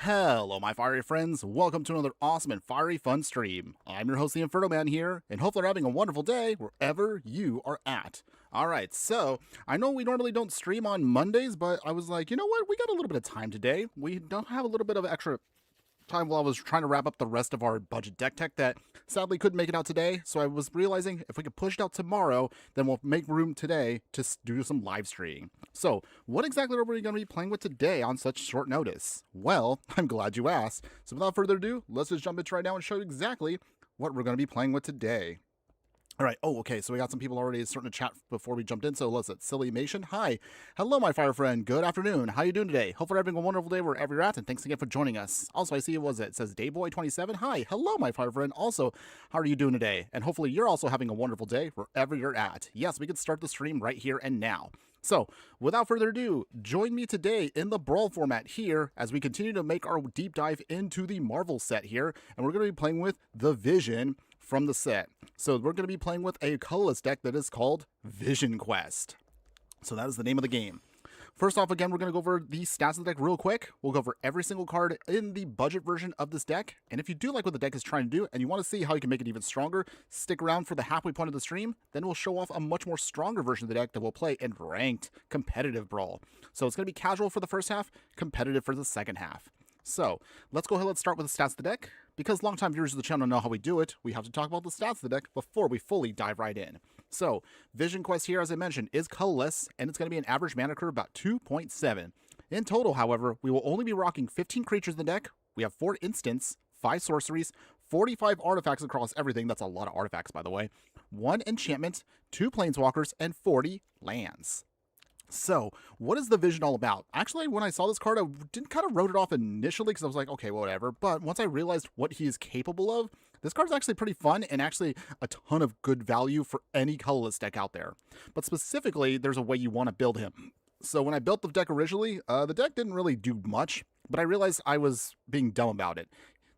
Hello, my fiery friends. Welcome to another awesome and fiery fun stream. I'm your host, the Infernoman here, and hopefully you're having a wonderful day wherever you are at. Alright, so I know we normally don't stream on Mondays, but I was like, you know what? We got a little bit of time today. We don't have a little bit of extra time while I was trying to wrap up the rest of our budget deck tech that sadly couldn't make it out today. So I was realizing if we could push it out tomorrow, then we'll make room today to do some live streaming. So what exactly are we going to be playing with today on such short notice? Well, I'm glad you asked. So without further ado, let's just jump into right now and show you exactly what we're going to be playing with today. All right. Oh, okay. So we got some people already starting to chat before we jumped in. So let's Silly Mation. Hi. Hello, my fire friend. Good afternoon. How you doing today? Hopefully you're having a wonderful day wherever you're at. And thanks again for joining us. Also, I see it says Dayboy27. Hi. Hello, my fire friend. Also, how are you doing today? And hopefully you're also having a wonderful day wherever you're at. Yes, we can start the stream right here and now. So, without further ado, join me today in the Brawl format here as we continue to make our deep dive into the Marvel set here. And we're going to be playing with the Vision from the set. So we're going to be playing with a colorless deck that is called Vision Quest. So that is the name of the game. First off, again, we're going to go over the stats of the deck real quick. We'll go over every single card in the budget version of this deck. And if you do like what the deck is trying to do and you want to see how you can make it even stronger, stick around for the halfway point of the stream. Then we'll show off a much more stronger version of the deck that we'll play in ranked competitive Brawl. So it's going to be casual for the first half, competitive for the second half. So let's go ahead, let's start with the stats of the deck. Because longtime viewers of the channel know how we do it, we have to talk about the stats of the deck before we fully dive right in. So, Vision Quest here, as I mentioned, is colorless, and it's going to be an average mana curve about 2.7. In total, however, we will only be rocking 15 creatures in the deck. We have 4 instants, 5 sorceries, 45 artifacts across everything. That's a lot of artifacts, by the way. 1 enchantment, 2 planeswalkers, and 40 lands. So, what is the Vision all about? Actually, when I saw this card, I kind of wrote it off initially because I was like, okay, well, whatever. But once I realized what he is capable of, this card is actually pretty fun and actually a ton of good value for any colorless deck out there. But specifically, there's a way you want to build him. So when I built the deck originally, the deck didn't really do much, but I realized I was being dumb about it.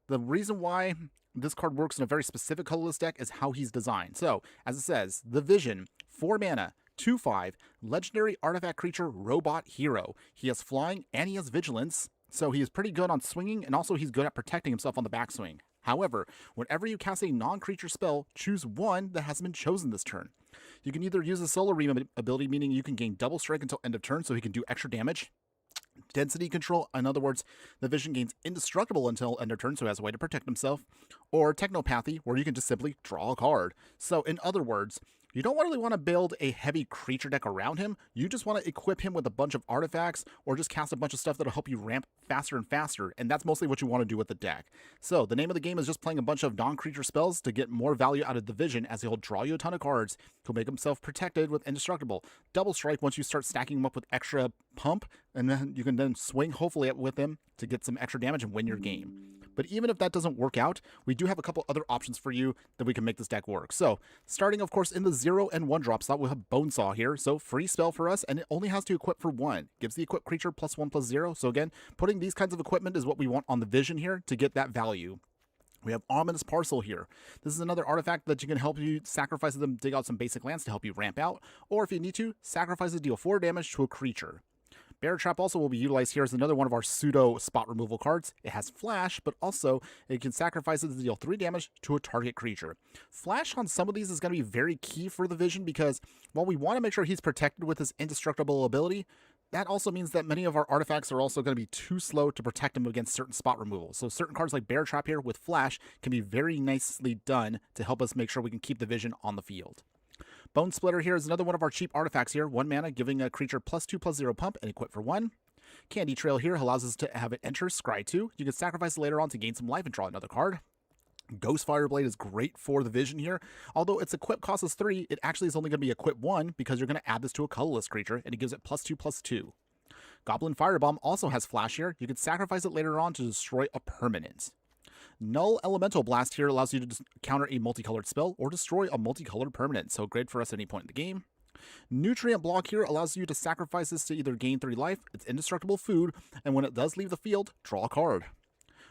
The reason why this card works in a very specific colorless deck is how he's designed. So, as it says, the Vision, 4 mana, 2/5, legendary artifact creature, robot hero. He has flying and he has vigilance, so he is pretty good on swinging, and also he's good at protecting himself on the backswing. However, whenever you cast a non-creature spell, choose one that hasn't been chosen this turn. You can either use a Solar Ream ability, meaning you can gain double strike until end of turn, so he can do extra damage. Density control, in other words, the Vision gains indestructible until end of turn, so he has a way to protect himself. Or Technopathy, where you can just simply draw a card. So, in other words, you don't really want to build a heavy creature deck around him. You just want to equip him with a bunch of artifacts or just cast a bunch of stuff that'll help you ramp faster and faster. And that's mostly what you want to do with the deck. So the name of the game is just playing a bunch of non-creature spells to get more value out of the Vision, as he'll draw you a ton of cards. He'll make himself protected with indestructible. Double strike once you start stacking him up with extra pump. And then you can then swing hopefully with him to get some extra damage and win your game. But even if that doesn't work out, we do have a couple other options for you that we can make this deck work. So, starting, of course, in the 0 and 1 drop slot, we'll have Bonesaw here. So, free spell for us, and it only has to equip for 1. Gives the equipped creature +1/+0. So, again, putting these kinds of equipment is what we want on the Vision here to get that value. We have Ominous Parcel here. This is another artifact that you can help you sacrifice them, dig out some basic lands to help you ramp out. Or if you need to, sacrifice to deal 4 damage to a creature. Bear Trap also will be utilized here as another one of our pseudo spot removal cards. It has Flash, but also it can sacrifice it to deal 3 damage to a target creature. Flash on some of these is going to be very key for the Vision because while we want to make sure he's protected with his indestructible ability, that also means that many of our artifacts are also going to be too slow to protect him against certain spot removal. So certain cards like Bear Trap here with Flash can be very nicely done to help us make sure we can keep the Vision on the field. Bone Splitter here is another one of our cheap artifacts here. 1 mana, giving a creature +2/+0 pump and equip for 1. Candy Trail here allows us to have it enter Scry 2. You can sacrifice it later on to gain some life and draw another card. Ghost Fireblade is great for the Vision here. Although its equip costs us 3, it actually is only going to be equip 1 because you're going to add this to a colorless creature and it gives it +2/+2. Goblin Firebomb also has Flash here. You can sacrifice it later on to destroy a permanent. Null Elemental Blast here allows you to counter a multicolored spell or destroy a multicolored permanent, so great for us at any point in the game. Nutrient Block here allows you to sacrifice this to either gain 3 life, it's indestructible food, and when it does leave the field, draw a card.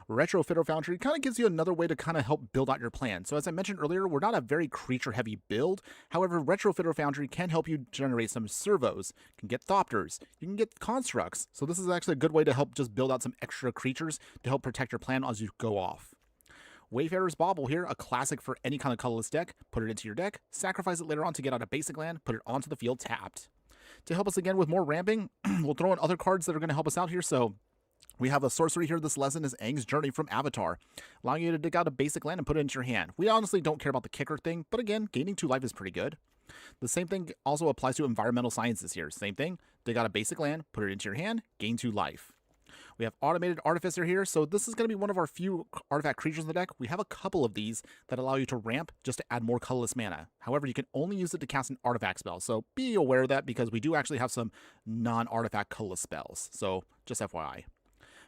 Retrofit Foundry kind of gives you another way to kind of help build out your plan. So as I mentioned earlier, we're not a very creature-heavy build. However, Retrofit Foundry can help you generate some servos, you can get thopters, you can get constructs. So this is actually a good way to help just build out some extra creatures to help protect your plan as you go off. Wayfarer's Bauble here, a classic for any kind of colorless deck. Put it into your deck, sacrifice it later on to get out a basic land, put it onto the field tapped. To help us again with more ramping, we'll throw in other cards that are going to help us out here. So we have a sorcery here. This lesson is Aang's Journey from Avatar, allowing you to dig out a basic land and put it into your hand. We honestly don't care about the kicker thing, but again, gaining 2 life is pretty good. The same thing also applies to environmental sciences here. Same thing, dig out a basic land, put it into your hand, gain 2 life. We have Automated Artificer here, so this is going to be one of our few artifact creatures in the deck. We have a couple of these that allow you to ramp just to add more colorless mana. However, you can only use it to cast an artifact spell, so be aware of that because we do actually have some non-artifact colorless spells, so just FYI.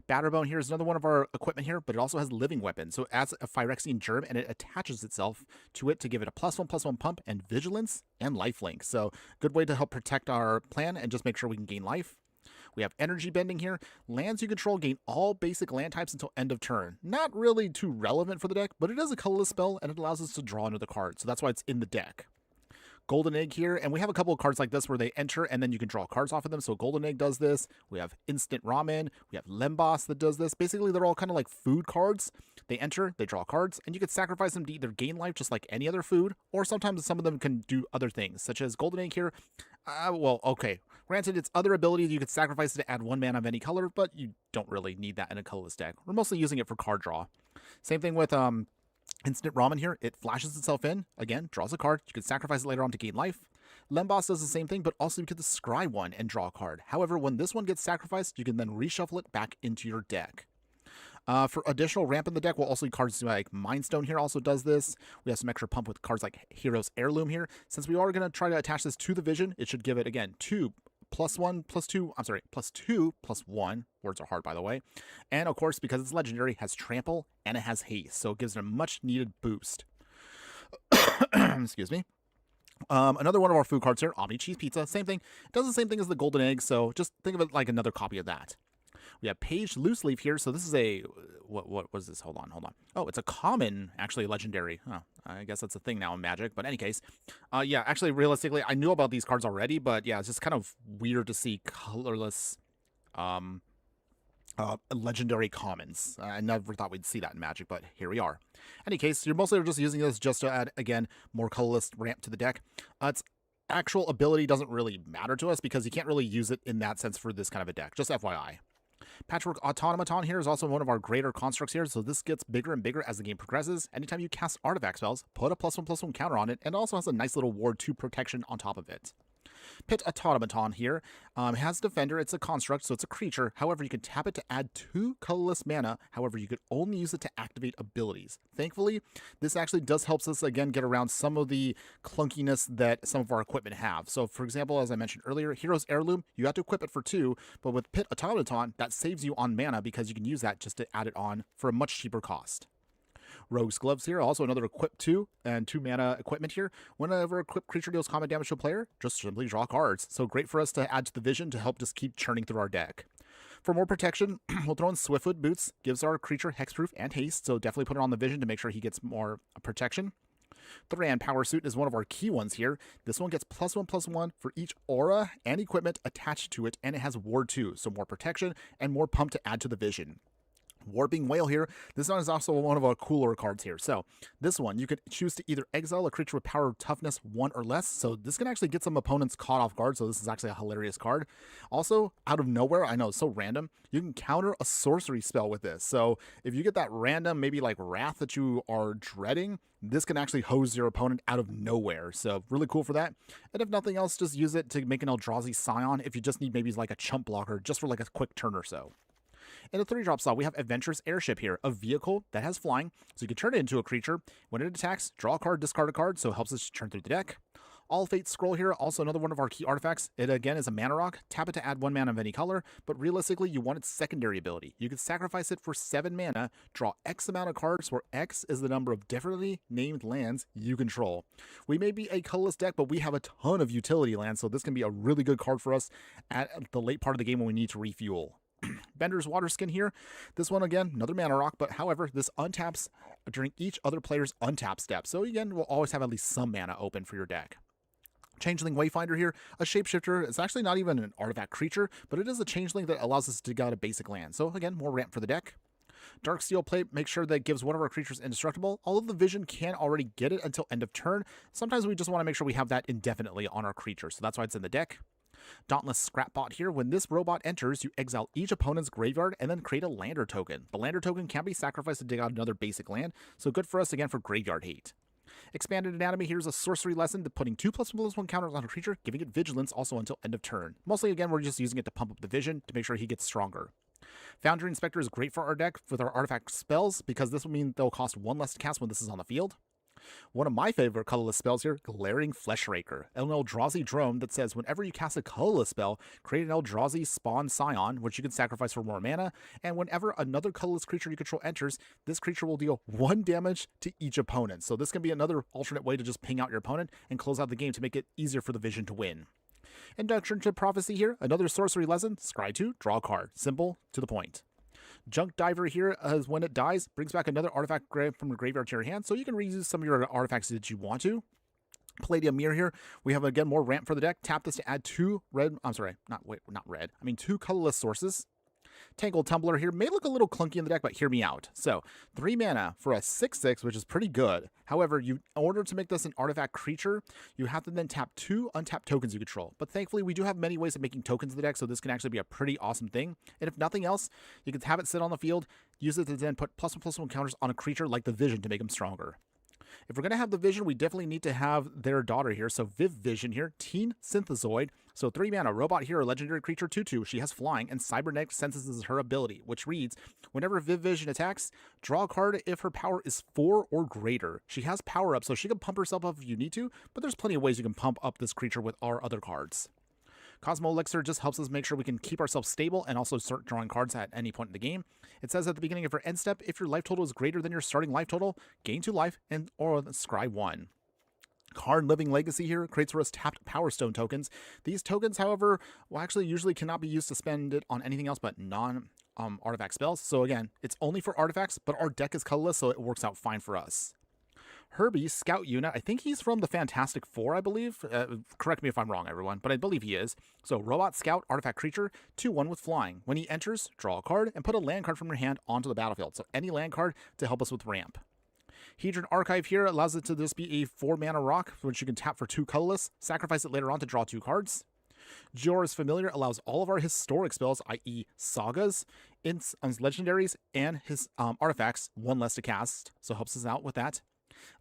Batterbone here is another one of our equipment here, but it also has living weapon, so it adds a Phyrexian germ and it attaches itself to it to give it a +1/+1 pump and vigilance and lifelink. So good way to help protect our plan and just make sure we can gain life. We have energy bending here. Lands you control gain all basic land types until end of turn. Not really too relevant for the deck, but it is a colorless spell and it allows us to draw another card, so that's why it's in the deck. Golden Egg here, and we have a couple of cards like this where they enter and then you can draw cards off of them. So Golden Egg does this. We have Instant Ramen. We have Lembas that does this. Basically, they're all kind of like food cards. They enter, they draw cards, and you can sacrifice them to either gain life just like any other food, or sometimes some of them can do other things, such as Golden Egg here. Well, okay. Granted, its other abilities, you could sacrifice it to add 1 mana of any color, but you don't really need that in a colorless deck. We're mostly using it for card draw. Same thing with Instant Ramen here. It flashes itself in, again, draws a card. You can sacrifice it later on to gain life. Lembas does the same thing, but also you can scry one and draw a card. However, when this one gets sacrificed, you can then reshuffle it back into your deck. For additional ramp in the deck, we'll also use cards like Mind Stone here also does this. We have some extra pump with cards like Hero's Heirloom here. Since we are going to try to attach this to the Vision, it should give it, again, +2/+1. Words are hard, by the way. And of course, because it's legendary, it has trample and it has haste, so it gives it a much needed boost. Excuse me. Another one of our food cards here, Omni Cheese Pizza. Same thing. It does the same thing as the Golden Egg, so just think of it like another copy of that. We have Page Loose Leaf here, so this is a, what was this? Hold on. Oh, it's a common, actually, legendary. Oh, I guess that's a thing now in Magic, but in any case. Yeah, actually, realistically, I knew about these cards already, but yeah, it's just kind of weird to see colorless legendary commons. I never thought we'd see that in Magic, but here we are. In any case, you're mostly just using this just to add, again, more colorless ramp to the deck. Its actual ability doesn't really matter to us because you can't really use it in that sense for this kind of a deck, just FYI. Patchwork Automaton here is also one of our greater constructs here, so this gets bigger and bigger as the game progresses. Anytime you cast artifact spells, put a +1/+1 counter on it, and it also has a nice little Ward 2 protection on top of it. Pit Automaton here has Defender. It's a construct, so it's a creature. However, you can tap it to add 2 colorless mana. However, you could only use it to activate abilities. Thankfully, this actually does help us, again, get around some of the clunkiness that some of our equipment have. So, for example, as I mentioned earlier, Hero's Heirloom, you have to equip it for 2, but with Pit Automaton, that saves you on mana because you can use that just to add it on for a much cheaper cost. Rogue's Gloves here, also another equip 2 and 2 mana equipment here. Whenever a equipped creature deals combat damage to a player, just simply draw cards. So great for us to add to the Vision to help just keep churning through our deck. For more protection, we'll throw in Swiftfoot Boots. Gives our creature hexproof and haste, so definitely put it on the Vision to make sure he gets more protection. Thran Power Suit is one of our key ones here. This one gets +1/+1 for each aura and equipment attached to it, and it has Ward 2, so more protection and more pump to add to the Vision. Warping Whale here. This one is also one of our cooler cards here. So this one, you could choose to either exile a creature with power toughness 1 or less. So this can actually get some opponents caught off guard. So this is actually a hilarious card. Also, out of nowhere, I know it's so random, you can counter a sorcery spell with this. So if you get that random, maybe like Wrath that you are dreading, this can actually hose your opponent out of nowhere. So really cool for that. And if nothing else, just use it to make an Eldrazi Scion if you just need maybe like a chump blocker just for like a quick turn or so. In the 3-drop slot, we have Adventurous Airship here, a vehicle that has flying, so you can turn it into a creature. When it attacks, draw a card, discard a card, so it helps us turn through the deck. All Fate Scroll here, also another one of our key artifacts. It again is a mana rock. Tap it to add 1 mana of any color, but realistically, you want its secondary ability. You can sacrifice it for 7 mana, draw X amount of cards, where X is the number of differently named lands you control. We may be a colorless deck, but we have a ton of utility lands, so this can be a really good card for us at the late part of the game when we need to refuel. Bender's Water Skin here. This one, again, another mana rock, but however, this untaps during each other player's untap step. So again, we'll always have at least some mana open for your deck. Changeling Wayfinder here, a shapeshifter. It's actually not even an artifact creature, but it is a changeling that allows us to dig out a basic land. So again, more ramp for the deck. Darksteel Plate makes sure that it gives one of our creatures indestructible. Although the vision can already get it until end of turn, sometimes we just want to make sure we have that indefinitely on our creature, so that's why it's in the deck. Dauntless Scrapbot here. When this robot enters, you exile each opponent's graveyard and then create a lander token. The lander token can be sacrificed to dig out another basic land, so good for us again for graveyard hate. Expanded Anatomy, here's a sorcery lesson to putting 2+1/+1 counters on a creature, giving it vigilance also until end of turn. Mostly again, we're just using it to pump up the vision to make sure he gets stronger. Foundry Inspector is great for our deck with our artifact spells because this will mean they'll cost 1 less to cast when this is on the field. One of my favorite colorless spells here, Glaring Fleshraker, an Eldrazi drone that says whenever you cast a colorless spell, create an Eldrazi spawn scion, which you can sacrifice for more mana, and whenever another colorless creature you control enters, this creature will deal 1 damage to each opponent. So this can be another alternate way to just ping out your opponent and close out the game to make it easier for the vision to win. Induction to Prophecy here, another sorcery lesson, scry 2, draw a card. Simple, to the point. Junk Diver here, as when it dies, brings back another artifact from the graveyard to your hand, so you can reuse some of your artifacts that you want to. Palladium Mirror here, we have again more ramp for the deck. Tap this to add 2 colorless sources. Tangled Tumbler here may look a little clunky in the deck, but hear me out. So, 3 mana for a 6/6, which is pretty good. However, in order to make this an artifact creature, you have to then tap 2 untapped tokens you control. But thankfully, we do have many ways of making tokens in the deck, so this can actually be a pretty awesome thing. And if nothing else, you can have it sit on the field, use it to then put +1/+1 counters on a creature like the Vision to make them stronger. If we're going to have the Vision, we definitely need to have their daughter here. So Viv Vision here, Teen Synthezoid. So 3 mana, robot hero, legendary creature, 2/2. She has flying, and Cybernetic Senses is her ability, which reads, whenever Viv Vision attacks, draw a card if her power is 4 or greater. She has power up, so she can pump herself up if you need to, but there's plenty of ways you can pump up this creature with our other cards. Cosmo Elixir just helps us make sure we can keep ourselves stable and also start drawing cards at any point in the game. It says at the beginning of your end step, if your life total is greater than your starting life total, gain 2 life or scry 1. Card Living Legacy here creates for us tapped Power Stone tokens. These tokens, however, usually cannot be used to spend it on anything else but non-artifact spells. So again, it's only for artifacts, but our deck is colorless, so it works out fine for us. Herbie, Scout Unit, I think he's from the Fantastic Four, I believe. Correct me if I'm wrong, everyone, but I believe he is. So, Robot, Scout, Artifact Creature, 2/1 with Flying. When he enters, draw a card and put a land card from your hand onto the battlefield. So, any land card to help us with ramp. Hedron Archive here allows it to just be a 4 mana rock, which you can tap for 2 colorless, sacrifice it later on to draw 2 cards. Jorah's Familiar allows all of our historic spells, i.e. sagas, legendaries, and his artifacts, 1 less to cast, so helps us out with that.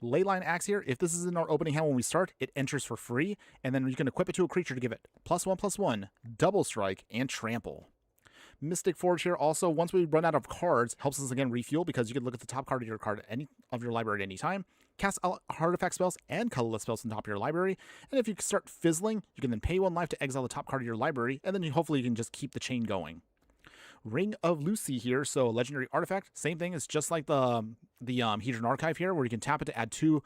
Leyline Axe here, if this is in our opening hand when we start, it enters for free, and then you can equip it to a creature to give it +1/+1, double strike, and trample. Mystic Forge here also, once we run out of cards, helps us again refuel because you can look at the top card of your library at any time, cast artifact spells and colorless spells on top of your library, and if you start fizzling, you can then pay 1 life to exile the top card of your library, and then hopefully you can just keep the chain going. Ring of Lucy here, so a legendary artifact. Same thing, it's just like the Hedron Archive here, where you can tap it to add 2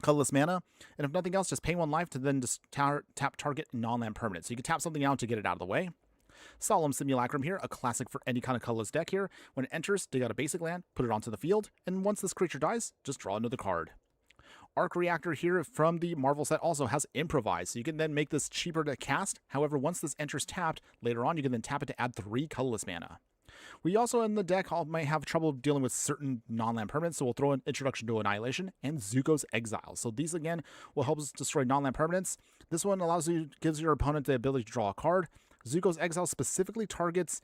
colorless mana, and if nothing else, just pay 1 life to then just tap target non-land permanent. So you can tap something out to get it out of the way. Solemn Simulacrum here, a classic for any kind of colorless deck here. When it enters, dig out a basic land, put it onto the field, and once this creature dies, just draw another card. Arc Reactor here from the Marvel set also has Improvise, so you can then make this cheaper to cast. However, once this enters tapped, later on you can then tap it to add 3 colorless mana. We also in the deck might have trouble dealing with certain non-land permanents, so we'll throw an Introduction to Annihilation and Zuko's Exile. So these again will help us destroy non-land permanents. This one gives your opponent the ability to draw a card. Zuko's Exile specifically targets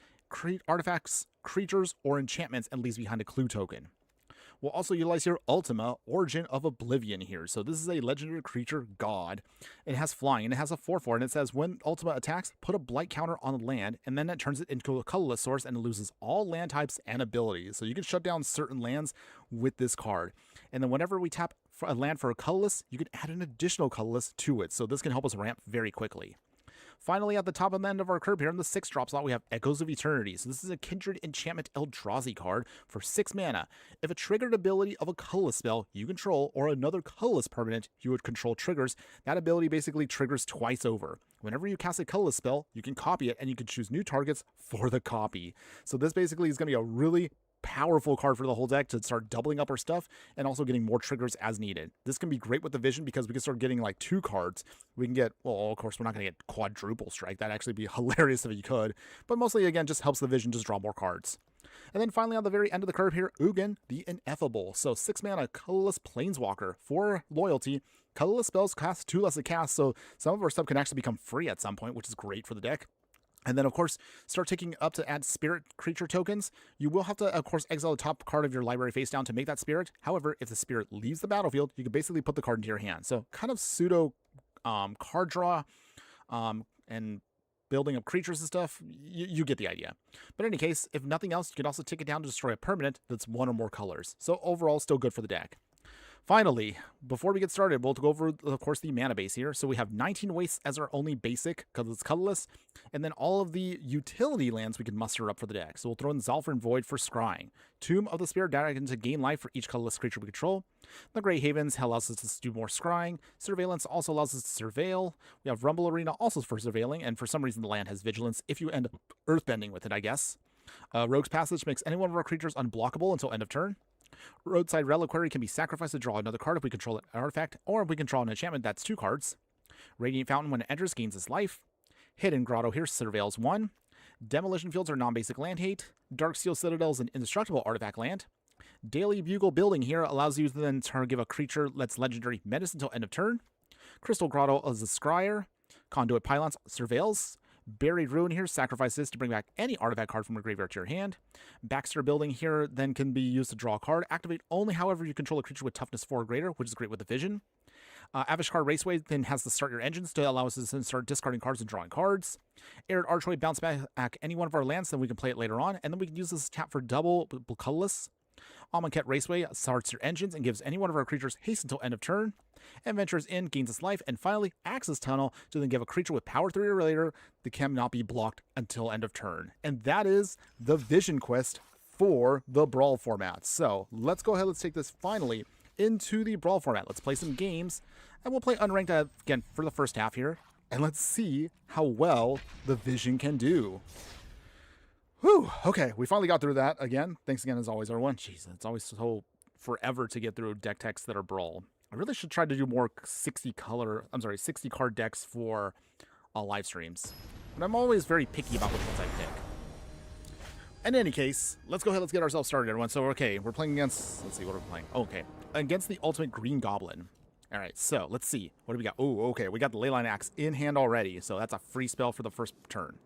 artifacts, creatures, or enchantments and leaves behind a clue token. We'll also utilize here Ultima, Origin of Oblivion here. So this is a legendary creature god. It has flying and it has a 4/4, and it says when Ultima attacks, put a blight counter on the land, and then it turns it into a colorless source and it loses all land types and abilities. So you can shut down certain lands with this card. And then whenever we tap for a land for a colorless, you can add an additional colorless to it. So this can help us ramp very quickly. Finally, at the top of the end of our curve here in the 6-drop slot, we have Echoes of Eternity. So this is a Kindred Enchantment Eldrazi card for 6 mana. If a triggered ability of a colorless spell you control or another colorless permanent you would control triggers, that ability basically triggers twice over. Whenever you cast a colorless spell, you can copy it and you can choose new targets for the copy. So this basically is going to be a really powerful card for the whole deck to start doubling up our stuff and also getting more triggers as needed. This can be great with the vision because we can start getting like 2 cards. We can get, well, of course, we're not going to get quadruple strike. That'd actually be hilarious if you could. But mostly, again, just helps the vision just draw more cards. And then finally, on the very end of the curve here, Ugin, the Ineffable. So 6 mana, colorless Planeswalker. 4 loyalty. Colorless spells cost 2 less to cast, so some of our stuff can actually become free at some point, which is great for the deck. And then, of course, start taking up to add spirit creature tokens. You will have to, of course, exile the top card of your library face down to make that spirit. However, if the spirit leaves the battlefield, you can basically put the card into your hand. So kind of pseudo card draw and building up creatures and stuff. You get the idea. But in any case, if nothing else, you can also take it down to destroy a permanent that's 1 or more colors. So overall, still good for the deck. Finally, before we get started, we'll go over, of course, the mana base here. So we have 19 wastes as our only basic, because it's colorless, and then all of the utility lands we can muster up for the deck. So we'll throw in Zalfir Void for scrying. Tomb of the Spirit Dragon to gain life for each colorless creature we control. The Grey Havens allows us to do more scrying. Surveillance also allows us to surveil. We have Rumble Arena also for surveilling, and for some reason the land has vigilance if you end up earthbending with it, I guess. Rogue's Passage makes any one of our creatures unblockable until end of turn. Roadside Reliquary can be sacrificed to draw another card if we control an artifact, or if we control an enchantment, that's 2 cards. Radiant Fountain, when it enters, gains its life. Hidden Grotto here surveils 1. Demolition Fields are non-basic land hate. Darksteel Citadel is an indestructible artifact land. Daily Bugle Building here allows you to then give a creature that's legendary menace until end of turn. Crystal Grotto is a scryer. Conduit Pylons surveils. Buried Ruin here sacrifices to bring back any artifact card from a graveyard to your hand. Baxter Building here then can be used to draw a card. Activate only however you control a creature with toughness 4 or greater, which is great with the vision. Avishkar Raceway then has to start your engines to allow us to start discarding cards and drawing cards. Arid Archway bounce back any one of our lands, then we can play it later on, and then we can use this to tap for double colorless. Amonkhet Raceway starts your engines and gives any one of our creatures haste until end of turn. Adventures In gains its life, and finally Access Tunnel to then give a creature with power 3 or later that cannot be blocked until end of turn. And that is the Vision Quest for the Brawl format. So let's go ahead, let's take this finally into the Brawl format. Let's play some games, and we'll play unranked again for the first half here, and let's see how well the Vision can do. Whew, okay, we finally got through that again. Thanks again, as always, everyone. Jeez, it's always so forever to get through deck techs that are Brawl. I really should try to do more 60 card decks for live streams. But I'm always very picky about which ones I pick. In any case, let's go ahead, let's get ourselves started, everyone. So, okay, we're playing against, let's see, what are we playing? Okay, against the Ultimate Green Goblin. All right, so let's see. What do we got? Oh, okay, we got the Leyline Axe in hand already, so that's a free spell for the first turn.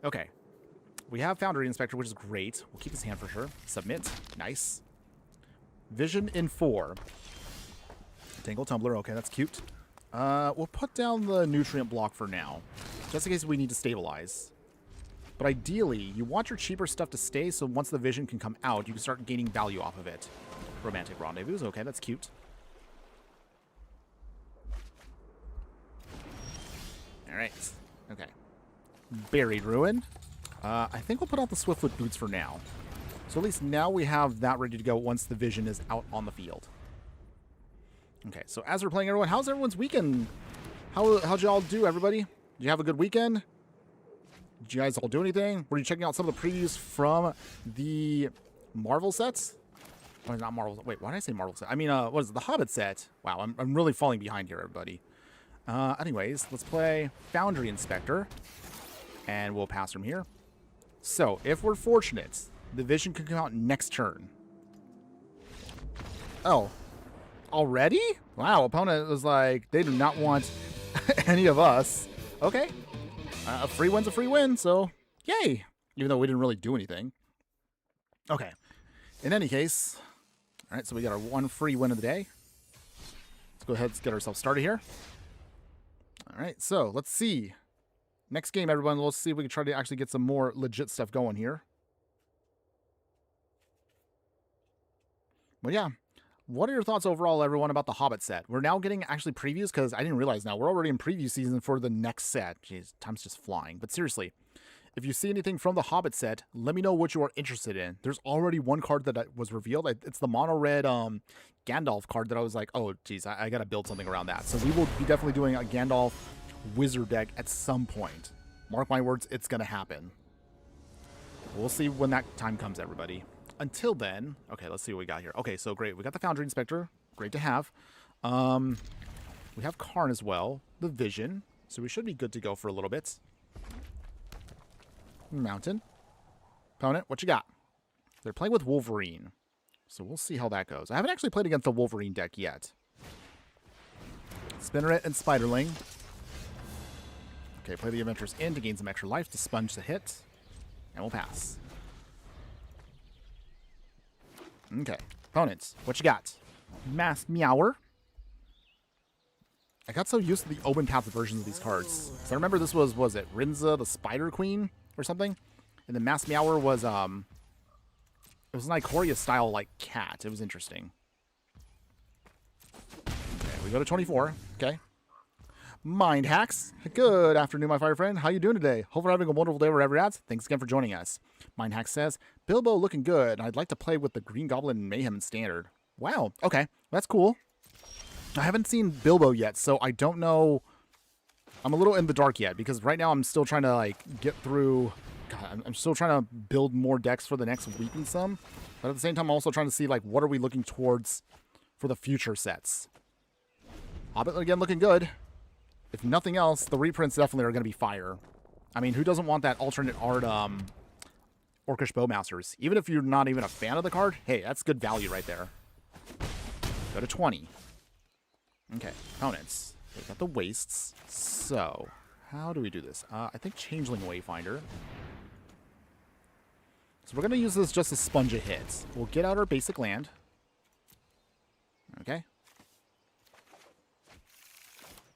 Okay. We have Foundry Inspector, which is great. We'll keep his hand for sure. Submit. Nice. Vision in 4. Tangle Tumbler. Okay, that's cute. We'll put down the Nutrient Block for now, just in case we need to stabilize. But ideally, you want your cheaper stuff to stay, so once the Vision can come out, you can start gaining value off of it. Romantic Rendezvous. Okay, that's cute. All right. Okay. Buried Ruin. I think we'll put out the Swiftfoot Boots for now. So at least now we have that ready to go once the Vision is out on the field. Okay, so as we're playing, everyone, how's everyone's weekend? How'd y'all do, everybody? Did you have a good weekend? Did you guys all do anything? Were you checking out some of the previews from the Marvel sets? Oh, not Marvel. Wait, why did I say Marvel set? I mean, what is it? The Hobbit set. Wow, I'm really falling behind here, everybody. Anyways, let's play Foundry Inspector. And we'll pass from here. So, if we're fortunate, the Vision can come out next turn. Oh. Already? Wow, opponent was like, they do not want any of us. Okay. A free win's a free win, so yay. Even though we didn't really do anything. Okay. In any case, all right, so we got our 1 free win of the day. Let's go ahead and get ourselves started here. All right, so let's see. Next game, everyone, let's see if we can try to actually get some more legit stuff going here. But yeah, what are your thoughts overall, everyone, about the Hobbit set? We're now getting actually previews, because I didn't realize now. We're already in preview season for the next set. Jeez, time's just flying. But seriously, if you see anything from the Hobbit set, let me know what you are interested in. There's already one card that was revealed. It's the mono-red Gandalf card that I was like, oh, geez, I got to build something around that. So we will be definitely doing a Gandalf wizard deck at some point. Mark my words, it's going to happen. We'll see when that time comes, everybody. Until then, okay, let's see what we got here. Okay, so great. We got the Foundry Inspector. Great to have. We have Karn as well. The Vision. So we should be good to go for a little bit. Mountain. Opponent, what you got? They're playing with Wolverine. So we'll see how that goes. I haven't actually played against the Wolverine deck yet. Spinneret and Spiderling. Okay, play the Adventurous in to gain some extra life to sponge the hit. And we'll pass. Okay. Opponents, what you got? Mass Meower. I got so used to the open path versions of these cards. So I remember this was it Rinza, the Spider Queen or something? And then Mass Meower was, it was an Ikoria style, like, cat. It was interesting. Okay, we go to 24. Okay. Mind Hacks. Good afternoon, my fire friend. How you doing today? Hope you're having a wonderful day wherever you're at. Thanks again for joining us. Mind Hacks says, Bilbo looking good. I'd like to play with the Green Goblin Mayhem in Standard. Wow. Okay. That's cool. I haven't seen Bilbo yet, so I don't know. I'm a little in the dark yet, because right now I'm still trying to, like, get through. God, I'm still trying to build more decks for the next week and some. But at the same time, I'm also trying to see, like, what are we looking towards for the future sets. Hobbit, again, looking good. If nothing else, the reprints definitely are going to be fire. I mean, who doesn't want that alternate art Orcish Bowmasters? Even if you're not even a fan of the card, hey, that's good value right there. Go to 20. Okay, opponents. We've got the Wastes. So, how do we do this? I think Changeling Wayfinder. So we're going to use this just to sponge a hit. We'll get out our basic land. Okay.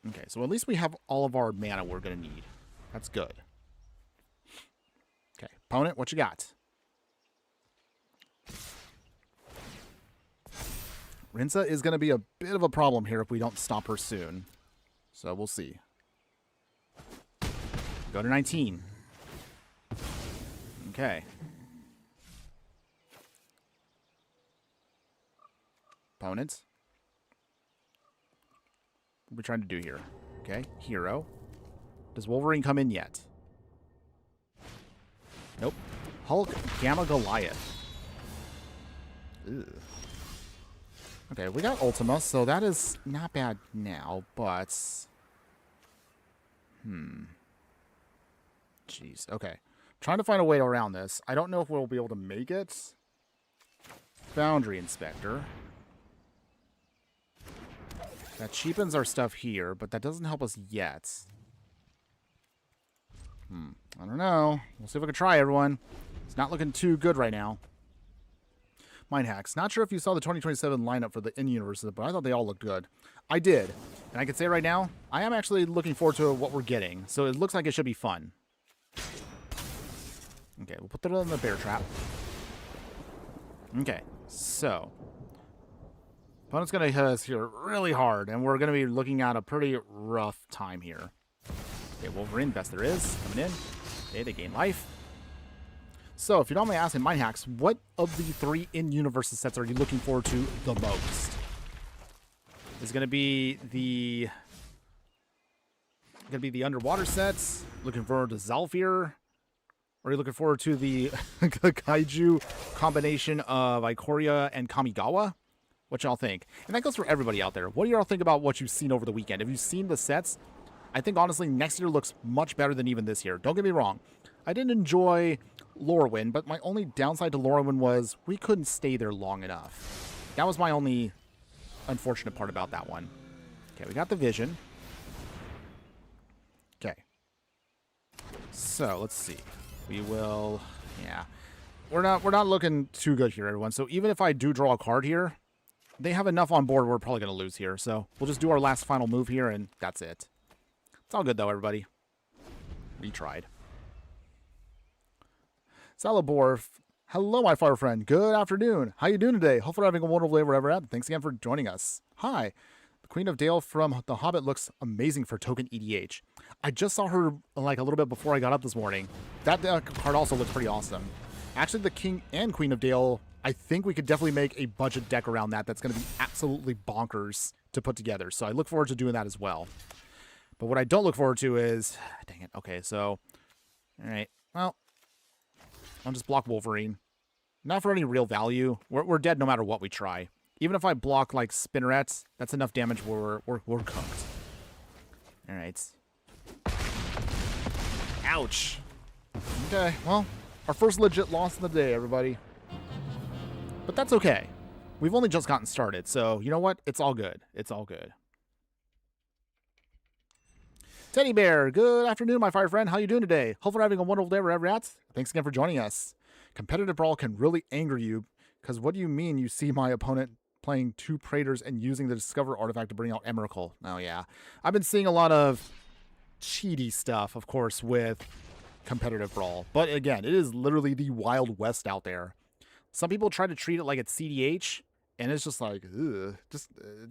Okay, so at least we have all of our mana we're going to need. That's good. Okay, opponent, what you got? Rinza is going to be a bit of a problem here if we don't stop her soon. So we'll see. Go to 19. Okay. Opponent. What are we trying to do here? Okay, hero. Does Wolverine come in yet? Nope. Hulk, Gamma Goliath. Ugh. Okay, we got Ultima, so that is not bad now, but... Jeez, okay. Trying to find a way around this. I don't know if we'll be able to make it. Foundry Inspector. That cheapens our stuff here, but that doesn't help us yet. I don't know. We'll see if we can try, everyone. It's not looking too good right now. Mind Hacks. Not sure if you saw the 2027 lineup for the in-universe, but I thought they all looked good. I did. And I can say right now, I am actually looking forward to what we're getting. So it looks like it should be fun. Okay, we'll put that in the bear trap. Okay, so... Opponent's going to hit us here really hard, and we're going to be looking at a pretty rough time here. Okay, Wolverine, best there is, coming in. Okay, they gain life. So, if you don't mind asking, Mind Hacks, what of the 3 in-universe sets are you looking forward to the most? Is it going to be the... underwater sets? Looking forward to Zalfir? Or are you looking forward to the Kaiju combination of Ikoria and Kamigawa? What y'all think? And that goes for everybody out there. What do y'all think about what you've seen over the weekend? Have you seen the sets? I think, honestly, next year looks much better than even this year. Don't get me wrong. I didn't enjoy Lorwyn, but my only downside to Lorwyn was we couldn't stay there long enough. That was my only unfortunate part about that one. Okay, we got the Vision. Okay. So, let's see. We will... Yeah. We're not looking too good here, everyone. So, even if I do draw a card here... They have enough on board, we're probably going to lose here. So we'll just do our last final move here, and that's it. It's all good, though, everybody. We tried. Salabor, Hello, my fire friend. Good afternoon. How you doing today? Hopefully having a wonderful day wherever at. Thanks again for joining us. Hi. The Queen of Dale from The Hobbit looks amazing for token EDH. I just saw her like a little bit before I got up this morning. That card also looks pretty awesome. Actually, the King and Queen of Dale, I think we could definitely make a budget deck around that that's going to be absolutely bonkers to put together. So I look forward to doing that as well. But what I don't look forward to is... Dang it. Okay, so... Alright. Well, I'll just block Wolverine. Not for any real value. We're dead no matter what we try. Even if I block, like, Spinnerets, that's enough damage where we're cooked. Alright. Ouch. Okay, well, our first legit loss of the day, everybody. But that's okay. We've only just gotten started, so you know what? It's all good. It's all good. Teddy Bear, good afternoon, my fire friend. How you doing today? Hopefully you're having a wonderful day wherever you're at. Thanks again for joining us. Competitive Brawl can really anger you, because what do you mean you see my opponent playing 2 Praetors and using the Discover artifact to bring out Emrakul? Oh, yeah. I've been seeing a lot of cheaty stuff, of course, with Competitive Brawl. But again, it is literally the Wild West out there. Some people try to treat it like it's CDH, and it's just like, ugh,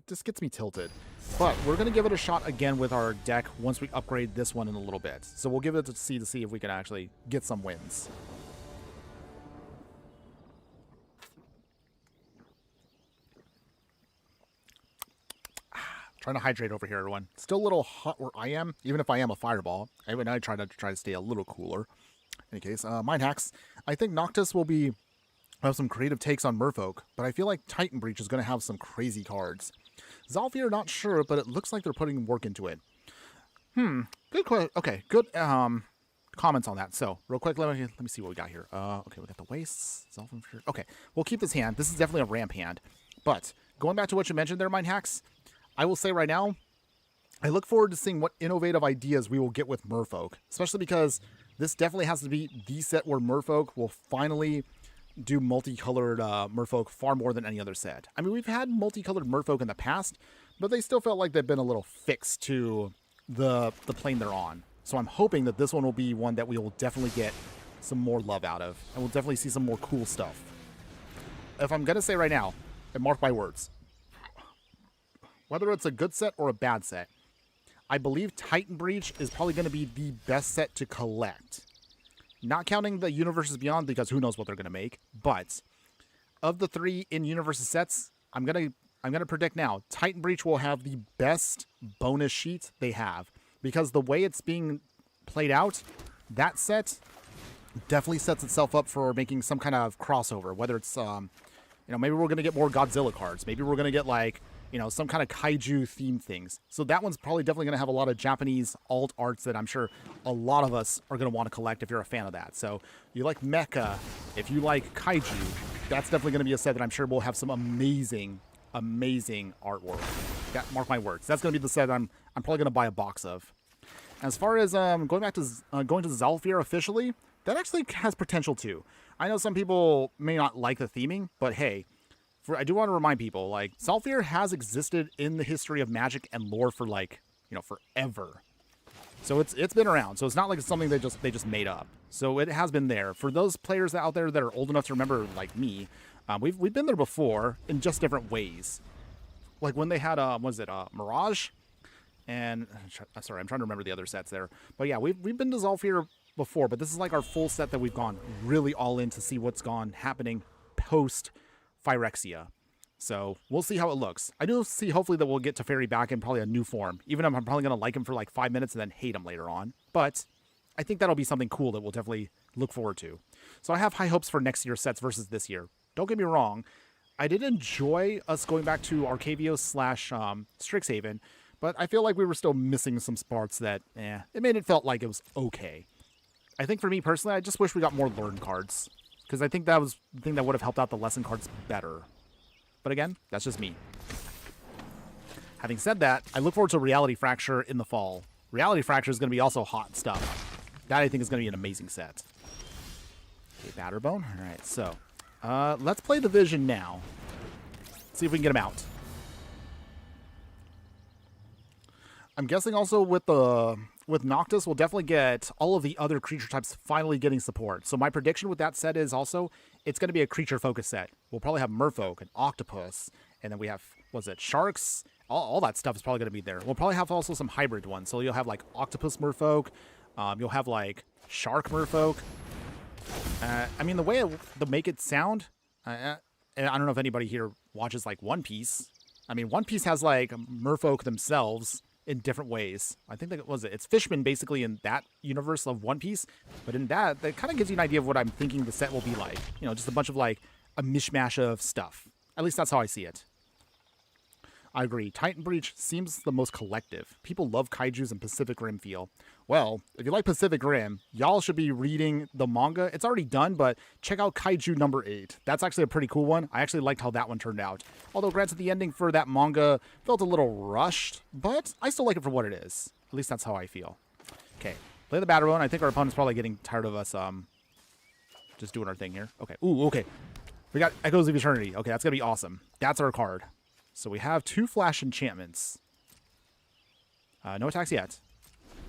just gets me tilted. But we're going to give it a shot again with our deck once we upgrade this one in a little bit. So we'll give it to see if we can actually get some wins. Trying to hydrate over here, everyone. Still a little hot where I am, even if I am a fireball. I try to stay a little cooler. In any case, Mind Hacks. I think Noctis will have some creative takes on Merfolk, but I feel like Titan Breach is going to have some crazy cards. Zalfir, not sure, but it looks like they're putting work into it. Good question. Okay, good comments on that. So, real quick, let me see what we got here. Okay, we got the Wastes. Zalfir. Okay, we'll keep this hand. This is definitely a ramp hand. But, going back to what you mentioned there, Mind Hacks, I will say right now, I look forward to seeing what innovative ideas we will get with Merfolk, especially because this definitely has to be the set where Merfolk will finally do multicolored Merfolk far more than any other set. I mean, we've had multicolored Merfolk in the past, but they still felt like they've been a little fixed to the plane they're on. So I'm hoping that this one will be one that we will definitely get some more love out of, and we'll definitely see some more cool stuff. If I'm going to say right now, and mark my words, whether it's a good set or a bad set, I believe Titan Breach is probably going to be the best set to collect. Not counting the Universes Beyond, because who knows what they're going to make. But of the 3 in Universes sets, I'm gonna predict now, Titan Breach will have the best bonus sheet they have, because the way it's being played out, that set definitely sets itself up for making some kind of crossover. Whether it's maybe we're gonna get more Godzilla cards, maybe we're gonna get like some kind of kaiju themed things. So that one's probably definitely going to have a lot of Japanese alt arts that I'm sure a lot of us are going to want to collect if you're a fan of that. So you like mecha, if you like kaiju, that's definitely going to be a set that I'm sure will have some amazing, amazing artwork. Mark my words. That's going to be the set I'm probably going to buy a box of. As far as going to Zalfir officially, that actually has potential too. I know some people may not like the theming, but hey, I do want to remind people, like, Zalfir has existed in the history of Magic and lore for, like, forever. So it's been around. So it's not like it's something they just made up. So it has been there. For those players out there that are old enough to remember, like me, we've been there before in just different ways. Like when they had, Mirage? And, sorry, I'm trying to remember the other sets there. But yeah, we've been to Zalfir before, but this is like our full set that we've gone really all in to see what's happening post Phyrexia. So we'll see how it looks. I do see hopefully that we'll get Teferi back in probably a new form, even if I'm probably going to like him for like 5 minutes and then hate him later on. But I think that'll be something cool that we'll definitely look forward to. So I have high hopes for next year's sets versus this year. Don't get me wrong, I did enjoy us going back to Arcavios / Strixhaven, but I feel like we were still missing some parts that, it made it felt like it was okay. I think for me personally, I just wish we got more learn cards, because I think that was the thing that would have helped out the lesson cards better. But again, that's just me. Having said that, I look forward to Reality Fracture in the fall. Reality Fracture is going to be also hot stuff. That I think is going to be an amazing set. Okay, Batterbone. All right, so let's play the Vision now. See if we can get him out. I'm guessing also with Noctis, we'll definitely get all of the other creature types finally getting support. So my prediction with that set is also it's going to be a creature-focused set. We'll probably have merfolk and octopus, and then we have, what's it, sharks? All that stuff is probably going to be there. We'll probably have also some hybrid ones. So you'll have, like, octopus merfolk. You'll have, like, shark merfolk. I mean, the way to make it sound, I don't know if anybody here watches, like, One Piece. I mean, One Piece has, like, merfolk themselves in different ways. I think that was it. It's fishmen basically in that universe of One Piece, but in that kind of gives you an idea of what I'm thinking the set will be like. You know, just a bunch of like a mishmash of stuff. At least that's how I see it. I agree. Titan Breach seems the most collective. People love kaijus and Pacific Rim feel. Well, if you like Pacific Rim, y'all should be reading the manga. It's already done, but check out Kaiju number 8. That's actually a pretty cool one. I actually liked how that one turned out. Although, granted, the ending for that manga felt a little rushed, but I still like it for what it is. At least that's how I feel. Okay, play the battle one. I think our opponent's probably getting tired of us just doing our thing here. Okay, ooh, okay. We got Echoes of Eternity. Okay, that's going to be awesome. That's our card. So we have 2 flash enchantments. No attacks yet.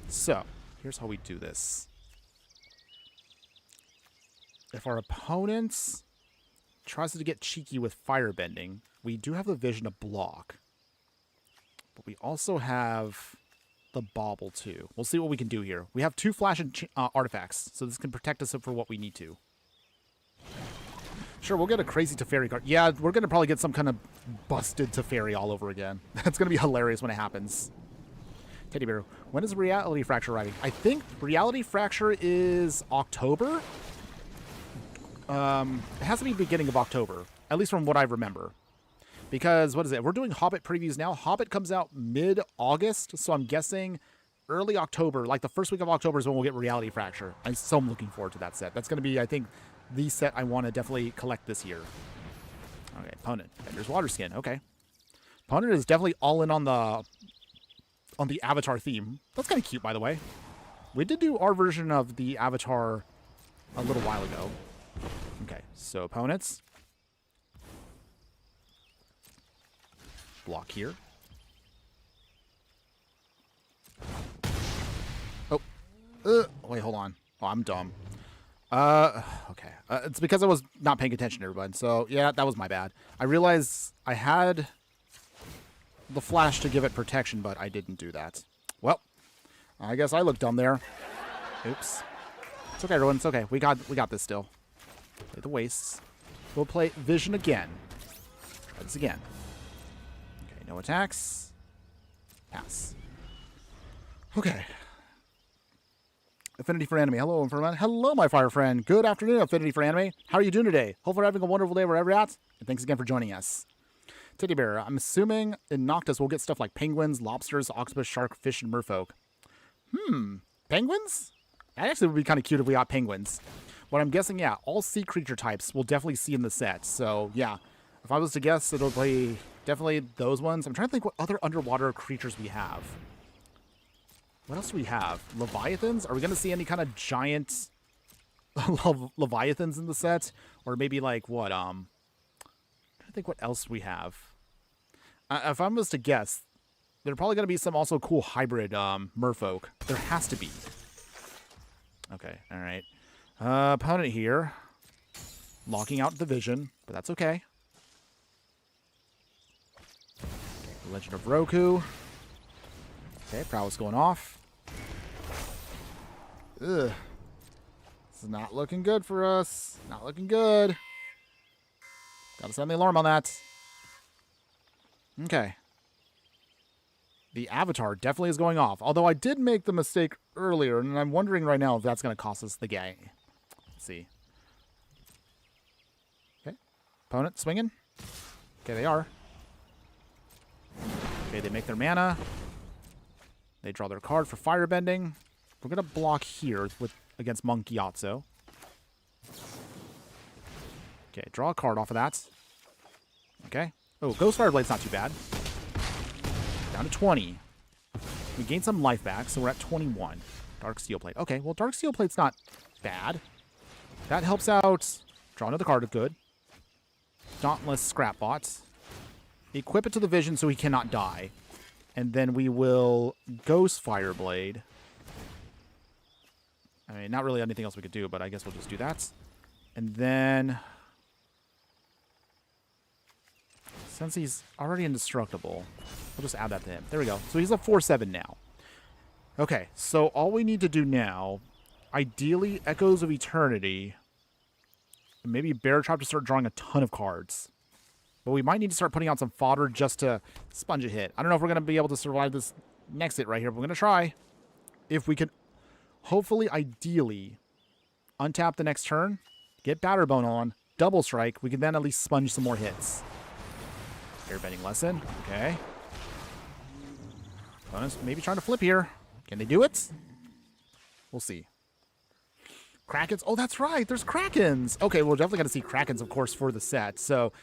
So, here's how we do this. If our opponent tries to get cheeky with firebending, we do have the vision to block. But we also have the bauble too. We'll see what we can do here. We have 2 flash artifacts, so this can protect us for what we need to. Sure, we'll get a crazy Teferi card. Yeah, we're going to probably get some kind of busted Teferi all over again. That's going to be hilarious when it happens. Teddy Bear, when is Reality Fracture arriving? I think Reality Fracture is October. It has to be beginning of October, at least from what I remember. Because, what is it? We're doing Hobbit previews now. Hobbit comes out mid-August, so I'm guessing early October, like the first week of October is when we'll get Reality Fracture. I'm so looking forward to that set. That's going to be, I think, the set I want to definitely collect this year. Okay, opponent. Bender's Waterskin. Okay. Opponent is definitely all in on the Avatar theme. That's kind of cute, by the way. We did do our version of the Avatar a little while ago. Okay, so opponents. Block here. Oh. Wait, hold on. Oh, I'm dumb. Okay. It's because I was not paying attention to everyone. So, yeah, that was my bad. I realized I had the flash to give it protection, but I didn't do that. Well, I guess I looked dumb there. Oops. It's okay, everyone. It's okay. We got this still. Play the wastes. We'll play Vision again. Try this again. Okay, no attacks. Pass. Okay. Affinity for Anime. Hello, Infernoman. Hello, my fire friend. Good afternoon, Affinity for Anime. How are you doing today? Hopefully you're having a wonderful day wherever you're at. And thanks again for joining us. Teddy Bear, I'm assuming in Noctis we'll get stuff like penguins, lobsters, octopus, shark, fish, and merfolk. Penguins? That actually would be kind of cute if we got penguins. But I'm guessing, yeah, all sea creature types we'll definitely see in the set. So, yeah, if I was to guess, it'll be definitely those ones. I'm trying to think what other underwater creatures we have. What else do we have? Leviathans? Are we going to see any kind of giant Leviathans in the set? Or maybe like what? I'm trying to think what else we have. If I was to guess, there are probably going to be some also cool hybrid merfolk. There has to be. Okay, all right. Opponent here. Locking out the vision, but that's okay. Legend of Roku. Okay, prowess going off. Ugh. This is not looking good for us. Not looking good. Gotta sound the alarm on that. Okay. The Avatar definitely is going off. Although I did make the mistake earlier, and I'm wondering right now if that's going to cost us the game. Let's see. Okay. Opponent swinging. Okay, they are. Okay, they make their mana. They draw their card for firebending. We're going to block here against Monk Gyatso. Okay, draw a card off of that. Okay. Oh, Ghost Fireblade's not too bad. Down to 20. We gained some life back, so we're at 21. Dark Steel Plate. Okay, well, Dark Steel Plate's not bad. That helps out. Draw another card. Good. Dauntless Scrapbot. Equip it to the vision so he cannot die. And then we will Ghost Fireblade. I mean, not really anything else we could do, but I guess we'll just do that. And then Since he's already indestructible, we'll just add that to him. There we go. So he's a 4/7 now. Okay, so all we need to do now, ideally, Echoes of Eternity, and maybe Bear Trap to start drawing a ton of cards. But we might need to start putting out some fodder just to sponge a hit. I don't know if we're going to be able to survive this next hit right here, but we're going to try. If we can, hopefully, ideally, untap the next turn, get Batterbone on, double strike, we can then at least sponge some more hits. Airbending lesson. Okay. Opponent's maybe trying to flip here. Can they do it? We'll see. Krakens. Oh, that's right. There's Krakens. Okay, we're definitely going to see Krakens, of course, for the set. So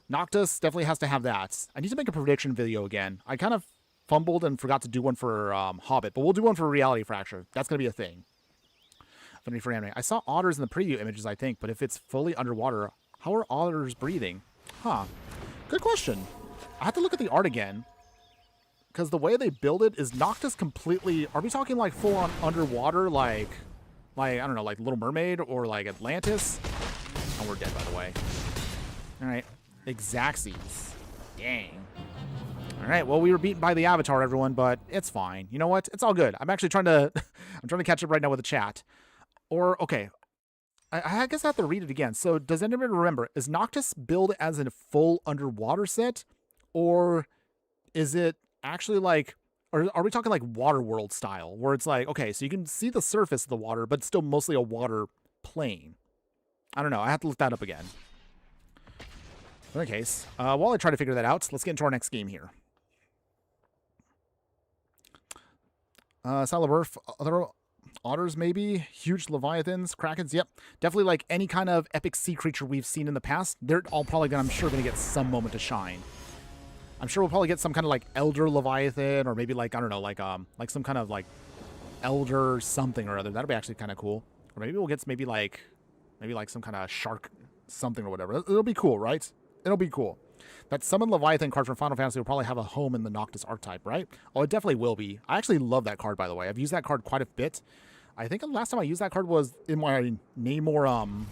Noctis definitely has to have that. I need to make a prediction video again. I kind of fumbled and forgot to do one for Hobbit, but we'll do one for Reality Fracture. That's going to be a thing. Funny for anime. I saw otters in the preview images, I think, but if it's fully underwater, how are otters breathing? Huh. Good question. I have to look at the art again, because the way they build it is Noctis completely... Are we talking like full-on underwater, like, I don't know, like Little Mermaid or like Atlantis? Oh, we're dead, by the way. All right. Exacxies. Dang. All right, well, we were beaten by the Avatar, everyone, but it's fine. You know what? It's all good. I'm actually trying to... I'm trying to catch up right now with the chat. Or, okay... I guess I have to read it again. So, does anybody remember, is Noctis billed as a full underwater set? Or is it actually like, or are we talking like Waterworld style? Where it's like, okay, so you can see the surface of the water, but it's still mostly a water plane. I don't know. I have to look that up again. In any case, while I try to figure that out, let's get into our next game here. Salaburf, other... Otters, maybe? Huge Leviathans, Krakens, yep. Definitely like any kind of epic sea creature we've seen in the past. They're all probably, I'm sure, going to get some moment to shine. I'm sure we'll probably get some kind of like Elder Leviathan, or maybe like, I don't know, like some kind of like Elder something or other. That'll be actually kind of cool. Or maybe we'll get maybe like some kind of shark something or whatever. It'll be cool, right? It'll be cool. That Summon Leviathan card from Final Fantasy will probably have a home in the Noctis archetype, right? Oh, it definitely will be. I actually love that card, by the way. I've used that card quite a bit. I think the last time I used that card was in my Namor,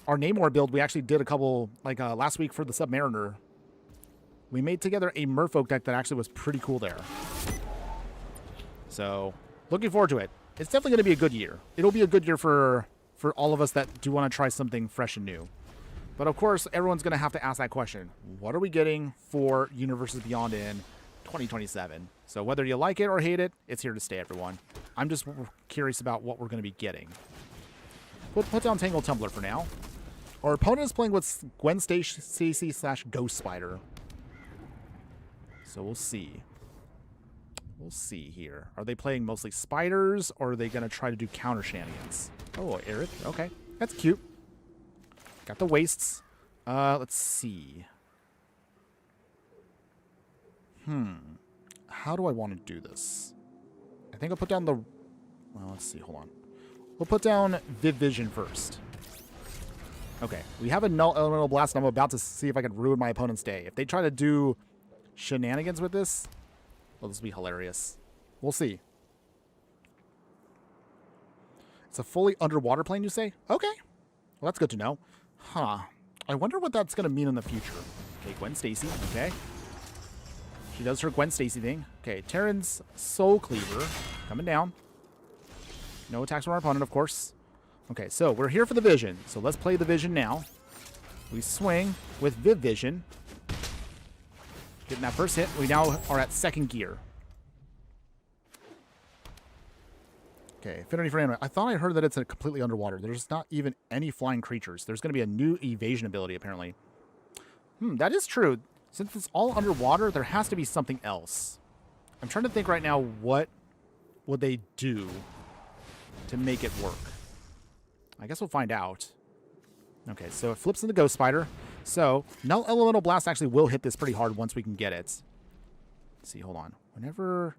our Namor build. We actually did a couple, like last week for the Submariner. We made together a Merfolk deck that actually was pretty cool there. So, looking forward to it. It's definitely going to be a good year. It'll be a good year for all of us that do want to try something fresh and new. But of course, everyone's going to have to ask that question. What are we getting for Universes Beyond in 2027? So whether you like it or hate it, it's here to stay, everyone. I'm just curious about what we're going to be getting. Put down Tangle Tumbler for now. Our opponent is playing with Gwen Stacy / Ghost Spider. So we'll see. We'll see here. Are they playing mostly spiders, or are they going to try to do counter shenanigans? Oh, Aerith. Okay. That's cute. Got the wastes. Let's see. How do I want to do this? I think I'll put down the... Well, let's see. Hold on. We'll put down Viv Vision first. Okay. We have a Null Elemental Blast, and I'm about to see if I can ruin my opponent's day. If they try to do shenanigans with this, well, this will be hilarious. We'll see. It's a fully underwater plane, you say? Okay. Well, that's good to know. Huh. I wonder what that's going to mean in the future. Okay, Gwen Stacy. Okay. She does her Gwen Stacy thing. Okay, Terran's Soul Cleaver coming down. No attacks from our opponent, of course. Okay, so we're here for the Vision. So let's play the Vision now. We swing with Viv Vision. Getting that first hit. We now are at second gear. Okay, Affinity for Anima. I thought I heard that it's a completely underwater. There's not even any flying creatures. There's going to be a new evasion ability, apparently. That is true. Since it's all underwater, there has to be something else. I'm trying to think right now, what would they do to make it work? I guess we'll find out. Okay, so it flips into Ghost Spider. So, Null Elemental Blast actually will hit this pretty hard once we can get it. Let's see, hold on. Whenever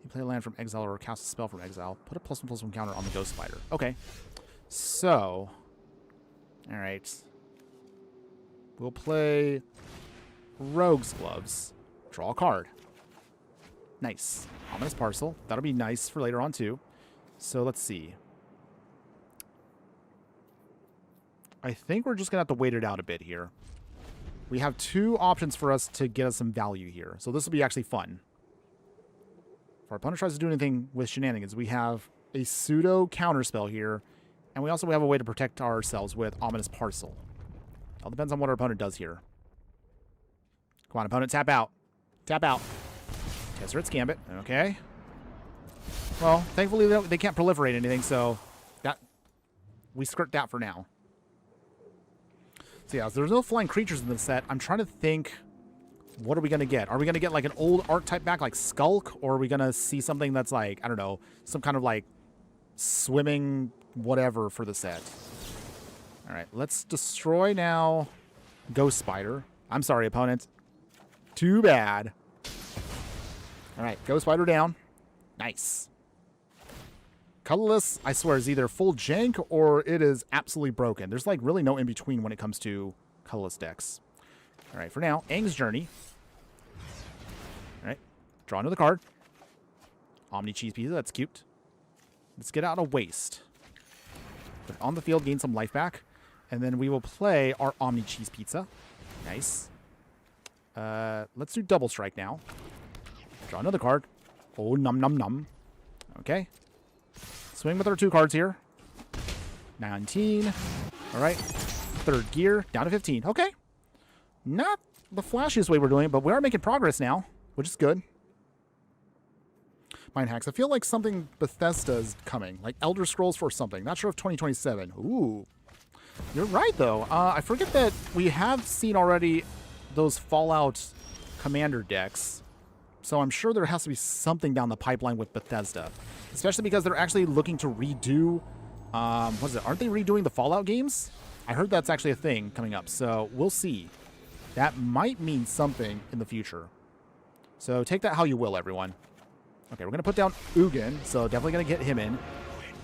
you play a land from exile or cast a spell from exile, put a +1/+1 counter on the Ghost Spider. Okay. So, alright. We'll play Rogue's Gloves. Draw a card. Nice. Ominous Parcel. That'll be nice for later on, too. So, let's see. I think we're just going to have to wait it out a bit here. we have 2 options for us to get us some value here. So this will be actually fun. If our opponent tries to do anything with shenanigans, we have a pseudo counterspell here, and we also have a way to protect ourselves with Ominous Parcel. All depends on what our opponent does here. Come on, opponent, tap out. Tap out. Tesserit's Gambit. Okay. Well, thankfully they can't proliferate anything, so that we skirt that for now. So yeah, so there's no flying creatures in this set. I'm trying to think, what are we going to get? Are we going to get like an old archetype back like Skulk? Or are we going to see something that's like, I don't know, some kind of like swimming whatever for the set? All right, let's destroy now Ghost Spider. I'm sorry, opponent. Too bad. All right, Ghost Spider down. Nice. Colorless, I swear, is either full jank or it is absolutely broken. There's like really no in between when it comes to colorless decks. All right, for now, Aang's Journey. All right, draw another card. Omni Cheese Pizza, that's cute. Let's get out a waste. Put it on the field, gain some life back. And then we will play our Omni Cheese Pizza. Nice. Let's do Double Strike now. Draw another card. Oh, num num num. Okay. Swing with our 2 cards here. 19. All right. 3rd gear. Down to 15. Okay. Not the flashiest way we're doing it, but we are making progress now, which is good. Mind Hacks. I feel like something Bethesda is coming. Like Elder Scrolls for something. Not sure if 2027. Ooh. You're right, though. I forget that we have seen already those Fallout Commander decks. So I'm sure there has to be something down the pipeline with Bethesda. Especially because they're actually looking to redo... what is it? Aren't they redoing the Fallout games? I heard that's actually a thing coming up. So we'll see. That might mean something in the future. So take that how you will, everyone. Okay, we're going to put down Ugin. So definitely going to get him in.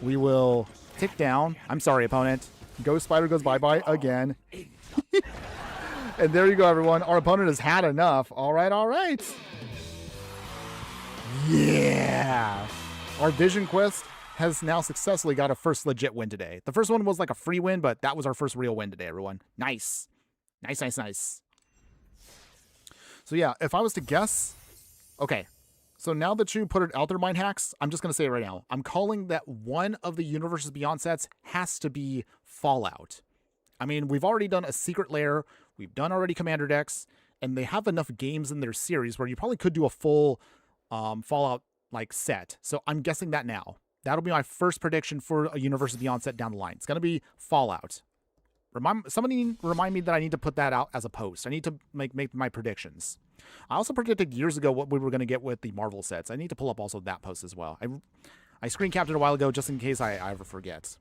We will tick down. I'm sorry, opponent. Ghost Spider goes bye-bye again. And there you go, everyone. Our opponent has had enough. All right, all right. Yeah. Our Vision Quest has now successfully got a first legit win today. The first one was like a free win, but that was our first real win today, everyone. Nice. Nice, nice, nice. So yeah, if I was to guess... Okay. So now that you put it out there, Mind Hacks, I'm just going to say it right now. I'm calling that one of the Universes Beyond sets has to be Fallout. I mean, we've already done a Secret Lair. We've done already Commander decks. And they have enough games in their series where you probably could do a full... Fallout like set. So I'm guessing that now. That'll be my first prediction for a Universes Beyond set down the line. It's going to be Fallout. Somebody remind me that I need to put that out as a post. I need to make my predictions. I also predicted years ago what we were going to get with the Marvel sets. I need to pull up also that post as well. I screen capped it a while ago just in case I ever forget.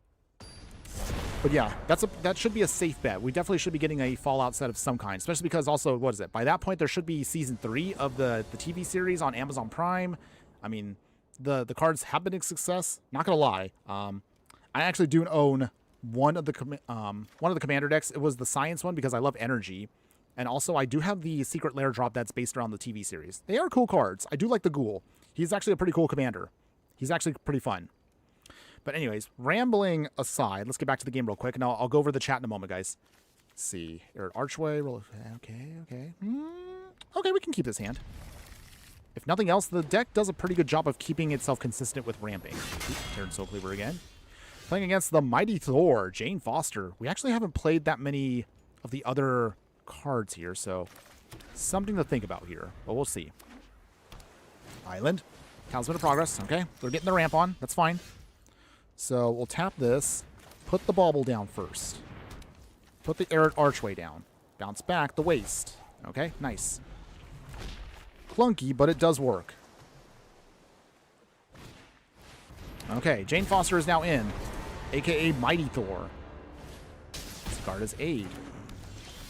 But yeah, that should be a safe bet. We definitely should be getting a Fallout set of some kind, especially because also, what is it? By that point, there should be Season 3 of the TV series on Amazon Prime. I mean, the cards have been a success. Not going to lie. I actually do own one of the Commander decks. It was the Science one because I love energy. And also, I do have the Secret Lair drop that's based around the TV series. They are cool cards. I do like the Ghoul. He's actually a pretty cool commander. He's actually pretty fun. But anyways, rambling aside, let's get back to the game real quick, and I'll go over the chat in a moment, guys. Let's see. Archway. Okay. Okay, we can keep this hand. If nothing else, the deck does a pretty good job of keeping itself consistent with ramping. Turn Soul Cleaver again. Playing against the Mighty Thor, Jane Foster. We actually haven't played that many of the other cards here, so something to think about here. But we'll see. Island. Talisman of Progress. Okay, they're getting the ramp on. That's fine. So we'll tap this, put the bauble down first. Put the Arid Archway down. Bounce back the waste. Okay, nice. Clunky, but it does work. Okay, Jane Foster is now in, a.k.a. Mighty Thor. Discard as aid.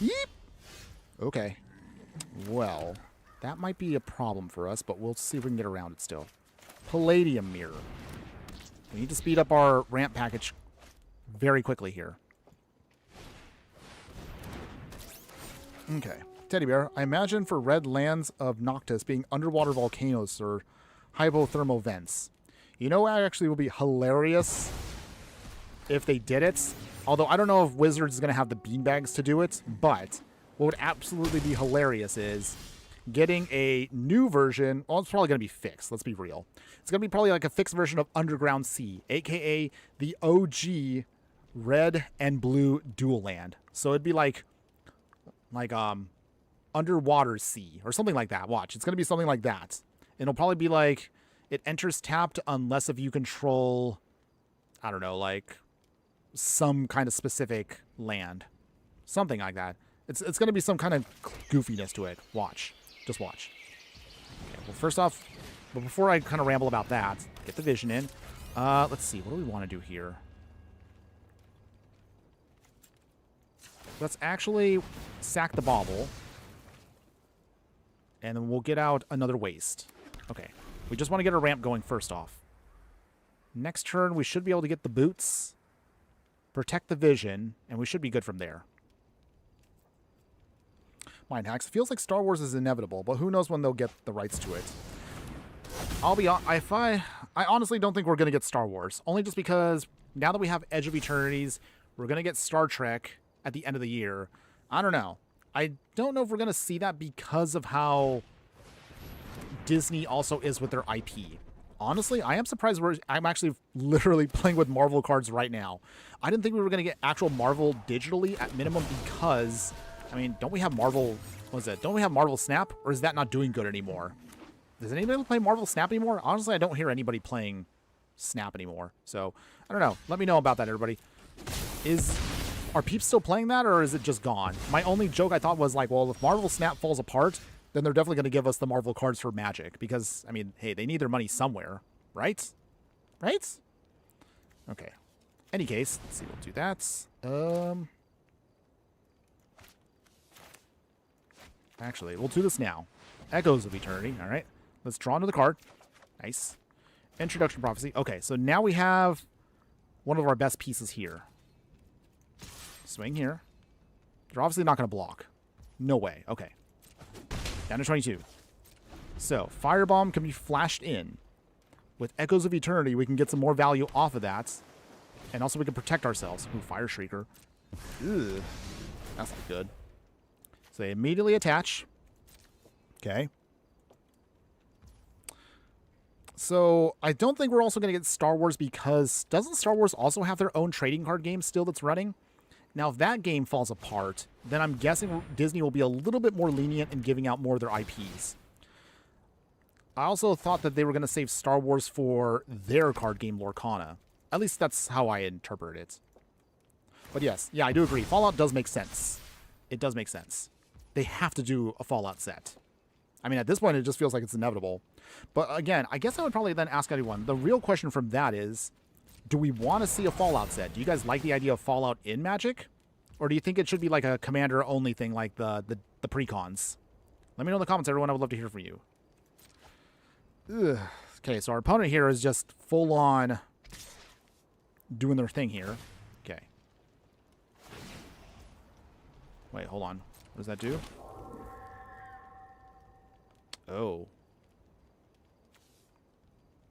Yeep! Okay. Well, that might be a problem for us, but we'll see if we can get around it still. Palladium Mirror. We need to speed up our ramp package very quickly here. Okay. Teddy Bear, I imagine for red lands of Noctis being underwater volcanoes or hypothermal vents. You know what actually would be hilarious if they did it? Although I don't know if Wizards is going to have the beanbags to do it, but what would absolutely be hilarious is getting a new version. Well, it's probably going to be fixed. Let's be real. It's going to be probably like a fixed version of Underground Sea, aka the OG red and blue dual land. So it'd be like Underwater Sea or something like that. Watch, it's going to be something like that. It'll probably be like it enters tapped unless if you control, I don't know, like some kind of specific land, something like that. It's going to be some kind of goofiness to it. Watch. Just watch. Okay, well, first off, but before I kind of ramble about that, get the vision in. Let's see. What do we want to do here? Let's actually sack the bauble. And then we'll get out another waste. Okay. We just want to get a ramp going first off. Next turn, we should be able to get the boots, protect the vision, and we should be good from there. Mind hacks. It feels like Star Wars is inevitable, but who knows when they'll get the rights to it. I'll be honest, I honestly don't think we're going to get Star Wars. Only just because now that we have Edge of Eternities, we're going to get Star Trek at the end of the year. I don't know. I don't know if we're going to see that because of how Disney also is with their IP. Honestly, I am surprised I'm actually literally playing with Marvel cards right now. I didn't think we were going to get actual Marvel digitally at minimum because, I mean, don't we have Marvel, what is it? Don't we have Marvel Snap? Or is that not doing good anymore? Does anybody play Marvel Snap anymore? Honestly, I don't hear anybody playing Snap anymore. So, I don't know. Let me know about that, everybody. Are peeps still playing that, or is it just gone? My only joke I thought was like, well, if Marvel Snap falls apart, then they're definitely going to give us the Marvel cards for Magic. Because, I mean, hey, they need their money somewhere, right? Right? Okay. Any case, let's see, we'll do that. Actually, we'll do this now. Echoes of Eternity, all right. Let's draw another card. Nice. Introduction Prophecy. Okay, so now we have one of our best pieces here. Swing here. They're obviously not going to block. No way. Okay. Down to 22. So, Firebomb can be flashed in. With Echoes of Eternity, we can get some more value off of that. And also we can protect ourselves. Ooh, Fire Shrieker. Ugh. That's not good. So they immediately attach. Okay. So, I don't think we're also going to get Star Wars because doesn't Star Wars also have their own trading card game still that's running? Now, if that game falls apart, then I'm guessing Disney will be a little bit more lenient in giving out more of their IPs. I also thought that they were going to save Star Wars for their card game, Lorcana. At least that's how I interpret it. But yes, yeah, I do agree. Fallout does make sense. It does make sense. They have to do a Fallout set. I mean, at this point, it just feels like it's inevitable. But again, I guess I would probably then ask everyone, the real question from that is, do we want to see a Fallout set? Do you guys like the idea of Fallout in Magic? Or do you think it should be like a Commander-only thing like the precons? Let me know in the comments, everyone. I would love to hear from you. Ugh. Okay, so our opponent here is just full-on doing their thing here. Okay. Wait, hold on. What does that do? Oh.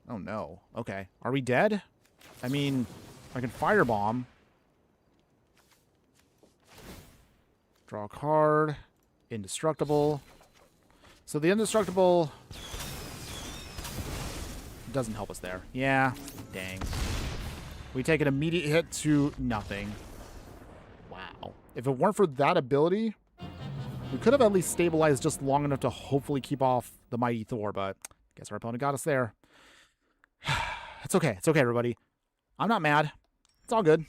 Oh, no. Okay. Are we dead? I mean, I can Firebomb. Draw a card. Indestructible. So the Indestructible doesn't help us there. Yeah. Dang. We take an immediate hit to nothing. Wow. If it weren't for that ability, we could have at least stabilized just long enough to hopefully keep off the Mighty Thor, but I guess our opponent got us there. It's okay. It's okay, everybody. I'm not mad. It's all good.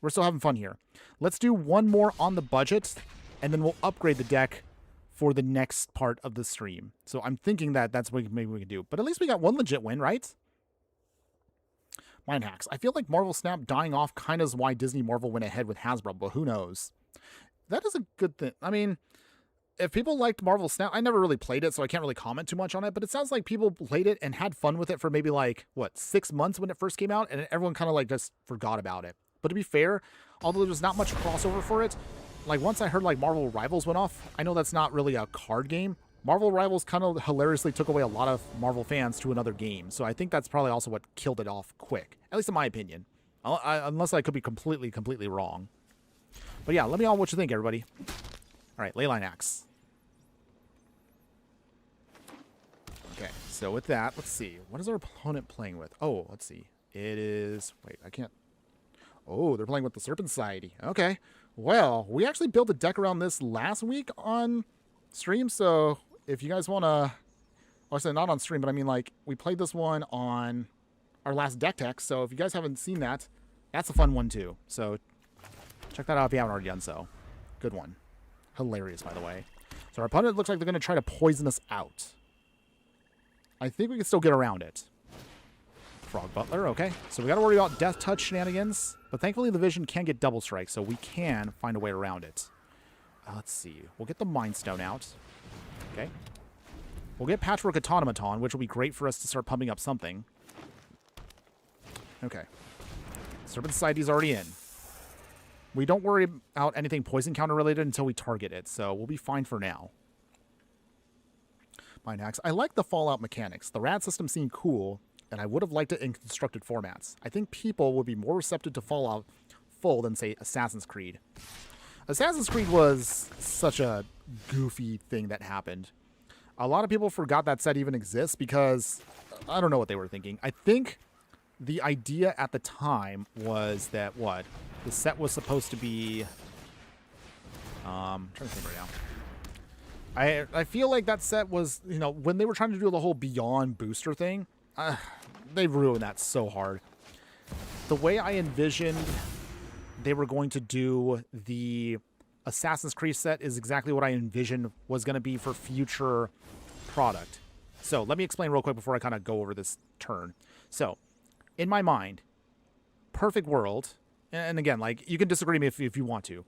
We're still having fun here. Let's do one more on the budget, and then we'll upgrade the deck for the next part of the stream. So I'm thinking that that's what maybe we can do. But at least we got one legit win, right? Mind hacks. I feel like Marvel Snap dying off kind of is why Disney Marvel went ahead with Hasbro, but who knows? That is a good thing. I mean, if people liked Marvel Snap, I never really played it, so I can't really comment too much on it, but it sounds like people played it and had fun with it for maybe like, what, 6 months when it first came out, and everyone kind of like just forgot about it. But to be fair, although there's not much crossover for it, like once I heard like Marvel Rivals went off, I know that's not really a card game. Marvel Rivals kind of hilariously took away a lot of Marvel fans to another game, so I think that's probably also what killed it off quick, at least in my opinion. Unless I could be completely wrong. But yeah, let me know what you think, everybody. All right, Leyline Axe. Okay, so with that, let's see. What is our opponent playing with? Oh, let's see. It is... Wait, I can't... Oh, they're playing with the Serpent Society. Okay. Well, we actually built a deck around this last week on stream, so if you guys want to... Well, I said not on stream, but I mean, like, we played this one on our last deck tech, so if you guys haven't seen that, that's a fun one, too. So check that out if you haven't already done so. Good one. Hilarious, by the way. So our opponent looks like they're going to try to poison us out. I think we can still get around it. Frog Butler, okay. So we got to worry about Death Touch shenanigans, but thankfully the Vision can get Double Strike, so we can find a way around it. Let's see. We'll get the Mind Stone out. Okay. We'll get Patchwork Automaton, which will be great for us to start pumping up something. Okay. Serpent Society's already in. We don't worry about anything poison counter related until we target it, so we'll be fine for now. Mind Axe. I like the Fallout mechanics. The rad system seemed cool, and I would have liked it in constructed formats. I think people would be more receptive to Fallout full than, say, Assassin's Creed. Assassin's Creed was such a goofy thing that happened. A lot of people forgot that set even exists because I don't know what they were thinking. I think the idea at the time was that, what? The set was supposed to be... I'm trying to think right now. I feel like that set was, you know, when they were trying to do the whole Beyond booster thing, they ruined that so hard. The way I envisioned they were going to do the Assassin's Creed set is exactly what I envisioned was going to be for future product. So let me explain real quick before I kind of go over this turn. So in my mind, perfect world, and again, like, you can disagree with me if you want to.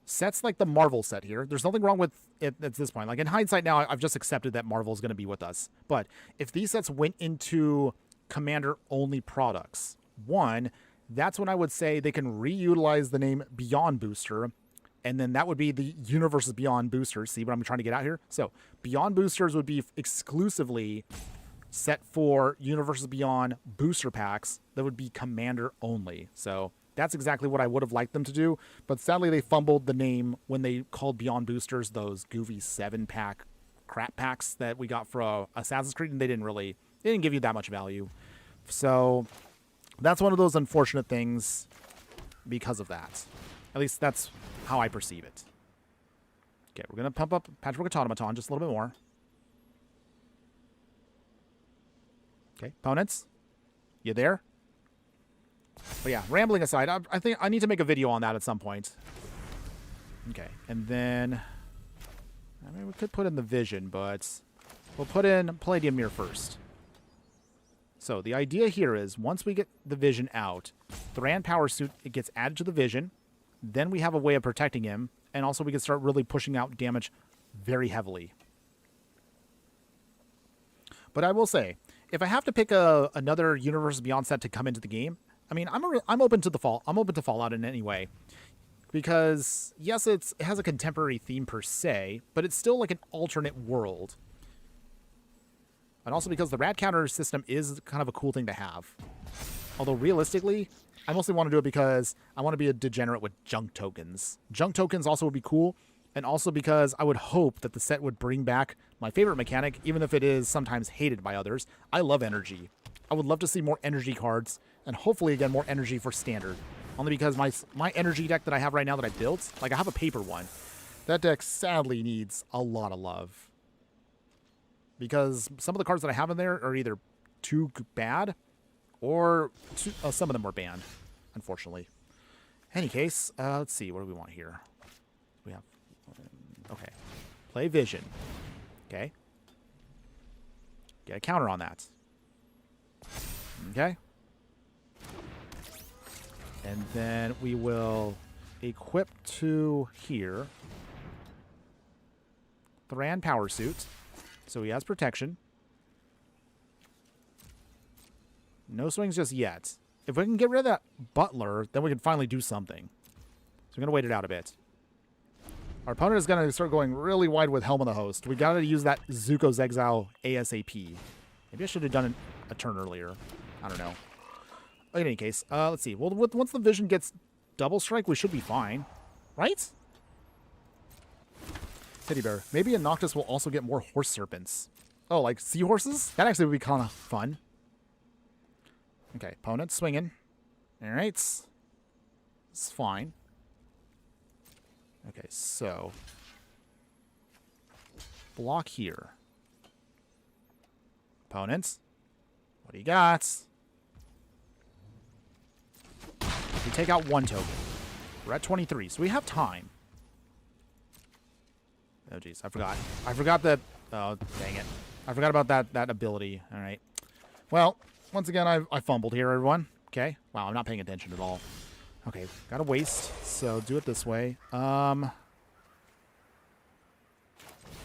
Sets like the Marvel set here, there's nothing wrong with it at this point. Like, in hindsight now, I've just accepted that Marvel is going to be with us. But if these sets went into Commander-only products, one, that's when I would say they can reutilize the name Beyond Booster, and then that would be the Universes Beyond Boosters. See what I'm trying to get out here? So, Beyond Boosters would be exclusively set for Universes Beyond booster packs that would be Commander-only. So that's exactly what I would have liked them to do, but sadly they fumbled the name when they called Beyond Boosters those goofy 7-pack crap packs that we got for Assassin's Creed, and they didn't give you that much value. So that's one of those unfortunate things because of that. At least that's how I perceive it. Okay, we're going to pump up Patchwork Automaton just a little bit more. Okay, opponents, you there? But yeah, rambling aside, I think I need to make a video on that at some point. Okay, and then... I mean, we could put in the Vision, but we'll put in Palladium Mirror first. So the idea here is, once we get the Vision out, Thran Power Suit, it gets added to the Vision, then we have a way of protecting him, and also we can start really pushing out damage very heavily. But I will say, if I have to pick another Universes Beyond set to come into the game, I mean, I'm open to I'm open to Fallout in any way, because yes, it has a contemporary theme per se, but it's still like an alternate world, and also because the rad counter system is kind of a cool thing to have. Although realistically, I mostly want to do it because I want to be a degenerate with junk tokens. Junk tokens also would be cool, and also because I would hope that the set would bring back my favorite mechanic, even if it is sometimes hated by others. I love energy. I would love to see more energy cards, and hopefully, again, more energy for standard. Only because my energy deck that I have right now that I built, like, I have a paper one. That deck sadly needs a lot of love. Because some of the cards that I have in there are either too bad, or some of them were banned, unfortunately. Any case, let's see, what do we want here? We have, okay, play Vision. Okay. Get a counter on that. Okay. And then we will equip to here Thran Power Suit. So he has protection. No swings just yet. If we can get rid of that Butler, then we can finally do something. So we're going to wait it out a bit. Our opponent is going to start going really wide with Helm of the Host. We got to use that Zuko's Exile ASAP. Maybe I should have done a turn earlier. I don't know. In any case, let's see. Well, once the Vision gets Double Strike, we should be fine. Right? Teddy bear. Maybe a Noctis will also get more horse serpents. Oh, like seahorses? That actually would be kind of fun. Okay, opponent swinging. All right. It's fine. Okay, so block here. Opponents, what do you got? We take out one token. We're at 23, so we have time. Oh, jeez, I forgot. I forgot that. Oh, dang it. I forgot about that ability. All right. Well, once again, I fumbled here, everyone. Okay. Wow, I'm not paying attention at all. Okay, gotta waste, so do it this way.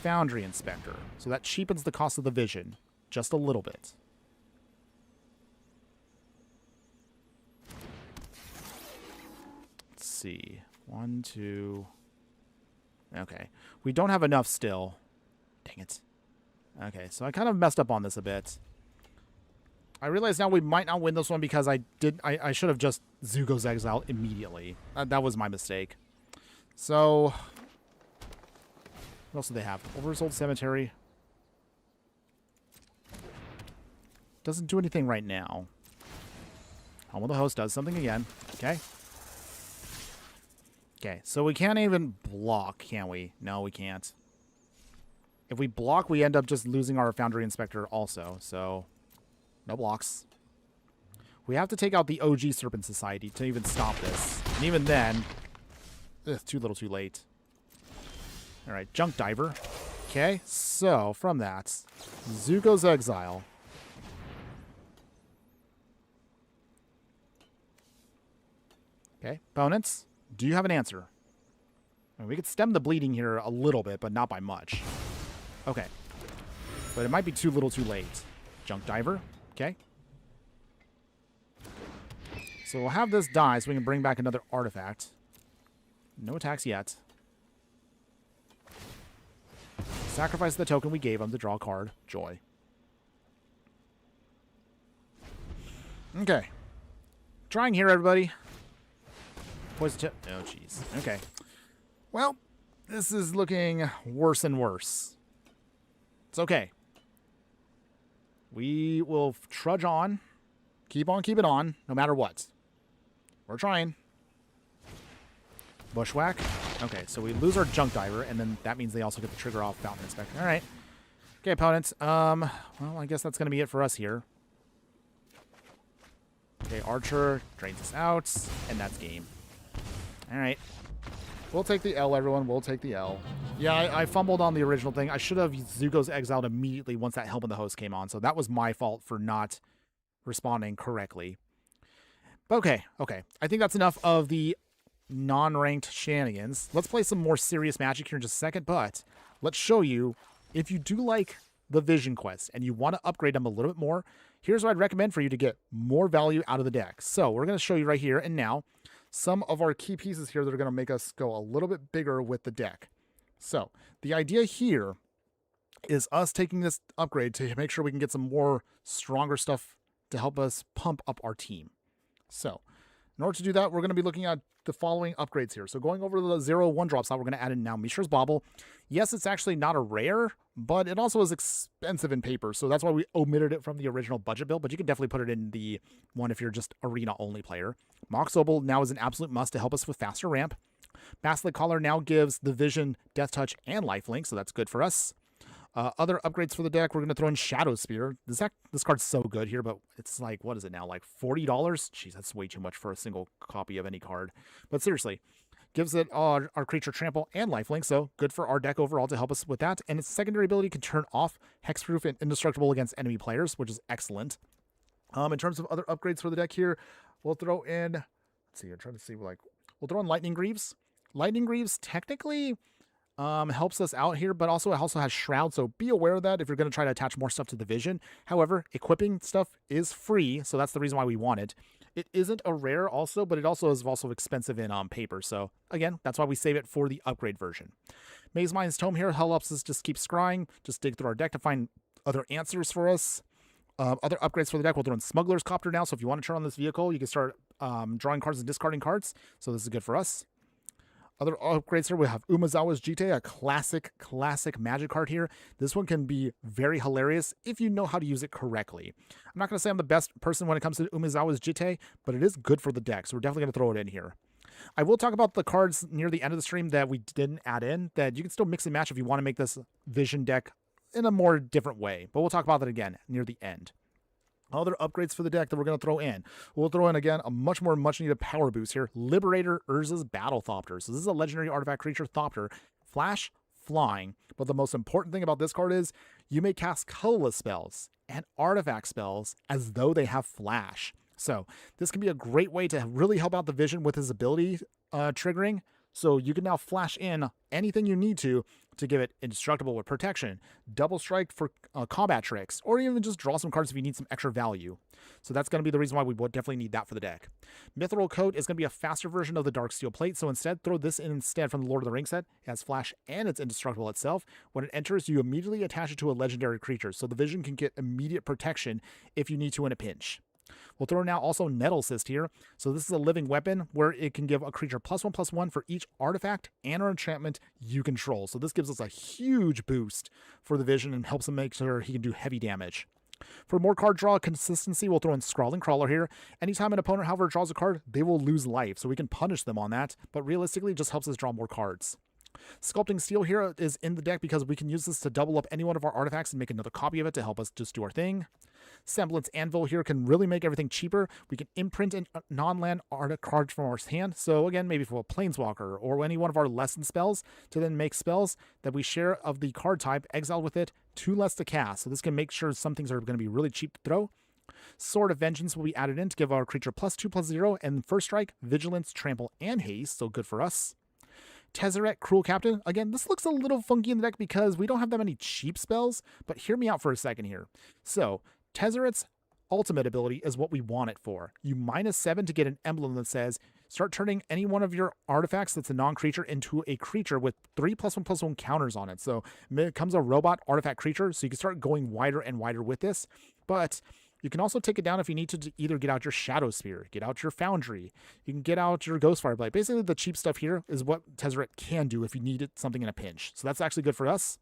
Foundry Inspector. So that cheapens the cost of the vision just a little bit. Let's see. 1, 2. Okay. We don't have enough still. Dang it. Okay, so I kind of messed up on this a bit. I realize now we might not win this one because I should have just Zugo's Exile immediately. That was my mistake. So, what else do they have? Oversold Cemetery. Doesn't do anything right now. Home of the Host does something again. Okay. Okay, so we can't even block, can we? No, we can't. If we block, we end up just losing our Foundry Inspector also, so no blocks. We have to take out the OG Serpent Society to even stop this. And even then, too little too late. All right, Junk Diver. Okay, so from that, Zugo's Exile. Okay, opponents, do you have an answer? I mean, we could stem the bleeding here a little bit, but not by much. Okay, but it might be too little too late. Junk Diver. Okay. So we'll have this die so we can bring back another artifact. No attacks yet. Sacrifice the token we gave him to draw a card. Joy. Okay. Trying here, everybody. Poison tip. Oh, jeez. Okay. Well, this is looking worse and worse. It's okay. We will trudge on. Keep on keeping on, no matter what. We're trying. Bushwhack. Okay, so we lose our Junk Diver, and then that means they also get the trigger off Fountain Inspector. All right. Okay, opponents. Well, I guess that's going to be it for us here. Okay, Archer drains us out, and that's game. All right. We'll take the L, everyone. We'll take the L. Yeah, I fumbled on the original thing. I should have Zugo's exiled immediately once that Helm of the Host came on, so that was my fault for not responding correctly. But okay. I think that's enough of the non-ranked shenanigans. Let's play some more serious Magic here in just a second, but let's show you, if you do like the Vision Quest and you want to upgrade them a little bit more, here's what I'd recommend for you to get more value out of the deck. So we're going to show you right here and now some of our key pieces here that are going to make us go a little bit bigger with the deck. So the idea here is us taking this upgrade to make sure we can get some more stronger stuff to help us pump up our team. So in order to do that, we're going to be looking at the following upgrades here. So going over the 0/1 drop slot, we're going to add in now Mishra's Bauble. Yes, it's actually not a rare, but it also is expensive in paper. So that's why we omitted it from the original budget build, but you can definitely put it in the one if you're just arena only player. Mox Opal now is an absolute must to help us with faster ramp. Basilisk Collar now gives the Vision, Death Touch, and Lifelink, so that's good for us. Other upgrades for the deck, we're going to throw in Shadow Spear. This card's so good here, but it's like, what is it now? Like $40? Jeez, that's way too much for a single copy of any card. But seriously, gives it our creature trample and lifelink, so good for our deck overall to help us with that. And its secondary ability can turn off hexproof and indestructible against enemy players, which is excellent. In terms of other upgrades for the deck here, we'll throw in, let's see, I'm trying to see, we'll throw in Lightning Greaves. Lightning Greaves technically helps us out here, but also it also has Shroud, so be aware of that if you're going to try to attach more stuff to the Vision. However, equipping stuff is free, so that's the reason why we want it. It isn't a rare also, but it also is expensive in paper, so again, that's why we save it for the upgrade version. Maze Mind's Tome here helps us just keep scrying, just dig through our deck to find other answers for us. Other upgrades for the deck, we'll throw in Smuggler's Copter now, so if you want to turn on this vehicle, you can start drawing cards and discarding cards, so this is good for us. Other upgrades here, we have Umezawa's Jite, a classic magic card here. This one can be very hilarious if you know how to use it correctly. I'm not going to say I'm the best person when it comes to Umezawa's Jite, but it is good for the deck, so we're definitely going to throw it in here. I will talk about the cards near the end of the stream that we didn't add in, that you can still mix and match if you want to make this Vision deck in a more different way, but we'll talk about that again near the end. Other upgrades for the deck that we're going to throw in. We'll throw in, again, a much needed power boost here. Liberator Urza's Battle Thopter. So this is a legendary artifact creature, Thopter. Flash, flying. But the most important thing about this card is you may cast colorless spells and artifact spells as though they have flash. So this can be a great way to really help out the Vision with his ability triggering. So you can now flash in anything you need to give it indestructible with protection, double strike for combat tricks, or even just draw some cards if you need some extra value. So that's going to be the reason why we would definitely need that for the deck. Mithril Coat is going to be a faster version of the Dark Steel Plate, so instead throw this in instead from the Lord of the Rings set. It has flash and it's indestructible itself. When it enters, you immediately attach it to a legendary creature, so the Vision can get immediate protection if you need to in a pinch. We'll throw now also Nettle Cyst here. So this is a living weapon where it can give a creature +1/+1 for each artifact and or enchantment you control. So this gives us a huge boost for the Vision and helps him make sure he can do heavy damage. For more card draw consistency, we'll throw in Scrawling Crawler here. Anytime an opponent, however, draws a card, they will lose life. So we can punish them on that, but realistically, it just helps us draw more cards. Sculpting Steel here is in the deck because we can use this to double up any one of our artifacts and make another copy of it to help us just do our thing. Semblance Anvil here can really make everything cheaper. We can imprint a non-land card from our hand. So again, maybe for a Planeswalker or any one of our lesson spells to then make spells that we share of the card type, exiled with it, 2 less to cast. So this can make sure some things are going to be really cheap to throw. Sword of Vengeance will be added in to give our creature +2/+0 and first strike, vigilance, trample, and haste. So good for us. Tezzeret, Cruel Captain. Again, this looks a little funky in the deck because we don't have that many cheap spells, but hear me out for a second here. So, Tezzeret's ultimate ability is what we want it for. You -7 to get an emblem that says, start turning any one of your artifacts that's a non-creature into a creature with 3 +1/+1 counters on it. So, it becomes a robot artifact creature, so you can start going wider and wider with this, but you can also take it down if you need to either get out your Shadow Spear, get out your Foundry, you can get out your Ghostfire Blade. Basically, the cheap stuff here is what Tezzeret can do if you needed something in a pinch. So that's actually good for us.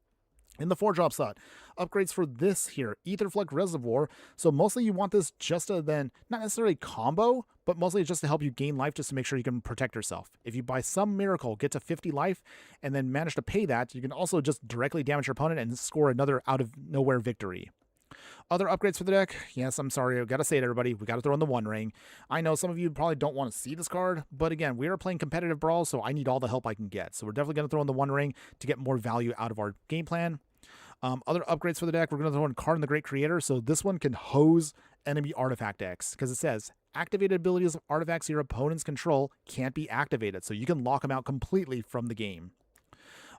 In the 4-drop slot, upgrades for this here, Aetherflux Reservoir. So mostly you want this just to then, not necessarily combo, but mostly just to help you gain life just to make sure you can protect yourself. If you by some miracle get to 50 life and then manage to pay that, you can also just directly damage your opponent and score another out of nowhere victory. Other upgrades for the deck, yes, I'm sorry, I've got to say it, everybody, we got to throw in the One Ring. I know some of you probably don't want to see this card, but again, we are playing competitive Brawl, so I need all the help I can get. So we're definitely going to throw in the One Ring to get more value out of our game plan. Other upgrades for the deck, we're going to throw in Karn the Great Creator, so this one can hose enemy artifact decks, because it says, activated abilities of artifacts your opponents control can't be activated, so you can lock them out completely from the game.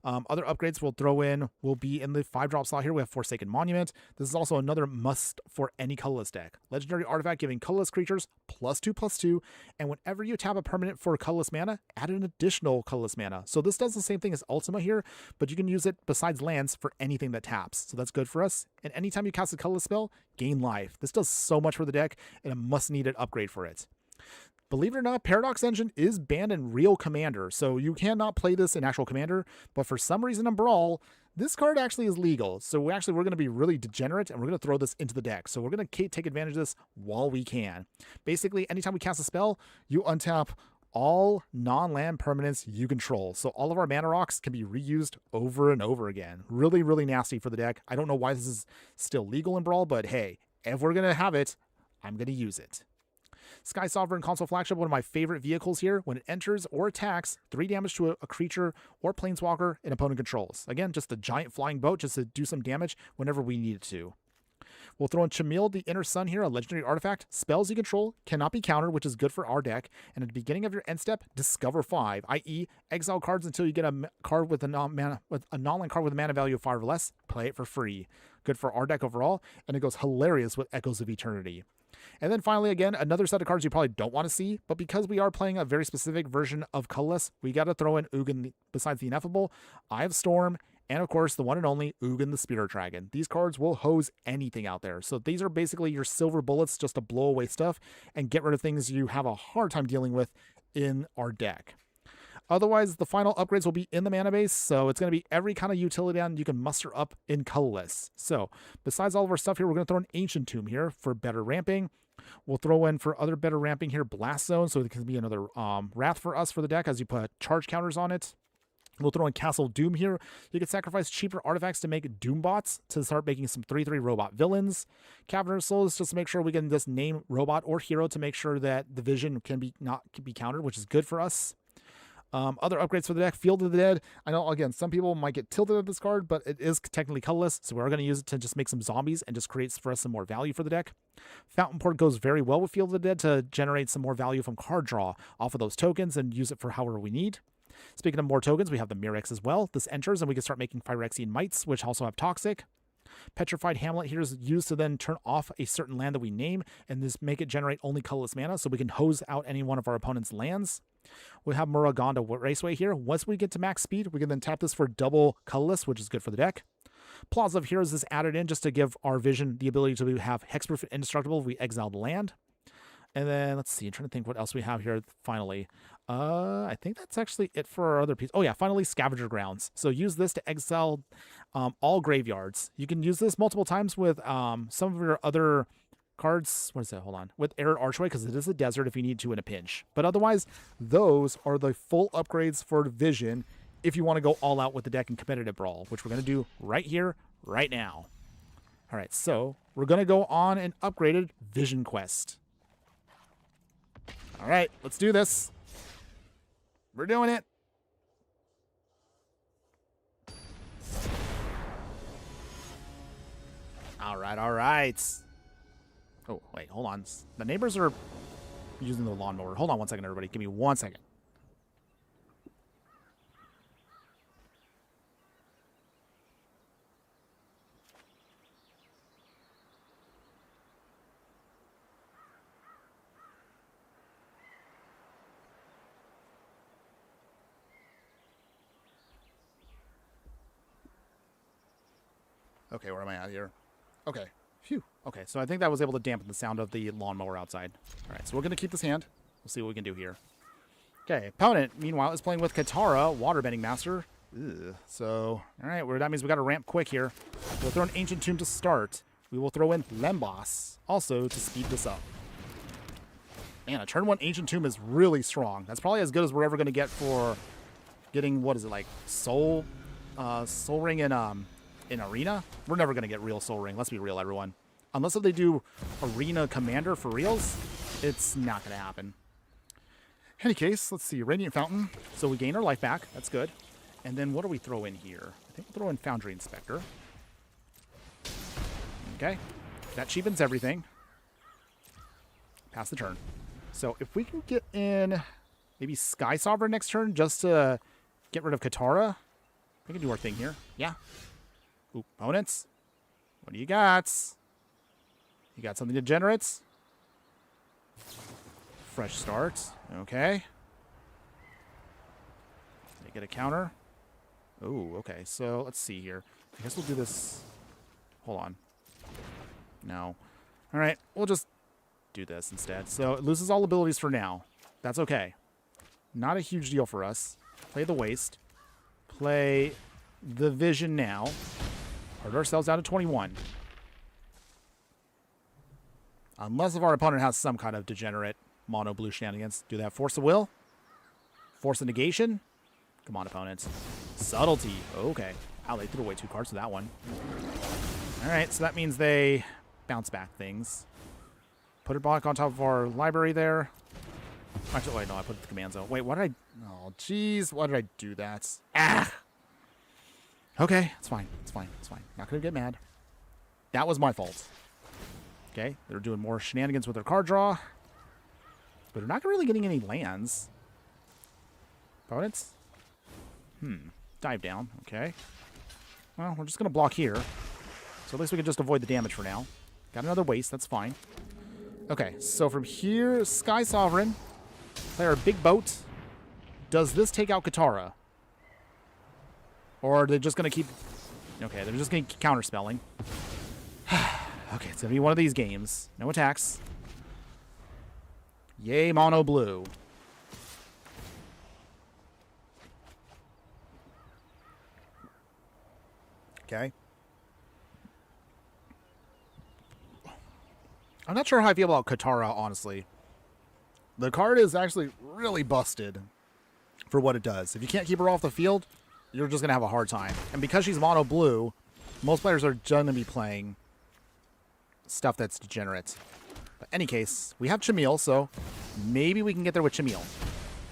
Other upgrades we'll throw in will be in the 5-drop slot here. We have Forsaken Monument. This is also another must for any colorless deck. Legendary artifact giving colorless creatures +2/+2, and whenever you tap a permanent for colorless mana, add an additional colorless mana. So this does the same thing as Ultima here, but you can use it besides lands for anything that taps. So that's good for us. And anytime you cast a colorless spell, gain life. This does so much for the deck, and a must-needed upgrade for it. Believe it or not, Paradox Engine is banned in real Commander, so you cannot play this in actual Commander, but for some reason in Brawl, this card actually is legal. So we're going to be really degenerate, and we're going to throw this into the deck. So we're going to take advantage of this while we can. Basically, anytime we cast a spell, you untap all non-land permanents you control. So all of our mana rocks can be reused over and over again. Really, really nasty for the deck. I don't know why this is still legal in Brawl, but hey, if we're going to have it, I'm going to use it. Sky Sovereign Console Flagship, one of my favorite vehicles here. When it enters or attacks, 3 damage to a creature or planeswalker an opponent controls. Again, just a giant flying boat just to do some damage whenever we need it to. We'll throw in Chamil, the Inner Sun here, a legendary artifact. Spells you control cannot be countered, which is good for our deck. And at the beginning of your end step, discover 5, i.e. exile cards until you get a card with a non-land card with a mana value of 5 or less. Play it for free. Good for our deck overall, and it goes hilarious with Echoes of Eternity. And then finally, again, another set of cards you probably don't want to see, but because we are playing a very specific version of Colorless, we got to throw in Ugin besides the Ineffable, Eye of Storm, and of course, the one and only Ugin the Spirit Dragon. These cards will hose anything out there. So these are basically your silver bullets just to blow away stuff and get rid of things you have a hard time dealing with in our deck. Otherwise, the final upgrades will be in the mana base, so it's going to be every kind of utility land you can muster up in Colorless. So, besides all of our stuff here, we're going to throw an Ancient Tomb here for better ramping. We'll throw in for other better ramping here, Blast Zone, so it can be another Wrath for us for the deck as you put charge counters on it. We'll throw in Castle Doom here. You can sacrifice cheaper artifacts to make Doom bots to start making some 3/3 robot villains. Caverner's Souls just to make sure we can just name robot or hero to make sure that the vision can be countered, which is good for us. Other upgrades for the deck, Field of the Dead. I know, again, some people might get tilted at this card, but it is technically colorless, so we're going to use it to just make some zombies and just create for us some more value for the deck. Fountain Port goes very well with Field of the Dead to generate some more value from card draw off of those tokens and use it for however we need. Speaking of more tokens, we have the Mirex as well. This enters, and we can start making Phyrexian Mites, which also have Toxic. Petrified Hamlet here is used to then turn off a certain land that we name and just make it generate only colorless mana so we can hose out any one of our opponent's lands. We have Muraganda Raceway here. Once we get to max speed, we can then tap this for double colorless, which is good for the deck. Plaza of Heroes is added in just to give our vision the ability to have hexproof and indestructible if we exile the land. And then, let's see, I'm trying to think what else we have here finally. I think that's actually it for our other piece. Oh yeah, finally, Scavenger Grounds. So use this to exile all graveyards. You can use this multiple times with some of your other cards. What is that? Hold on. With Arid Archway, because it is a desert if you need to in a pinch. But otherwise, those are the full upgrades for Vision if you want to go all out with the deck in competitive Brawl, which we're going to do right here, right now. All right, so we're going to go on an upgraded Vision Quest. All right, let's do this. We're doing it. All right, all right. Oh, wait, hold on. The neighbors are using the lawnmower. Hold on one second, everybody. Give me 1 second. Okay, where am I at here? Okay. Phew. Okay, so I think that was able to dampen the sound of the lawnmower outside. All right, so we're going to keep this hand. We'll see what we can do here. Okay, opponent, meanwhile, is playing with Katara, Waterbending Master. Ugh. So, all right, well, that means we got to ramp quick here. We'll throw an Ancient Tomb to start. We will throw in Lembas also to speed this up. Man, a turn 1 Ancient Tomb is really strong. That's probably as good as we're ever going to get for getting, what is it, like Soul Ring in Arena. We're never going to get real Soul Ring. Let's be real, everyone. Unless if they do Arena Commander for reals, it's not going to happen. In any case, let's see. Radiant Fountain. So we gain our life back. That's good. And then what do we throw in here? I think we'll throw in Foundry Inspector. Okay. That cheapens everything. Pass the turn. So if we can get in maybe Sky Sovereign next turn just to get rid of Katara, we can do our thing here. Yeah. Ooh, opponents. What do you got? You got something degenerates? Fresh start. Okay. They get a counter. Ooh, okay. So let's see here. I guess we'll do this. Hold on. No. All right. We'll just do this instead. So it loses all abilities for now. That's okay. Not a huge deal for us. Play the Waste. Play the Vision now. Hurt ourselves down to 21. Unless if our opponent has some kind of degenerate mono blue shenanigans. Do they have Force of Will? Force of Negation? Come on, opponents. Subtlety. Okay. Wow, they threw away 2 cards for that one. Alright, so that means they bounce back things. Put it back on top of our library there. Actually, wait, no, I put it in the command zone. Wait, what did I... Oh, jeez. Why did I do that? Ah! Okay, it's fine. It's fine. It's fine. Not going to get mad. That was my fault. Okay, they're doing more shenanigans with their card draw. But they're not really getting any lands. Opponents? Dive down. Okay. Well, we're just going to block here. So at least we can just avoid the damage for now. Got another waste. That's fine. Okay, so from here, Sky Sovereign. Play our big boat. Does this take out Katara? Or are they just going to keep... Okay, they're just going to keep counterspelling. Okay, it's going to be one of these games. No attacks. Yay, mono blue. Okay? I'm not sure how I feel about Katara, honestly. The card is actually really busted for what it does. If you can't keep her off the field, you're just going to have a hard time. And because she's mono blue, most players are going to be playing stuff that's degenerate. But in any case, we have Chameel, so maybe we can get there with Chameel.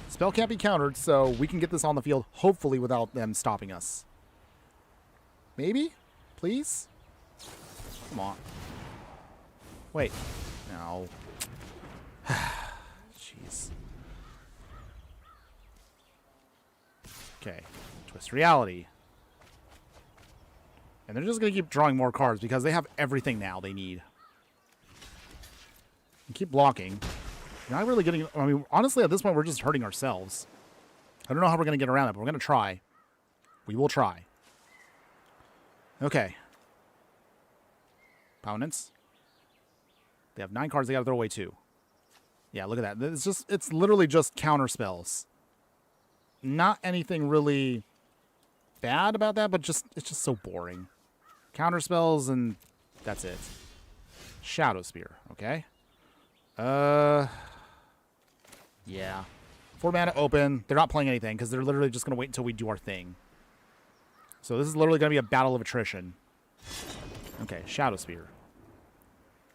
Spell can't be countered, so we can get this on the field, hopefully without them stopping us. Maybe? Please? Come on. Wait. No. Jeez. Okay. Twist reality. And they're just going to keep drawing more cards because they have everything now they need. And keep blocking. You're not really getting... I mean, honestly, at this point, we're just hurting ourselves. I don't know how we're going to get around it, but we're going to try. We will try. Okay. Opponents. They have 9 cards they got to throw away too. Yeah, look at that. It's literally just counter spells. Not anything really bad about that, but it's just so boring. Counter spells and that's it. Shadow Spear, okay? Yeah. 4 mana open. They're not playing anything because they're literally just going to wait until we do our thing. So this is literally going to be a battle of attrition. Okay, Shadow Spear.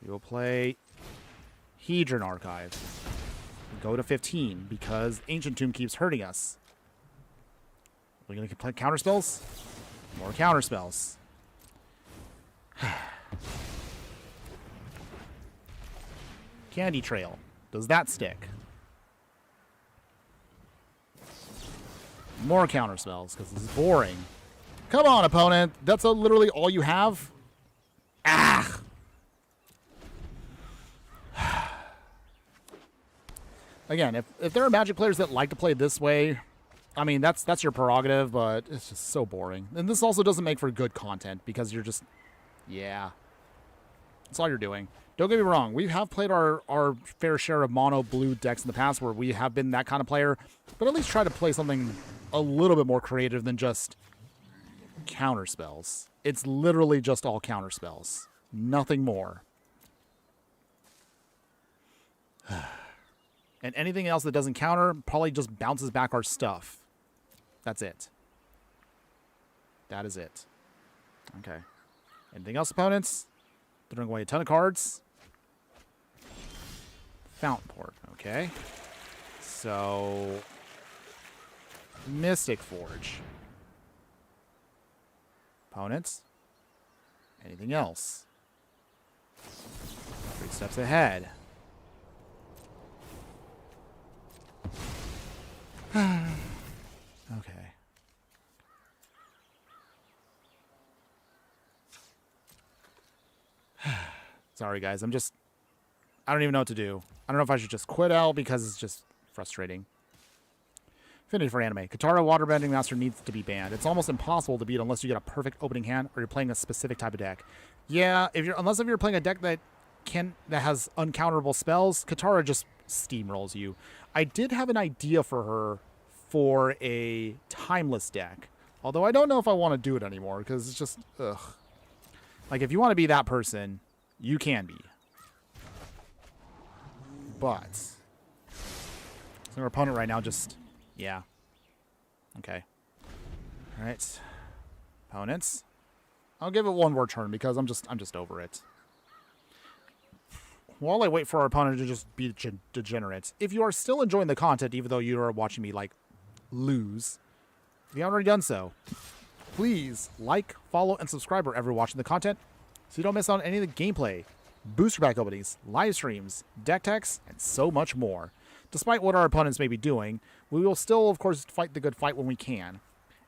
We will play Hedron Archive. Go to 15 because Ancient Tomb keeps hurting us. We're going to play counter spells? More counter spells. Candy Trail. Does that stick? More counter spells because this is boring. Come on, opponent. That's literally all you have? Ah! Again, if there are Magic players that like to play this way, I mean, that's your prerogative, but it's just so boring. And this also doesn't make for good content because you're just... Yeah. That's all you're doing. Don't get me wrong. We have played our fair share of mono blue decks in the past where we have been that kind of player, but at least try to play something a little bit more creative than just counter spells. It's literally just all counter spells. Nothing more. And anything else that doesn't counter probably just bounces back our stuff. That's it. That is it. Okay. Anything else, opponents? Throwing away a ton of cards. Fountain Port. Okay. So... Mystic Forge. Opponents? Anything else? 3 steps ahead. Okay. Sorry, guys. I don't even know what to do. I don't know if I should just quit out because it's just frustrating. Affinity for anime. Katara Waterbending Master needs to be banned. It's almost impossible to beat unless you get a perfect opening hand or you're playing a specific type of deck. Yeah, unless you're playing a deck that has uncounterable spells, Katara just steamrolls you. I did have an idea for her for a timeless deck. Although I don't know if I want to do it anymore because it's just, ugh. Like, if you want to be that person, you can be. But so our opponent right now just, yeah. Okay. All right. Opponents. I'll give it one more turn because I'm just over it. While I wait for our opponent to just be degenerates, if you are still enjoying the content, even though you are watching me, like, lose, if you haven't already done so, please like, follow, and subscribe wherever you're watching the content so you don't miss out on any of the gameplay, booster pack openings, live streams, deck techs, and so much more. Despite what our opponents may be doing, we will still, of course, fight the good fight when we can.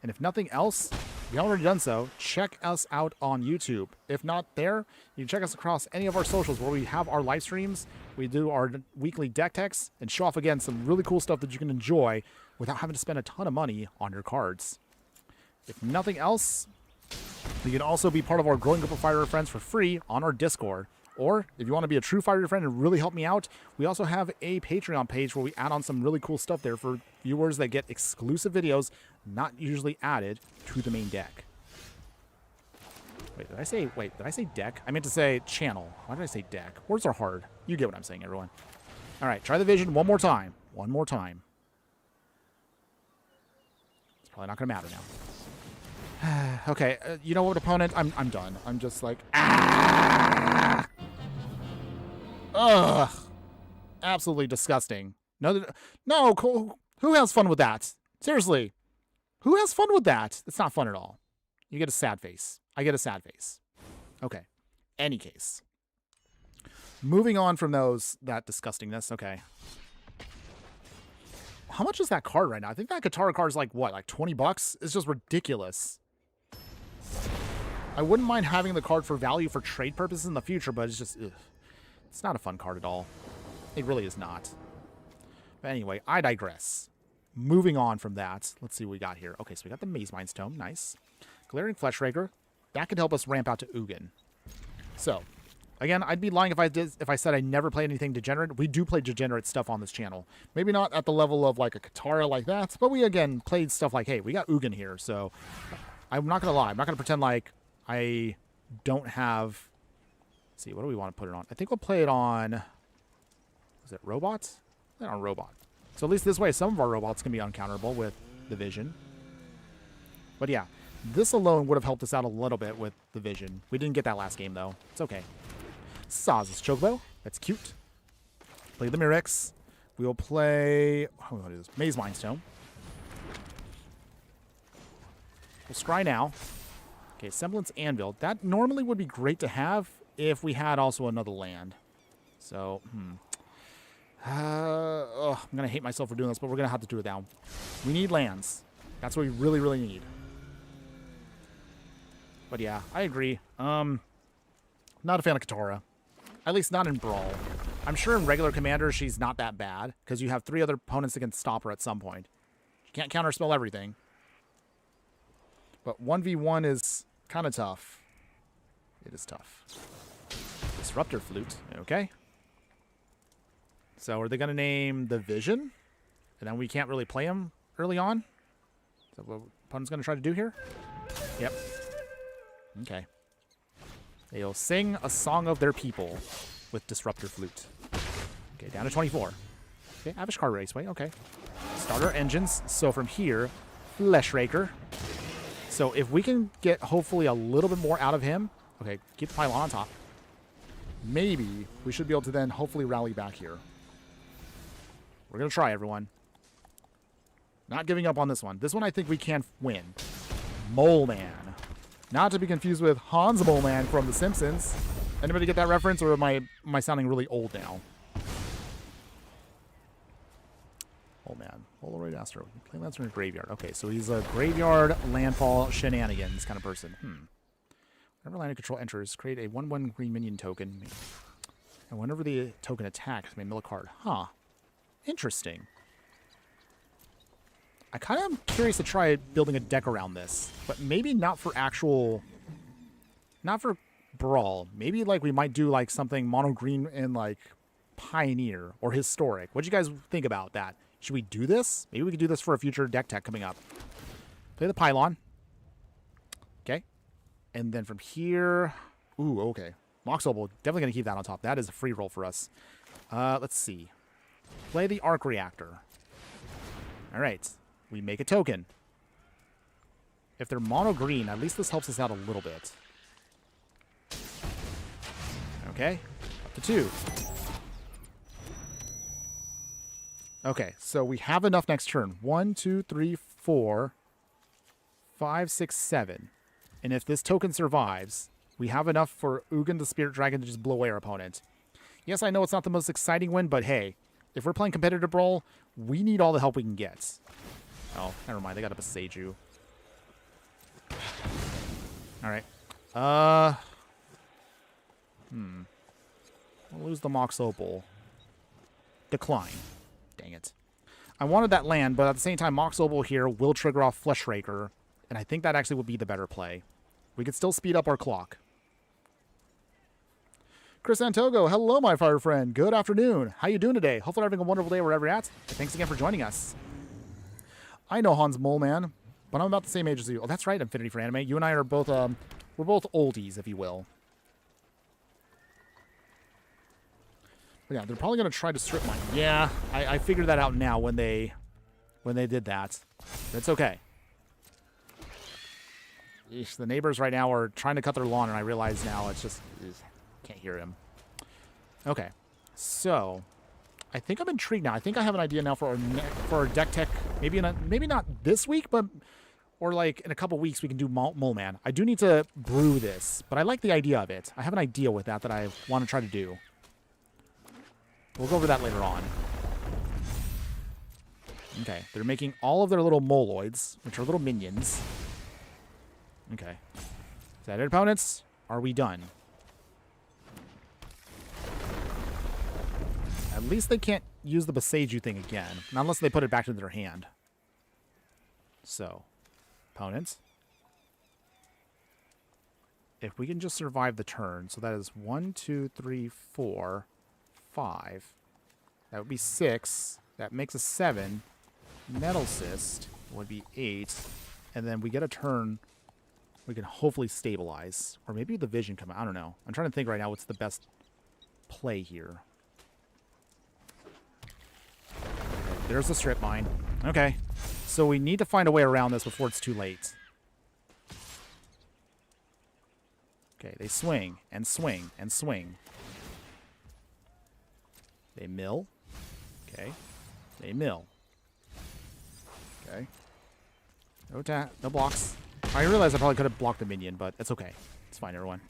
And if nothing else, if you haven't already done so, check us out on YouTube. If not there, you can check us across any of our socials where we have our live streams, we do our weekly deck techs, and show off, again, some really cool stuff that you can enjoy without having to spend a ton of money on your cards. If nothing else, you can also be part of our growing group of Fire Friends for free on our Discord. Or, if you want to be a true Fire friend and really help me out, we also have a Patreon page where we add on some really cool stuff there for viewers that get exclusive videos not usually added to the main deck. Wait, did I say deck? I meant to say channel. Why did I say deck? Words are hard. You get what I'm saying, everyone. All right, try the vision one more time. One more time. It's probably not going to matter now. Okay, you know what, opponent? I'm done. I'm just like, ah! Ugh. Absolutely disgusting. No, Cole, who has fun with that? Seriously. Who has fun with that? It's not fun at all. You get a sad face. I get a sad face. Okay. Any case. Moving on from that disgustingness. Okay. How much is that card right now? I think that Katara card is like, what, like 20 bucks? It's just ridiculous. I wouldn't mind having the card for value for trade purposes in the future, but it's just, ugh. It's not a fun card at all. It really is not. But anyway, I digress. Moving on from that, let's see what we got here. Okay, so we got the Maze Mind's Tome. Nice. Glaring Fleshraker. That could help us ramp out to Ugin. So, again, I'd be lying if I said I never played anything degenerate. We do play degenerate stuff on this channel. Maybe not at the level of like a Katara like that, but we, again, played stuff like, hey, we got Ugin here, so I'm not going to lie. I'm not going to pretend like I don't have... Let's see, what do we want to put it on? I think we'll play it on... Is it robots? Put it on robot. So at least this way, some of our robots can be uncounterable with the vision. But yeah, this alone would have helped us out a little bit with the vision. We didn't get that last game, though. It's okay. Saz's Chocobo. That's cute. Play the Mirrex. We will play... What is this? Maze Mind's Tome. We'll scry now. Okay, Semblance Anvil. That normally would be great to have if we had also another land. So, I'm going to hate myself for doing this, but we're going to have to do it now. We need lands. That's what we really, really need. But yeah, I agree. Not a fan of Katara. At least not in Brawl. I'm sure in regular Commander she's not that bad, because you have 3 other opponents that can stop her at some point. You can't counterspell everything. But 1v1 is kind of tough. It is tough. Disruptor Flute. Okay. So are they going to name the Vision? And then we can't really play him early on? Is that what opponent's going to try to do here? Yep. Okay. They'll sing a song of their people with Disruptor Flute. Okay, down to 24. Okay, Avish Car Raceway. Okay. Starter engines. So from here, Fleshraker. So if we can get hopefully a little bit more out of him. Okay, keep the pylon on top. Maybe we should be able to then hopefully rally back here. We're going to try, everyone. Not giving up on this one. This one I think we can win. Mole Man. Not to be confused with Hans Mole Man from The Simpsons. Anybody get that reference, or am I sounding really old now? Mole Man. Polaroid Astro. Play lands from a graveyard. Okay, so he's a graveyard landfall shenanigans kind of person. Whenever land control enters, create a 1/1 green minion token. And whenever the token attacks, may mill a card. Huh. Interesting. I kind of am curious to try building a deck around this, but maybe not for actual... Not for Brawl. Maybe like we might do like something mono green and like Pioneer or Historic. What do you guys think about that? Should we do this? Maybe we could do this for a future deck tech coming up. Play the Pylon. Okay. And then from here... Ooh, okay. Mox Opal, definitely going to keep that on top. That is a free roll for us. Let's see. Play the Arc Reactor. All right. We make a token. If they're mono green, at least this helps us out a little bit. Okay. Up to 2. Okay, so we have enough next turn. 1, 2, 3, 4, 5, 6, 7. And if this token survives, we have enough for Ugin the Spirit Dragon to just blow away our opponent. Yes, I know it's not the most exciting win, but hey, if we're playing competitive Brawl, we need all the help we can get. Oh, never mind. They got up a Seiju. All right. We'll lose the Mox Opal. Decline. Dang it. I wanted that land, but at the same time, Mox Opal here will trigger off Fleshraker, and I think that actually would be the better play. We could still speed up our clock. Chris Antogo, hello, my fire friend. Good afternoon. How you doing today? Hopefully you're having a wonderful day wherever you're at. Thanks again for joining us. I know Hans Mole Man, but I'm about the same age as you. Oh, that's right, Infinity for Anime. You and I are both We're both oldies, if you will. But yeah, they're probably going to try to strip mine. Yeah, I figured that out now when they did that. That's okay. Eesh, the neighbors right now are trying to cut their lawn, and I realize now it's just... can't hear him. Okay, so... I think I'm intrigued now. I think I have an idea now for our deck tech. Maybe not this week, but... Or like in a couple weeks we can do Mole Man. I do need to brew this, but I like the idea of it. I have an idea with that I want to try to do. We'll go over that later on. Okay, they're making all of their little moloids, which are little minions. Okay. Is that it, opponents? Are we done? At least they can't use the Boseiju thing again. Not unless they put it back into their hand. So, opponents. If we can just survive the turn, so that is 1, 2, 3, 4, 5. That would be 6. That makes a 7. Nettle Cyst would be 8. And then we get a turn... We can hopefully stabilize. Or maybe the vision come out. I don't know. I'm trying to think right now what's the best play here. Okay, there's the strip mine. Okay. So we need to find a way around this before it's too late. Okay, they swing and swing and swing. They mill. Okay. They mill. Okay. No blocks. I realize I probably could have blocked the minion, but it's okay. It's fine, everyone.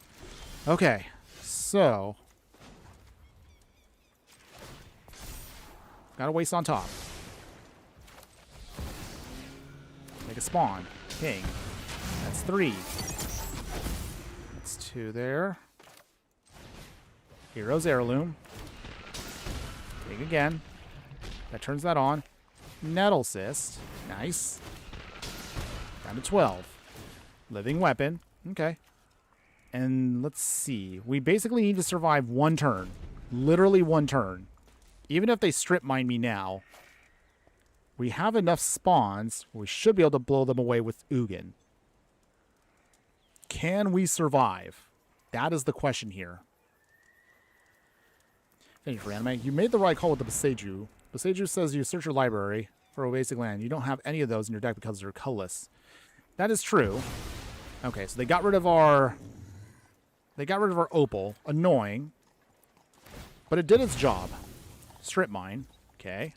Okay, so... Got a waste on top. Make a spawn. King. That's 3. That's 2 there. Hero's Heirloom. King again. That turns that on. Nettle Cyst. Nice. Down to 12. Living Weapon. Okay. And let's see. We basically need to survive one turn. Literally one turn. Even if they strip mine me now, we have enough spawns. We should be able to blow them away with Ugin. Can we survive? That is the question here. Thank you for anime. You made the right call with the Boseiju. Boseiju says you search your library for a basic land. You don't have any of those in your deck because they're colorless. That is true. Okay, so they got rid of our... Opal. Annoying. But it did its job. Strip mine. Okay.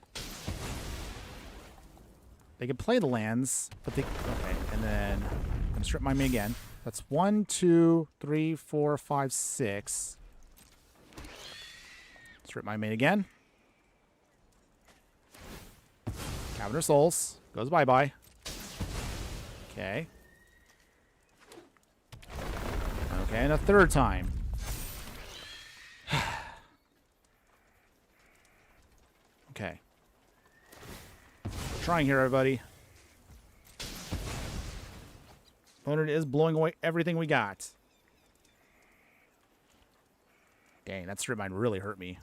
They can play the lands, but they... Okay, and then... I'm going to strip mine me again. That's 1, 2, 3, 4, 5, 6. Strip mine main again. Cavern of Souls. Goes bye-bye. Okay. Okay, and a third time. Okay. Trying here, everybody. Opponent is blowing away everything we got. Dang, that strip mine really hurt me.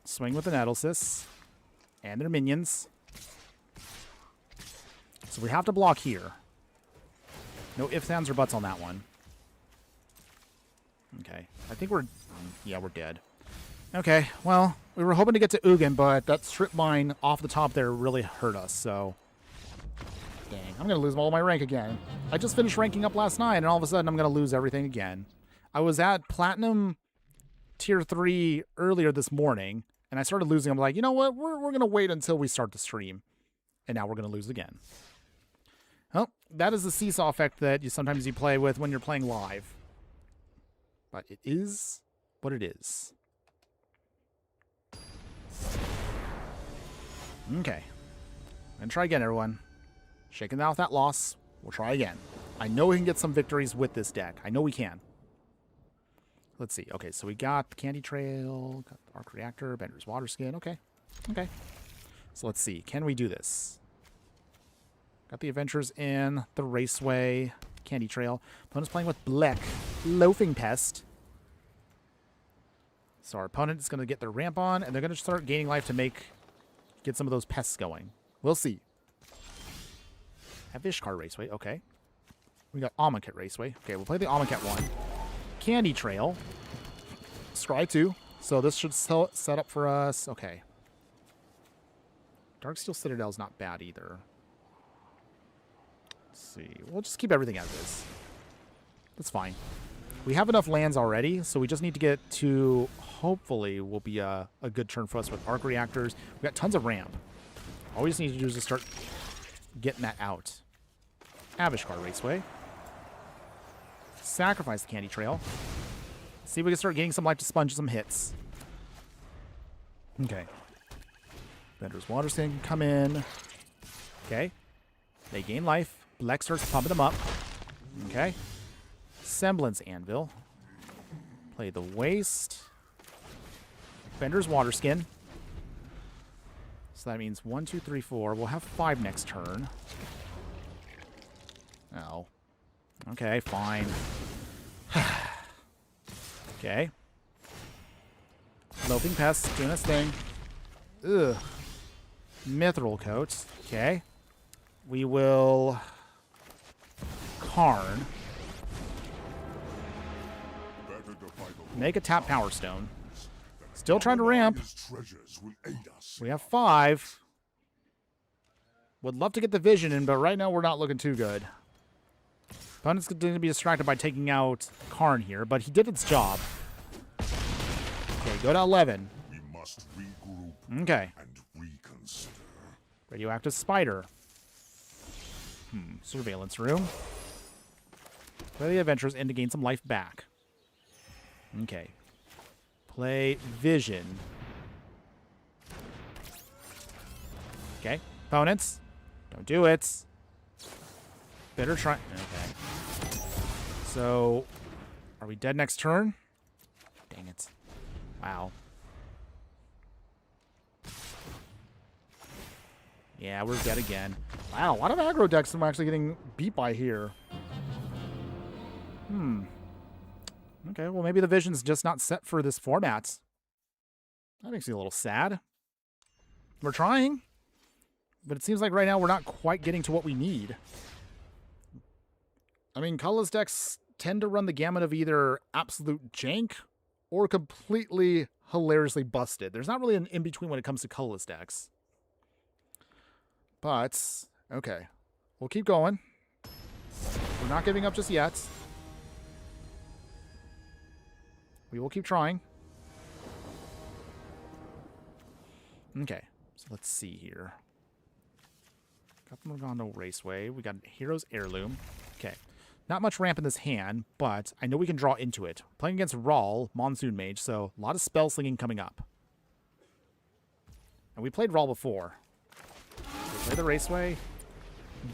Swing with the Nettle Cyst. And their minions. So we have to block here. No ifs, ands, or buts on that one. Okay. I think we're... Yeah, we're dead. Okay, well, we were hoping to get to Ugin, but that strip mine off the top there really hurt us, so... Dang, I'm going to lose all my rank again. I just finished ranking up last night, and all of a sudden I'm going to lose everything again. I was at Platinum Tier 3 earlier this morning, and I started losing. I'm like, you know what? We're going to wait until we start the stream. And now we're going to lose again. Well, that is the seesaw effect that sometimes you play with when you're playing live. But it is what it is. Okay. I'm going to try again, everyone. Shaking out that loss. We'll try again. I know we can get some victories with this deck. I know we can. Let's see. Okay, so we got the Candy Trail, got the Arc Reactor, Bender's Water Skin. Okay. Okay. So let's see. Can we do this? Got the Adventures in, the Raceway, Candy Trail. Opponent's playing with Bleck, Loafing Pest. So our opponent is going to get their ramp on, and they're going to start gaining life to get some of those pests going. We'll see. Have Ishkar Raceway. Okay. We got Amonkhet Raceway. Okay, we'll play the Amonkhet 1. Candy Trail. Scry 2. So this should set up for us. Okay. Darksteel Citadel is not bad either. Let's see. We'll just keep everything as is. That's fine. We have enough lands already, so we just need to get to, hopefully, will be a good turn for us with arc reactors. We've got tons of ramp. All we just need to do is just start getting that out. Avishkar Raceway. Sacrifice the Candy Trail. See if we can start getting some life to sponge some hits. Okay. Bender's Waterskin can come in. Okay. They gain life. Blex starts pumping them up. Okay. Semblance Anvil. Play the Waste. Bender's Waterskin. So that means 1, 2, 3, 4. We'll have 5 next turn. Oh. Okay, fine. Okay. Loping Pest doing its thing. Ugh. Mithril Coat. Okay. We will... Karn. Make a tap Power Stone. Still trying to ramp. We have 5. Would love to get the vision in, but right now we're not looking too good. Opponent's going to be distracted by taking out Karn here, but he did its job. Okay, go to 11. We must regroup okay. and reconsider. Radioactive Spider. Surveillance Room. Play the Adventurers in to gain some life back. Okay. Play Vision. Okay. Opponents. Don't do it. Better try. Okay. So, are we dead next turn? Dang it. Wow. Yeah, we're dead again. Wow, a lot of aggro decks I'm actually getting beat by here. Okay, well, maybe the Vision's just not set for this format. That makes me a little sad. We're trying, but it seems like right now we're not quite getting to what we need. I mean, colorless decks tend to run the gamut of either absolute jank or completely hilariously busted. There's not really an in-between when it comes to colorless decks. But, okay. We'll keep going. We're not giving up just yet. We will keep trying. Okay, so let's see here. Got the Morgana Raceway. We got Hero's Heirloom. Okay, not much ramp in this hand, but I know we can draw into it. Playing against Brawl, Monsoon Mage, so a lot of spell slinging coming up. And we played Brawl before. We play the Raceway.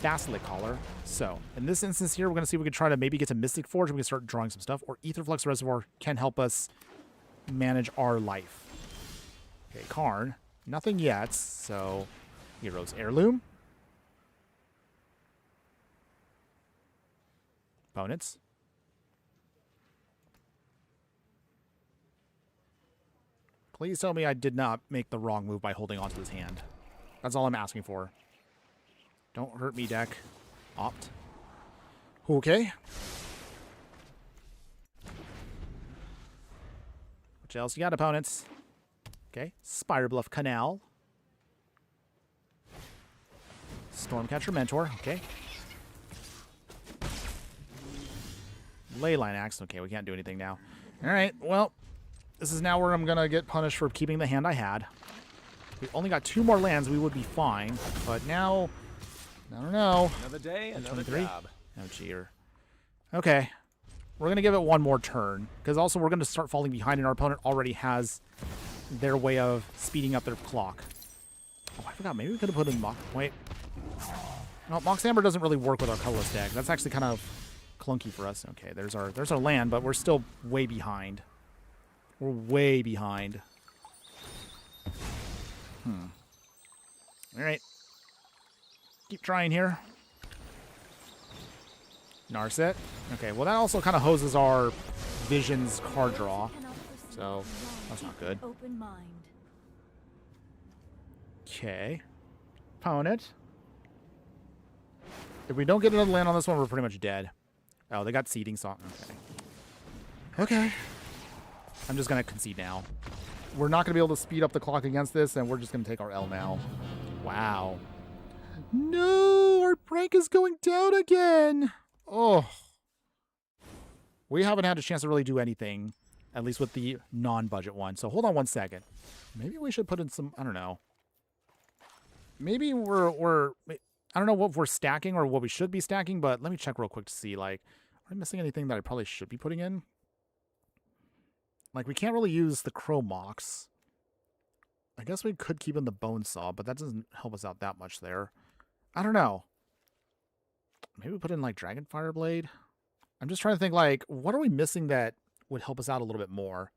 Basilic Collar. So, in this instance here, we're going to see if we can try to maybe get to Mystic Forge and we can start drawing some stuff. Or Aetherflux Reservoir can help us manage our life. Okay, Karn. Nothing yet, so Hero's Heirloom. Opponents. Please tell me I did not make the wrong move by holding onto this hand. That's all I'm asking for. Don't hurt me, deck. Opt. Okay. What else you got, opponents? Okay. Spire Bluff Canal. Stormcatcher Mentor. Okay. Leyline Axe. Okay, we can't do anything now. Alright, well, this is now where I'm going to get punished for keeping the hand I had. If we only got 2 more lands, we would be fine. But now... I don't know. Another day, another job. Oh, cheer. Okay. We're going to give it one more turn. Because also we're going to start falling behind and our opponent already has their way of speeding up their clock. Oh, I forgot. Maybe we could have put in Mox... Wait. No, Mox Hammer doesn't really work with our colorless deck. That's actually kind of clunky for us. Okay, there's our land, but we're still way behind. We're way behind. All right. Keep trying here. Narset. Okay, well that also kind of hoses our Vision's card draw. So, that's not good. Okay. Opponent. If we don't get another land on this one, we're pretty much dead. Oh, they got seeding song. Okay. Okay. I'm just going to concede now. We're not going to be able to speed up the clock against this, and we're just going to take our L now. Wow. No! Our rank is going down again! Oh. We haven't had a chance to really do anything, at least with the non-budget one. So hold on one second. Maybe we should put in some, I don't know. Maybe we're I don't know what we're stacking or what we should be stacking, but let me check real quick to see, like, are I missing anything that I probably should be putting in? Like, we can't really use the Crow Mox. I guess we could keep in the Bone Saw, but that doesn't help us out that much there. I don't know. Maybe we put in, like, Dragonfire Blade? I'm just trying to think, like, what are we missing that would help us out a little bit more?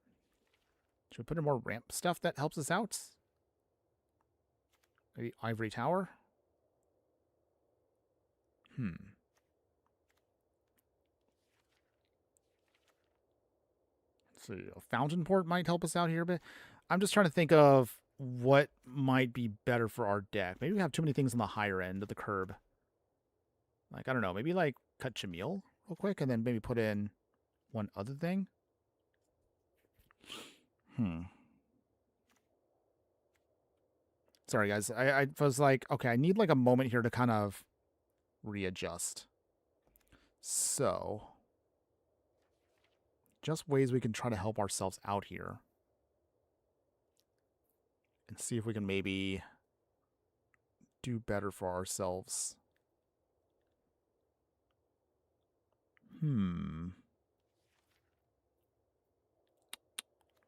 Should we put in more ramp stuff that helps us out? Maybe Ivory Tower? Let's see. A Fountain Port might help us out here, but I'm just trying to think of what might be better for our deck. Maybe we have too many things on the higher end of the curb. Like, I don't know. Maybe, like, cut Jamil real quick and then maybe put in one other thing. Sorry, guys. I was like, okay, I need, like, a moment here to kind of readjust. So, just ways we can try to help ourselves out here. And see if we can maybe do better for ourselves.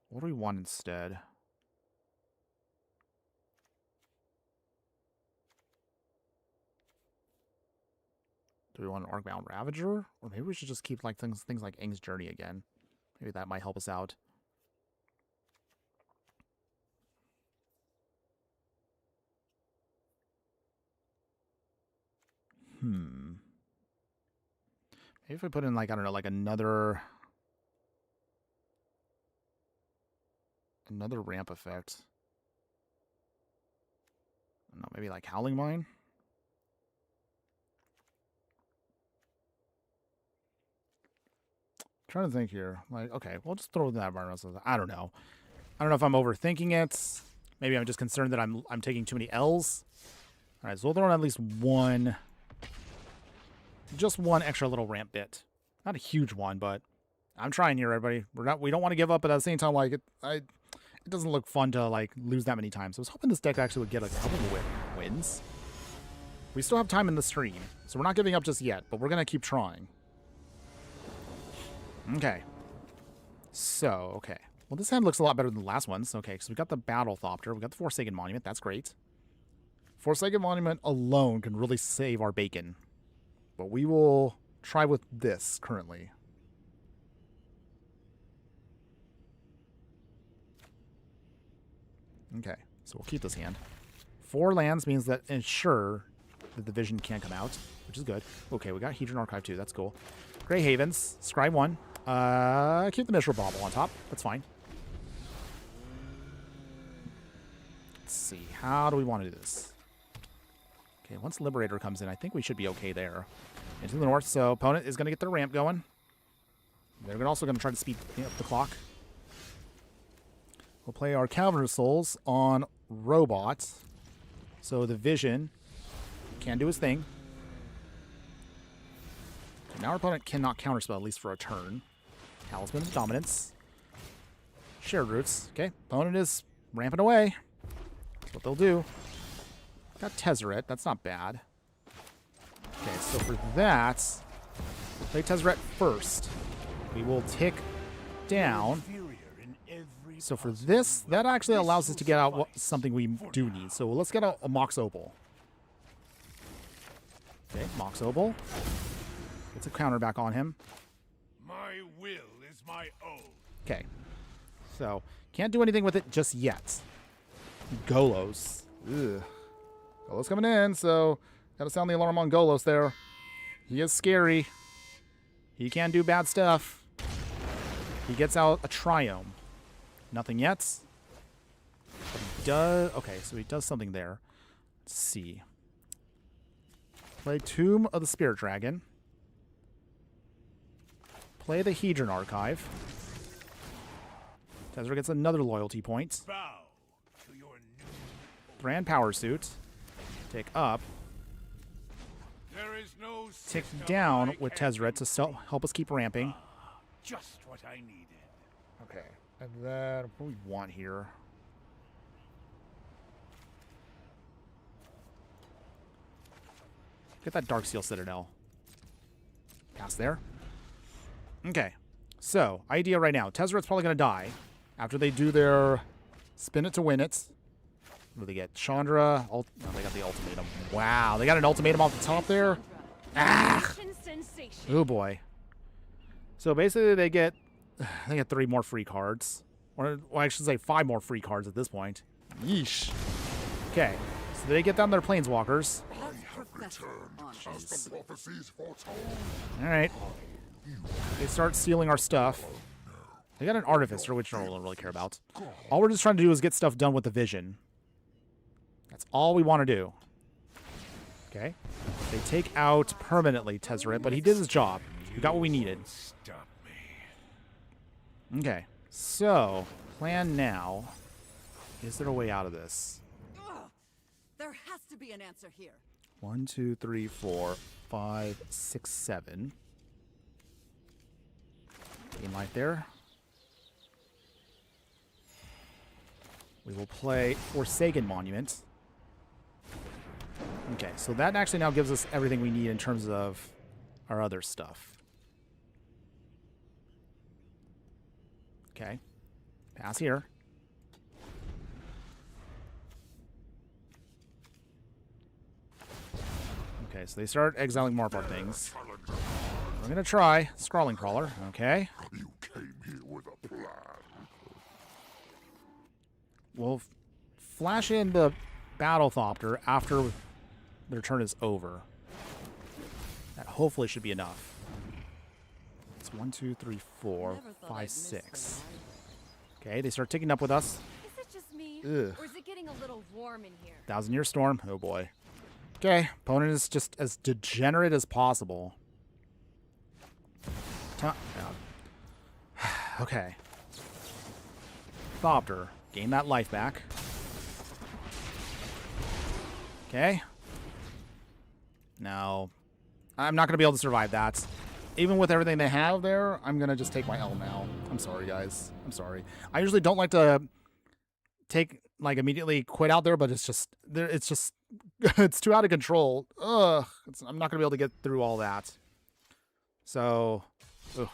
What do we want instead? Do we want an Arcbound Ravager? Or maybe we should just keep like things like Aang's Journey again. Maybe that might help us out. Maybe if we put in, like, I don't know, like another ramp effect. I don't know, maybe like Howling Mine? Trying to think here. Like, okay, we'll just throw that environmental. I don't know. I don't know if I'm overthinking it. Maybe I'm just concerned that I'm taking too many L's. All right, so we'll throw in at least one. Just one extra little ramp bit. Not a huge one, but I'm trying here, everybody. We don't want to give up, but at the same time, like, it doesn't look fun to, like, lose that many times. So I was hoping this deck actually would get a couple of wins. We still have time in the stream, so we're not giving up just yet, but we're gonna keep trying. Okay. So, okay. Well, this hand looks a lot better than the last ones. Okay, so we got the Battle Thopter. We got the Forsaken Monument. That's great. Forsaken Monument alone can really save our bacon. But we will try with this currently. Okay, so we'll keep this hand. 4 lands means that ensure that the vision can't come out, which is good. Okay, we got Hedron Archive too. That's cool. Grey Havens. Scribe 1. Keep the Mishra Bauble on top. That's fine. Let's see. How do we want to do this? Okay, once Liberator comes in, I think we should be okay there. Into the north, so opponent is going to get their ramp going. They're also going to try to speed up the clock. We'll play our Cavern of Souls on Robot. So the Vision can do his thing. So now our opponent cannot counterspell, at least for a turn. Talisman of Dominance. Shared Roots. Okay, opponent is ramping away. That's what they'll do. Got Tezzeret. That's not bad. Okay, so for that, we'll play Tezzeret first. We will tick down. So for this, that actually allows us to get out something we do need. So let's get a Mox Opal. Okay, Mox Opal. Gets a counter back on him. My will is my own. Okay. So, can't do anything with it just yet. Golos. Ugh. Golos coming in, so gotta sound the alarm on Golos there. He is scary. He can do bad stuff. He gets out a Triome. Nothing yet. But he does... Okay, so he does something there. Let's see. Play Tomb of the Spirit Dragon. Play the Hedron Archive. Tezzeret gets another loyalty point. Bow to your new. Thran Power Suit. Take up. There is no Tick system down I with can't Tezzeret to help us keep ramping. Just what I needed. Okay. And then what do we want here? Get that Darksteel Citadel. Pass there. Okay. So, idea right now. Tezzeret's probably going to die after they do their spin it to win it. What do they get? Chandra. No, they got the ultimatum. Wow. They got an ultimatum off the top there. Ah! Oh, boy. So, basically, they get 3 more free cards. Or, well, I should say 5 more free cards at this point. Yeesh. Okay. So, they get down their Planeswalkers. Jeez. Alright. They start stealing our stuff. They got an Artificer, which I don't really care about. All we're just trying to do is get stuff done with the Vision. That's all we want to do. Okay. They take out permanently Tezzeret, but he did his job. We got what we needed. Stop me. Okay. So, plan now. Is there a way out of this? There has to be an answer here. 1, 2, 3, 4, 5, 6, 7. Game right there. We will play Forsaken Monument. Okay, so that actually now gives us everything we need in terms of our other stuff. Okay. Pass here. Okay, so they start exiling more of our things. We're going to try Scrawling Crawler. Okay. You came here with a plan. We'll flash in the Battlethopter after their turn is over. That hopefully should be enough. It's 1, 2, 3, 4, 5, 6. Okay, they start ticking up with us. Is it just me? Ugh. Or is it getting a little warm in here? 1,000-Year Storm. Oh boy. Okay, opponent is just as degenerate as possible. Okay. Thopter. Gain that life back. Okay. Now, I'm not going to be able to survive that. Even with everything they have there, I'm going to just take my L now. I'm sorry, guys. I'm sorry. I usually don't like to take, like, immediately quit out there, but it's just, it's too out of control. Ugh. I'm not going to be able to get through all that. So, ugh.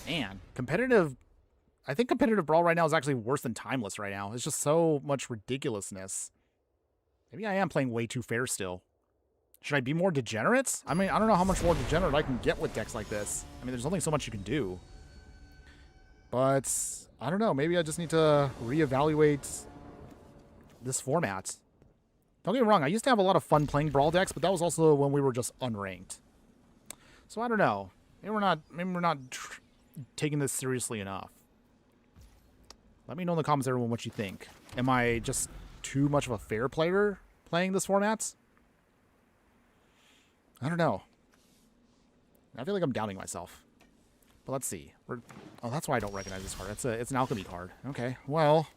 Man, competitive... I think competitive Brawl right now is actually worse than Timeless right now. It's just so much ridiculousness. Maybe I am playing way too fair still. Should I be more degenerate? I mean, I don't know how much more degenerate I can get with decks like this. I mean, there's only so much you can do. But, I don't know. Maybe I just need to reevaluate this format. Don't get me wrong. I used to have a lot of fun playing Brawl decks, but that was also when we were just unranked. So, I don't know. Maybe we're not taking this seriously enough. Let me know in the comments, everyone, what you think. Am I just too much of a fair player playing this format? I don't know. I feel like I'm doubting myself. But let's see. Oh, that's why I don't recognize this card. It's an alchemy card. Okay, well,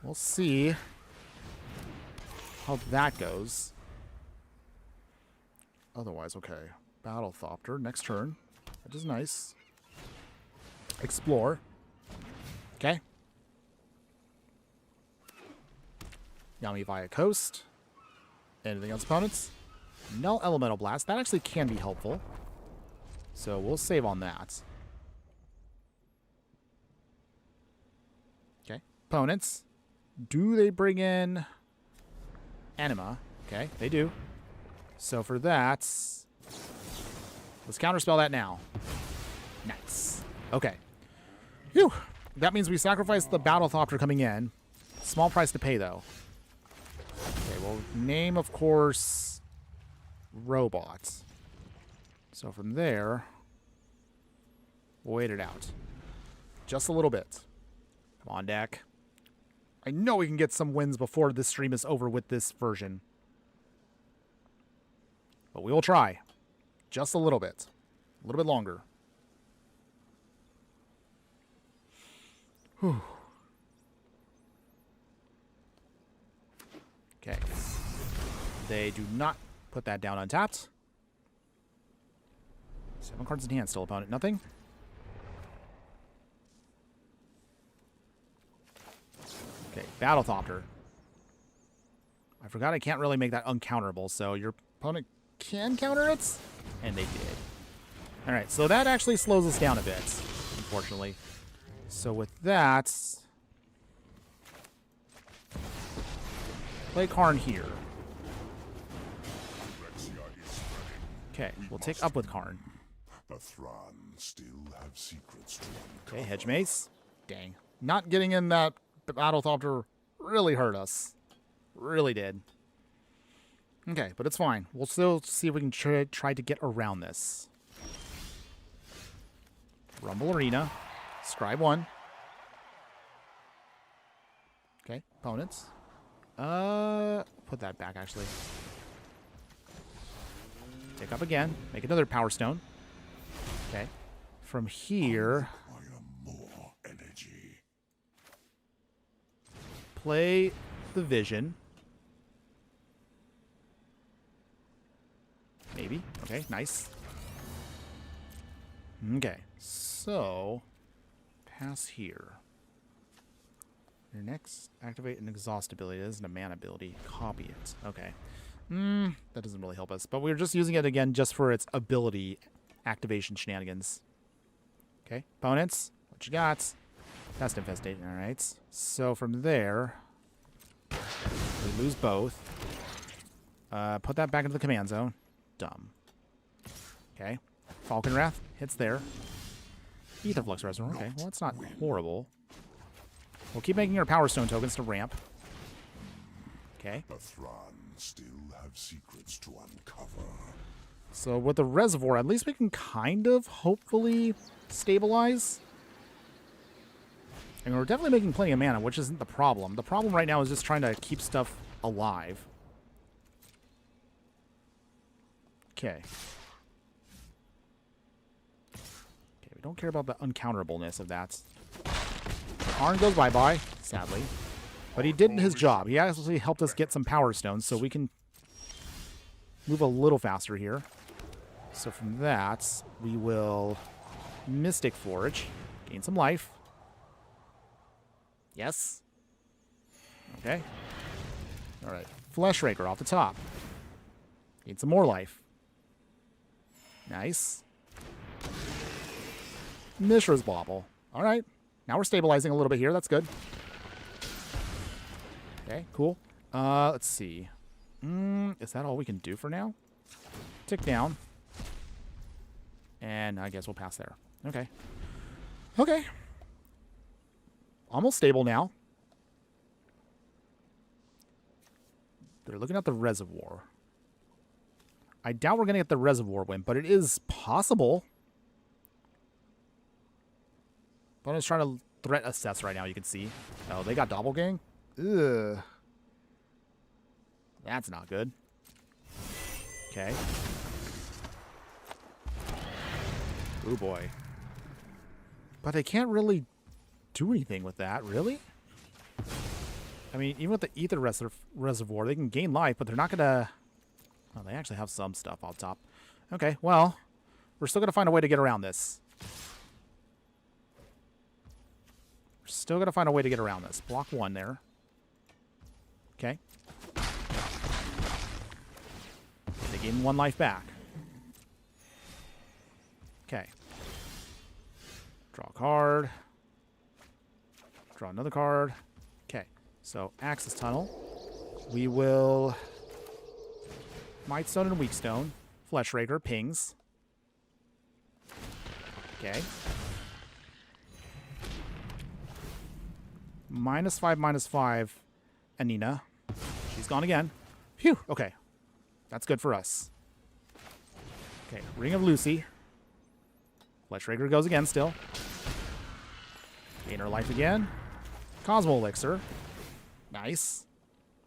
we'll see how that goes. Otherwise, okay. Battlethopter, next turn. That is nice. Explore. Okay. Yami via Coast. Anything else, opponents? Null Elemental Blast. That actually can be helpful. So we'll save on that. Okay. Opponents. Do they bring in Anima? Okay, they do. So for that, let's counterspell that now. Nice. Okay. Phew. That means we sacrifice the Battlethopter coming in. Small price to pay, though. Okay, well, name, of course, Robot. So from there, we'll wait it out. Just a little bit. Come on, deck. I know we can get some wins before this stream is over with this version. But we will try. Just a little bit. A little bit longer. Whew. Okay. They do not put that down untapped. 7 cards in hand, still opponent. Nothing. Okay, Battlethopter. I forgot I can't really make that uncounterable, so your opponent can counter it, and they did. Alright, so that actually slows us down a bit, unfortunately. So with that, play Karn here. Okay, we'll take up with Karn. The Thran still have secrets to uncover. Okay, Hedge Mace. Dang. Not getting in that Battlethopter really hurt us. Really did. Okay, but it's fine. We'll still see if we can try to get around this. Rumble Arena. Scribe 1. Okay, opponents. Put that back, actually. Take up again. Make another Power Stone. Okay. From here... More energy. Play the Vision. Maybe. Okay, nice. Okay, so pass here. Your next activate an exhaust ability. It isn't a mana ability. Copy it. Okay. That doesn't really help us. But we're just using it again just for its ability activation shenanigans. Okay, opponents. What you got? Pest Infestation. Alright. So from there, we lose both. Put that back into the command zone. Dumb. Okay. Falcon Wrath hits there. Aetherflux Reservoir. Okay, well, that's not horrible. We'll keep making our Power Stone tokens to ramp. Okay. The Thran still have secrets to uncover. So with the Reservoir, at least we can kind of, hopefully, stabilize. And we're definitely making plenty of mana, which isn't the problem. The problem right now is just trying to keep stuff alive. Okay. Okay, we don't care about the uncounterableness of that. Karn goes bye-bye, sadly. But he did his job. He actually helped us get some Power Stones, so we can move a little faster here. So from that, we will Mystic Forge, gain some life. Yes. Okay. All right. Flesh Raker off the top. Gain some more life. Nice. Mishra's Bauble. All right. Now we're stabilizing a little bit here. That's good. Okay, cool. Let's see. Is that all we can do for now? Tick down. And I guess we'll pass there. Okay. Okay. Almost stable now. They're looking at the Reservoir. I doubt we're going to get the Reservoir win, but it is possible. But I'm just trying to threat assess right now, you can see. Oh, they got Doppelgang? Ugh. That's not good. Okay. Oh boy. But they can't really do anything with that, really? I mean, even with the Ether Reservoir, they can gain life, but they're not going to... Oh, they actually have some stuff on top. Okay, well, we're still going to find a way to get around this. We're still going to find a way to get around this. Block 1 there. Okay. They gain 1 life back. Okay. Draw a card. Draw another card. Okay. So, Axis Tunnel. We will... Might Stone and Weak Stone. Flesh Raker. Pings. Okay. -5/-5. Anina. She's gone again. Phew. Okay. That's good for us. Okay. Ring of Lucy. Flesh Raker goes again still. Gain her life again. Cosmo Elixir. Nice.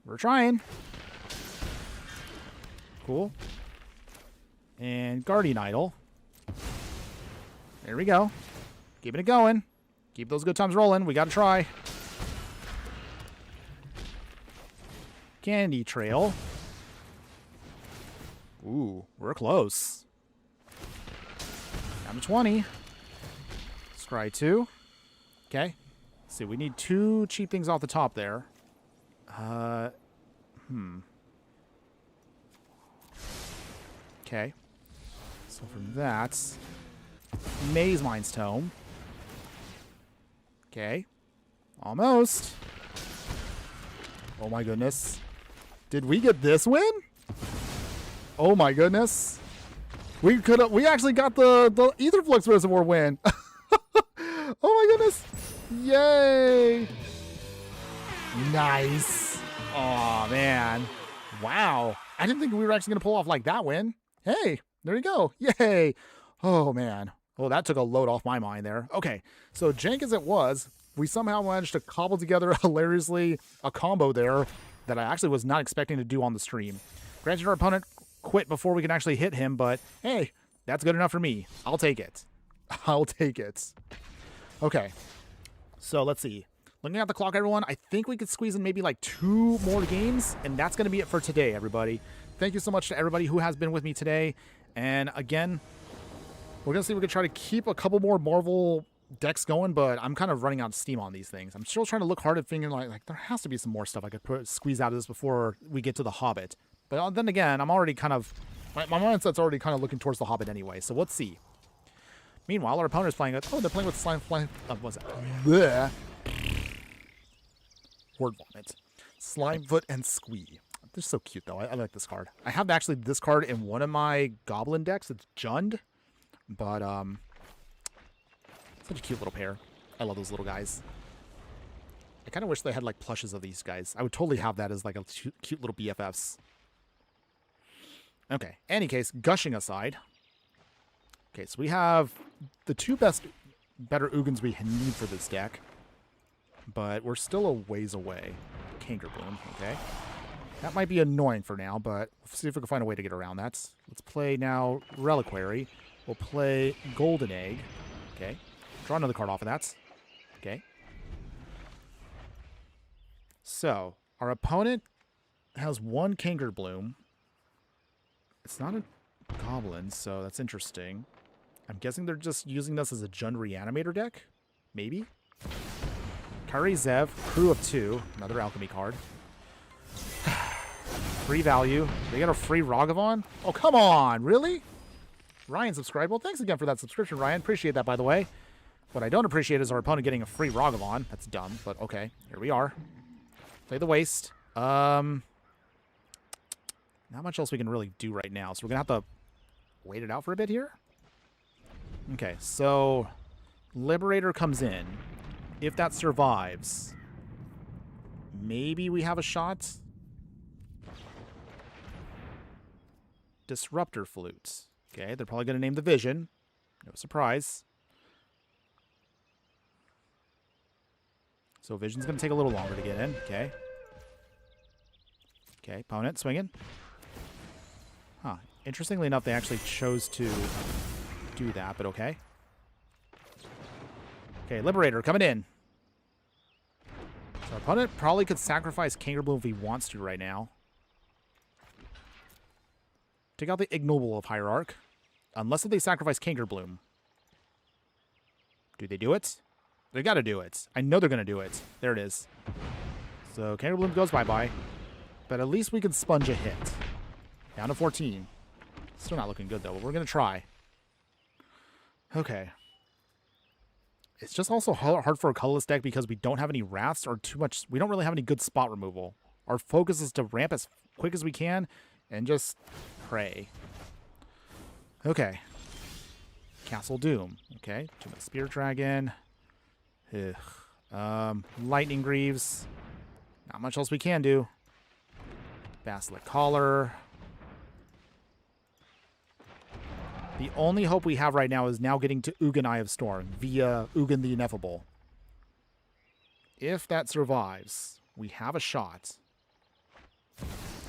We're trying. Cool. And Guardian Idol. There we go. Keeping it going. Keep those good times rolling. We got to try. Candy Trail. Ooh, we're close. Down to 20. Scry 2. Okay. Let's see, we need 2 cheap things off the top there. Okay. So from that, Maze Mine's Tome. Okay. Almost. Oh my goodness. Did we get this win? Oh my goodness. We actually got the Aetherflux Reservoir win. Oh my goodness. Yay. Nice. Oh man. Wow. I didn't think we were actually going to pull off like that win. Hey, there you go. Yay. Oh man. Well, that took a load off my mind there. Okay. So jank as it was, we somehow managed to cobble together hilariously a combo there that I actually was not expecting to do on the stream. Granted, our opponent quit before we can actually hit him, but hey, that's good enough for me. I'll take it. I'll take it. Okay. So let's see. Looking at the clock, everyone, I think we could squeeze in maybe like 2 more games, and that's going to be it for today, everybody. Thank you so much to everybody who has been with me today. And again, we're going to see if we can try to keep a couple more Marvel decks going, but I'm kind of running out of steam on these things. I'm still trying to look hard at figuring like there has to be some more stuff I could squeeze out of this before we get to the Hobbit. But then again, I'm already kind of, my mindset's already kind of looking towards the Hobbit anyway, so let's see. Meanwhile, our opponent is playing with, they're playing with Slime, what's that? Bleh. Word vomit. Slimefoot and Squee. They're so cute, though. I like this card. I have actually this card in one of my Goblin decks. It's Jund, but such a cute little pair. I love those little guys. I kind of wish they had like plushes of these guys. I would totally have that as like a cute little BFFs. Okay. Any case, gushing aside. Okay, so we have the 2 better Ugins we need for this deck, but we're still a ways away. Kangarboom, okay. That might be annoying for now, but let's see if we can find a way to get around that. Let's play now Reliquary. We'll play Golden Egg. Okay. Draw another card off of that. Okay. So, our opponent has 1 Kangarboom. It's not a goblin, so that's interesting. I'm guessing they're just using this as a Jund Reanimator deck? Maybe? Kari Zev, Crew of 2, another alchemy card. Free value. They get a free Ragavan? Oh, come on! Really? Ryan subscribed. Well, thanks again for that subscription, Ryan. Appreciate that, by the way. What I don't appreciate is our opponent getting a free Ragavan. That's dumb, but okay. Here we are. Play the Waste. Not much else we can really do right now, so we're going to have to wait it out for a bit here. Okay, so Liberator comes in. If that survives, maybe we have a shot. Disruptor Flute. Okay, they're probably going to name the Vision. No surprise. So Vision's going to take a little longer to get in. Okay. Okay, opponent swinging. Huh. Interestingly enough, they actually chose to do that, but okay. Okay, Liberator coming in. So our opponent probably could sacrifice Kangarboom if he wants to right now. Take out the Ignoble of Hierarch. Unless if they sacrifice Kangarboom. Do they do it? They gotta do it. I know they're gonna do it. There it is. So Kangarboom goes bye-bye. But at least we can sponge a hit. Down to 14. Still not looking good, though, but we're gonna try. Okay. It's just also hard for a colorless deck because we don't have any wraths or too much. We don't really have any good spot removal. Our focus is to ramp as quick as we can and just pray. Okay. Castle Doom. Okay. Too much Spear Dragon. Ugh. Lightning Greaves. Not much else we can do. Basilic Collar. The only hope we have right now is now getting to Ugin Eye of Storm via Ugin the Ineffable. If that survives, we have a shot.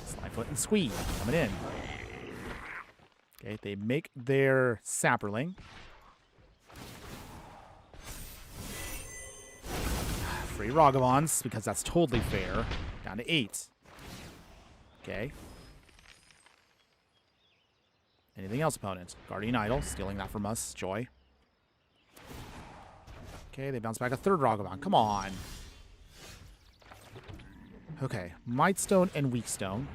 Slimefoot and Squee coming in. Okay, they make their Sapperling. Free Ragavans, because that's totally fair. Down to 8. Okay. Anything else, opponent? Guardian Idol, stealing that from us. Joy. Okay, they bounce back a third Ragavan. Come on. Okay, Might Stone and Weak Stone.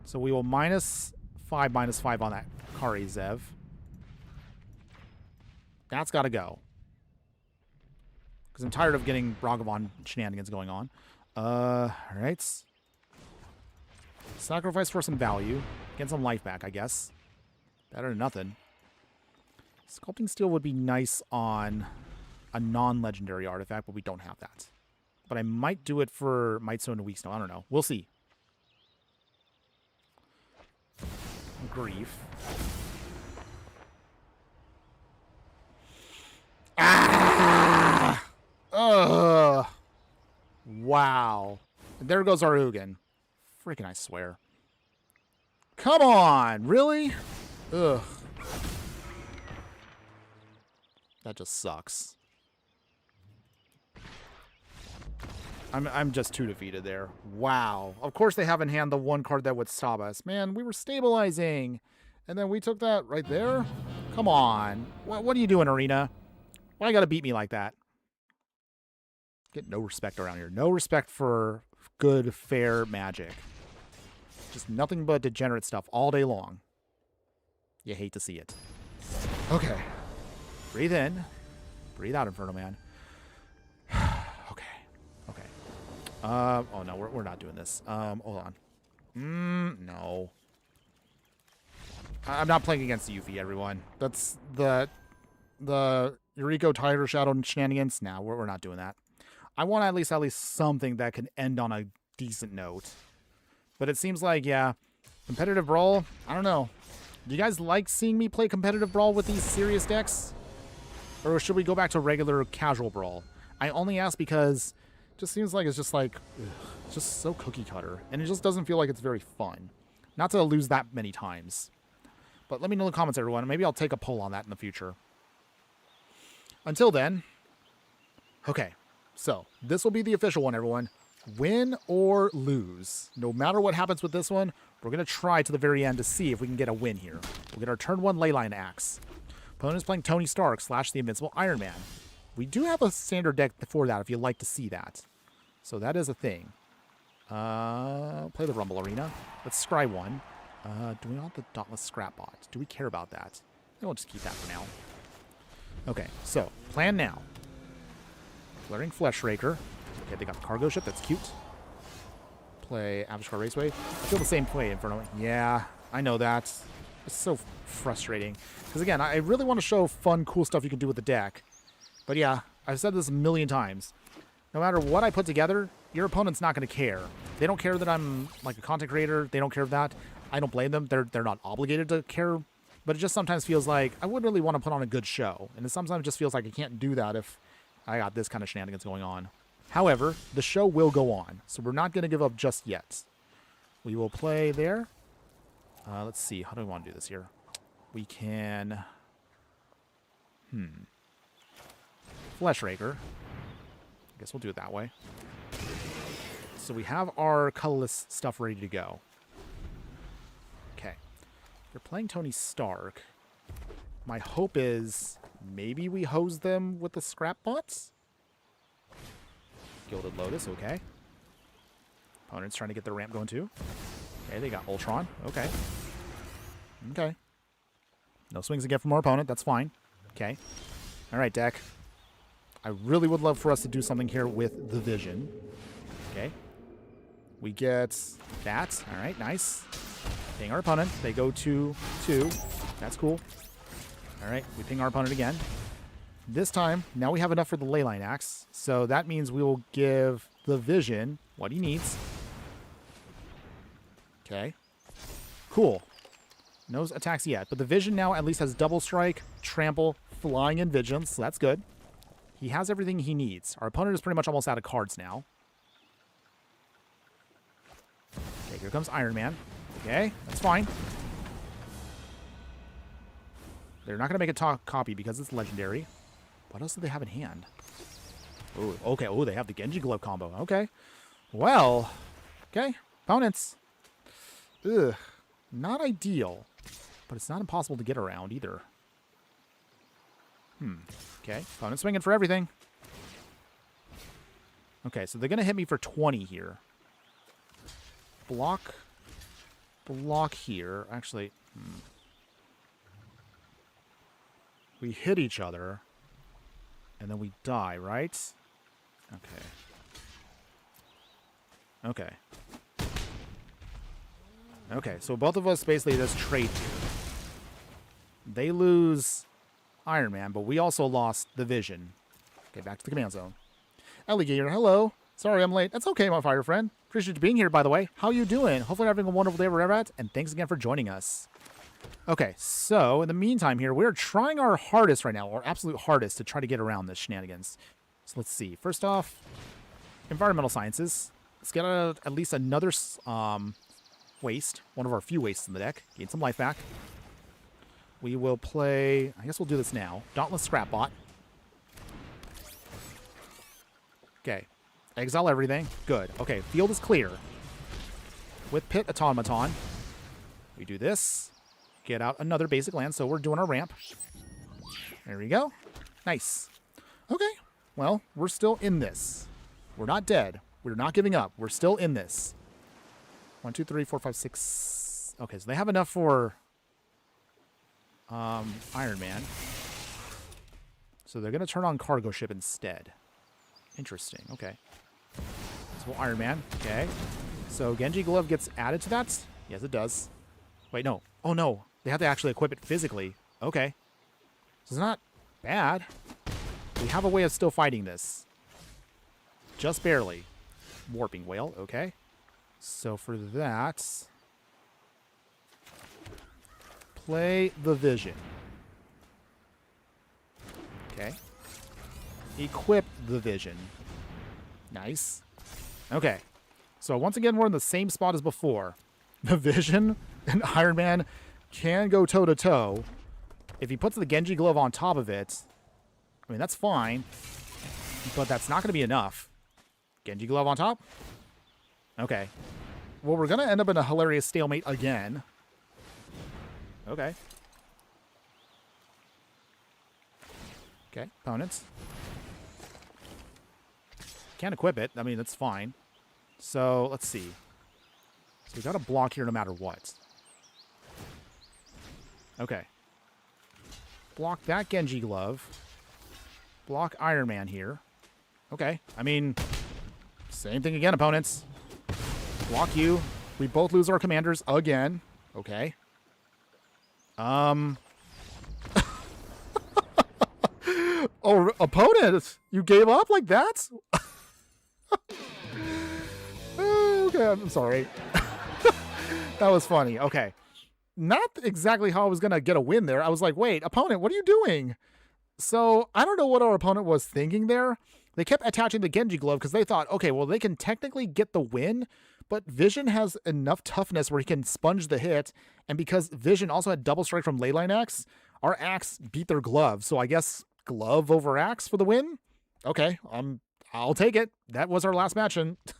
So we will -5 on that Kari Zev. That's got to go. Because I'm tired of getting Ragavan shenanigans going on. Alright. Sacrifice for some value. Get some life back, I guess. Better than nothing. Sculpting Steel would be nice on a non-legendary artifact, but we don't have that. But I might do it for Might Stone and Weak Stone. I don't know. We'll see. Grief. Ah! Ugh. Wow. And there goes our Ugin. Freaking, I swear. Come on, really? Ugh. That just sucks. I'm just too defeated there. Wow. Of course they have in hand the one card that would stop us. Man, we were stabilizing. And then we took that right there? Come on. What are you doing, Arena? Why you gotta beat me like that? Get no respect around here. No respect for good, fair Magic. Just nothing but degenerate stuff all day long. You hate to see it. Okay. Breathe in. Breathe out, Infernoman. Okay. Okay. Oh, no, we're not doing this. Hold on. No. I'm not playing against Yuffie, everyone. That's the Yuriko Tiger Shadow shenanigans. Nah, we're not doing that. I want at least something that can end on a decent note. But it seems like, yeah, competitive Brawl, I don't know. Do you guys like seeing me play competitive Brawl with these serious decks? Or should we go back to regular casual Brawl? I only ask because it just seems like it's just like, ugh, it's just so cookie cutter. And it just doesn't feel like it's very fun. Not to lose that many times. But let me know in the comments, everyone. Maybe I'll take a poll on that in the future. Until then, okay. So, this will be the official one, everyone. Win or lose. No matter what happens with this one, we're going to try to the very end to see if we can get a win here. We'll get our turn 1 Leyline Axe. Opponent is playing Tony Stark / the Invincible Iron Man. We do have a standard deck before that if you'd like to see that. So that is a thing. Play the Rumble Arena. Let's scry one. Do we want the Dauntless Scrap Bot? Do we care about that? I will just keep that for now. Okay, so plan now. Flaring Flesh Raker. Okay, they got the cargo ship. That's cute. Play Avishar Raceway. I feel the same way, Inferno. Yeah, I know that. It's so frustrating. Because, again, I really want to show fun, cool stuff you can do with the deck. But, yeah, I've said this a million times. No matter what I put together, your opponent's not going to care. They don't care that I'm, like, a content creator. They don't care that. I don't blame them. They're not obligated to care. But it just sometimes feels like I would really want to put on a good show. And it sometimes just feels like I can't do that if I got this kind of shenanigans going on. However, the show will go on, so we're not going to give up just yet. We will play there. Let's see. How do we want to do this here? We can... Flesh Raker. I guess we'll do it that way. So we have our colorless stuff ready to go. Okay. They're playing Tony Stark. My hope is maybe we hose them with the scrap bots? Gilded Lotus, okay. Opponent's trying to get their ramp going too. Okay, they got Ultron. Okay. Okay. No swings again from our opponent. That's fine. Okay. All right, deck. I really would love for us to do something here with the Vision. Okay. We get that. All right, nice. Ping our opponent. They go to 2. That's cool. All right, we ping our opponent again. This time, now we have enough for the Leyline Axe, so that means we will give the Vision what he needs. Okay. Cool. No attacks yet, but the Vision now at least has Double Strike, Trample, Flying, and Vigilance, so that's good. He has everything he needs. Our opponent is pretty much almost out of cards now. Okay, here comes Iron Man. Okay, that's fine. They're not going to make a copy because it's legendary. What else do they have in hand? Oh, okay. Oh, they have the Genji Glove combo. Okay. Well, okay. Opponents. Ugh. Not ideal. But it's not impossible to get around either. Okay. Opponent swinging for everything. Okay, so they're going to hit me for 20 here. Block. Block here. Actually, we hit each other. And then we die, right? Okay. Okay. Okay, so both of us basically just trade here. They lose Iron Man, but we also lost the Vision. Okay, back to the command zone. Alligator, hello. Sorry I'm late. That's okay, my fire friend. Appreciate you being here, by the way. How you doing? Hopefully you're having a wonderful day wherever at, and thanks again for joining us. Okay, so in the meantime here, we're trying our hardest right now, our absolute hardest, to try to get around this shenanigans. So let's see. First off, environmental sciences. Let's get at least another waste, one of our few wastes in the deck. Gain some life back. We will play, I guess we'll do this now. Dauntless Scrapbot. Okay. Exile everything. Good. Okay, field is clear. With Pit Automaton. We do this. Get out another basic land, so we're doing our ramp. There we go. Nice. Okay. Well, we're still in this. We're not dead. We're not giving up. We're still in this. 1, 2, 3, 4, 5, 6. Okay, so they have enough for Iron Man. So they're going to turn on Cargo Ship instead. Interesting. Okay. So Iron Man. Okay. So Genji Glove gets added to that? Yes, it does. Wait, no. Oh, no. They have to actually equip it physically. Okay. So it's not bad. We have a way of still fighting this. Just barely. Warping Whale. Okay. So for that, play the Vision. Okay. Equip the Vision. Nice. Okay. So once again, we're in the same spot as before. The Vision and Iron Man can go toe-to-toe. If he puts the Genji Glove on top of it, I mean, that's fine. But that's not going to be enough. Genji Glove on top? Okay. Well, we're going to end up in a hilarious stalemate again. Okay. Okay, opponents. Can't equip it. I mean, that's fine. So, let's see. So we got to block here no matter what. Okay. Block that Genji Glove. Block Iron Man here. Okay. I mean, same thing again, opponents. Block you. We both lose our commanders again. Okay. Oh, opponent! You gave up like that? Okay, I'm sorry. That was funny. Okay. Not exactly how I was going to get a win there. I was like, wait, opponent, what are you doing? So, I don't know what our opponent was thinking there. They kept attaching the Genji Glove because they thought, okay, well, they can technically get the win, but Vision has enough toughness where he can sponge the hit, and because Vision also had double strike from Leyline Axe, our Axe beat their Glove. So I guess Glove over Axe for the win? Okay, I'll take it. That was our last match, and if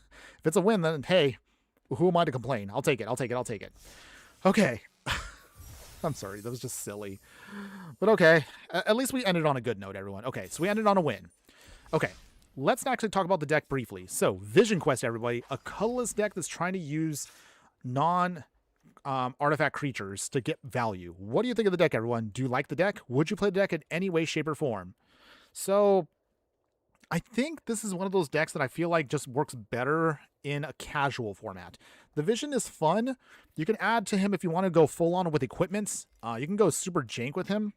it's a win, then hey, who am I to complain? I'll take it. I'll take it. I'll take it. Okay. I'm sorry. That was just silly. But okay. At least we ended on a good note, everyone. Okay, so we ended on a win. Okay. Let's actually talk about the deck briefly. So, Vision Quest, everybody. A colorless deck that's trying to use non-artifact creatures to get value. What do you think of the deck, everyone? Do you like the deck? Would you play the deck in any way, shape, or form? So, I think this is one of those decks that I feel like just works better in a casual format. The Vision is fun. You can add to him if you want to go full on with equipments. You can go super jank with him.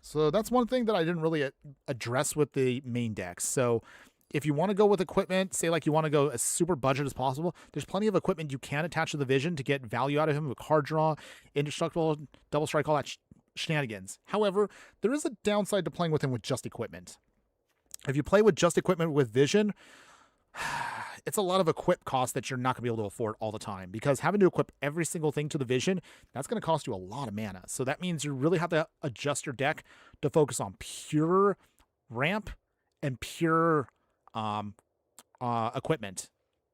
So that's one thing that I didn't really address with the main decks. So if you want to go with equipment, say like you want to go as super budget as possible, there's plenty of equipment you can attach to the Vision to get value out of him with card draw, indestructible, double strike, all that shenanigans. However, there is a downside to playing with him with just equipment. If you play with just equipment with Vision, it's a lot of equip costs that you're not going to be able to afford all the time, because having to equip every single thing to the vision, that's going to cost you a lot of mana. So that means you really have to adjust your deck to focus on pure ramp and pure equipment.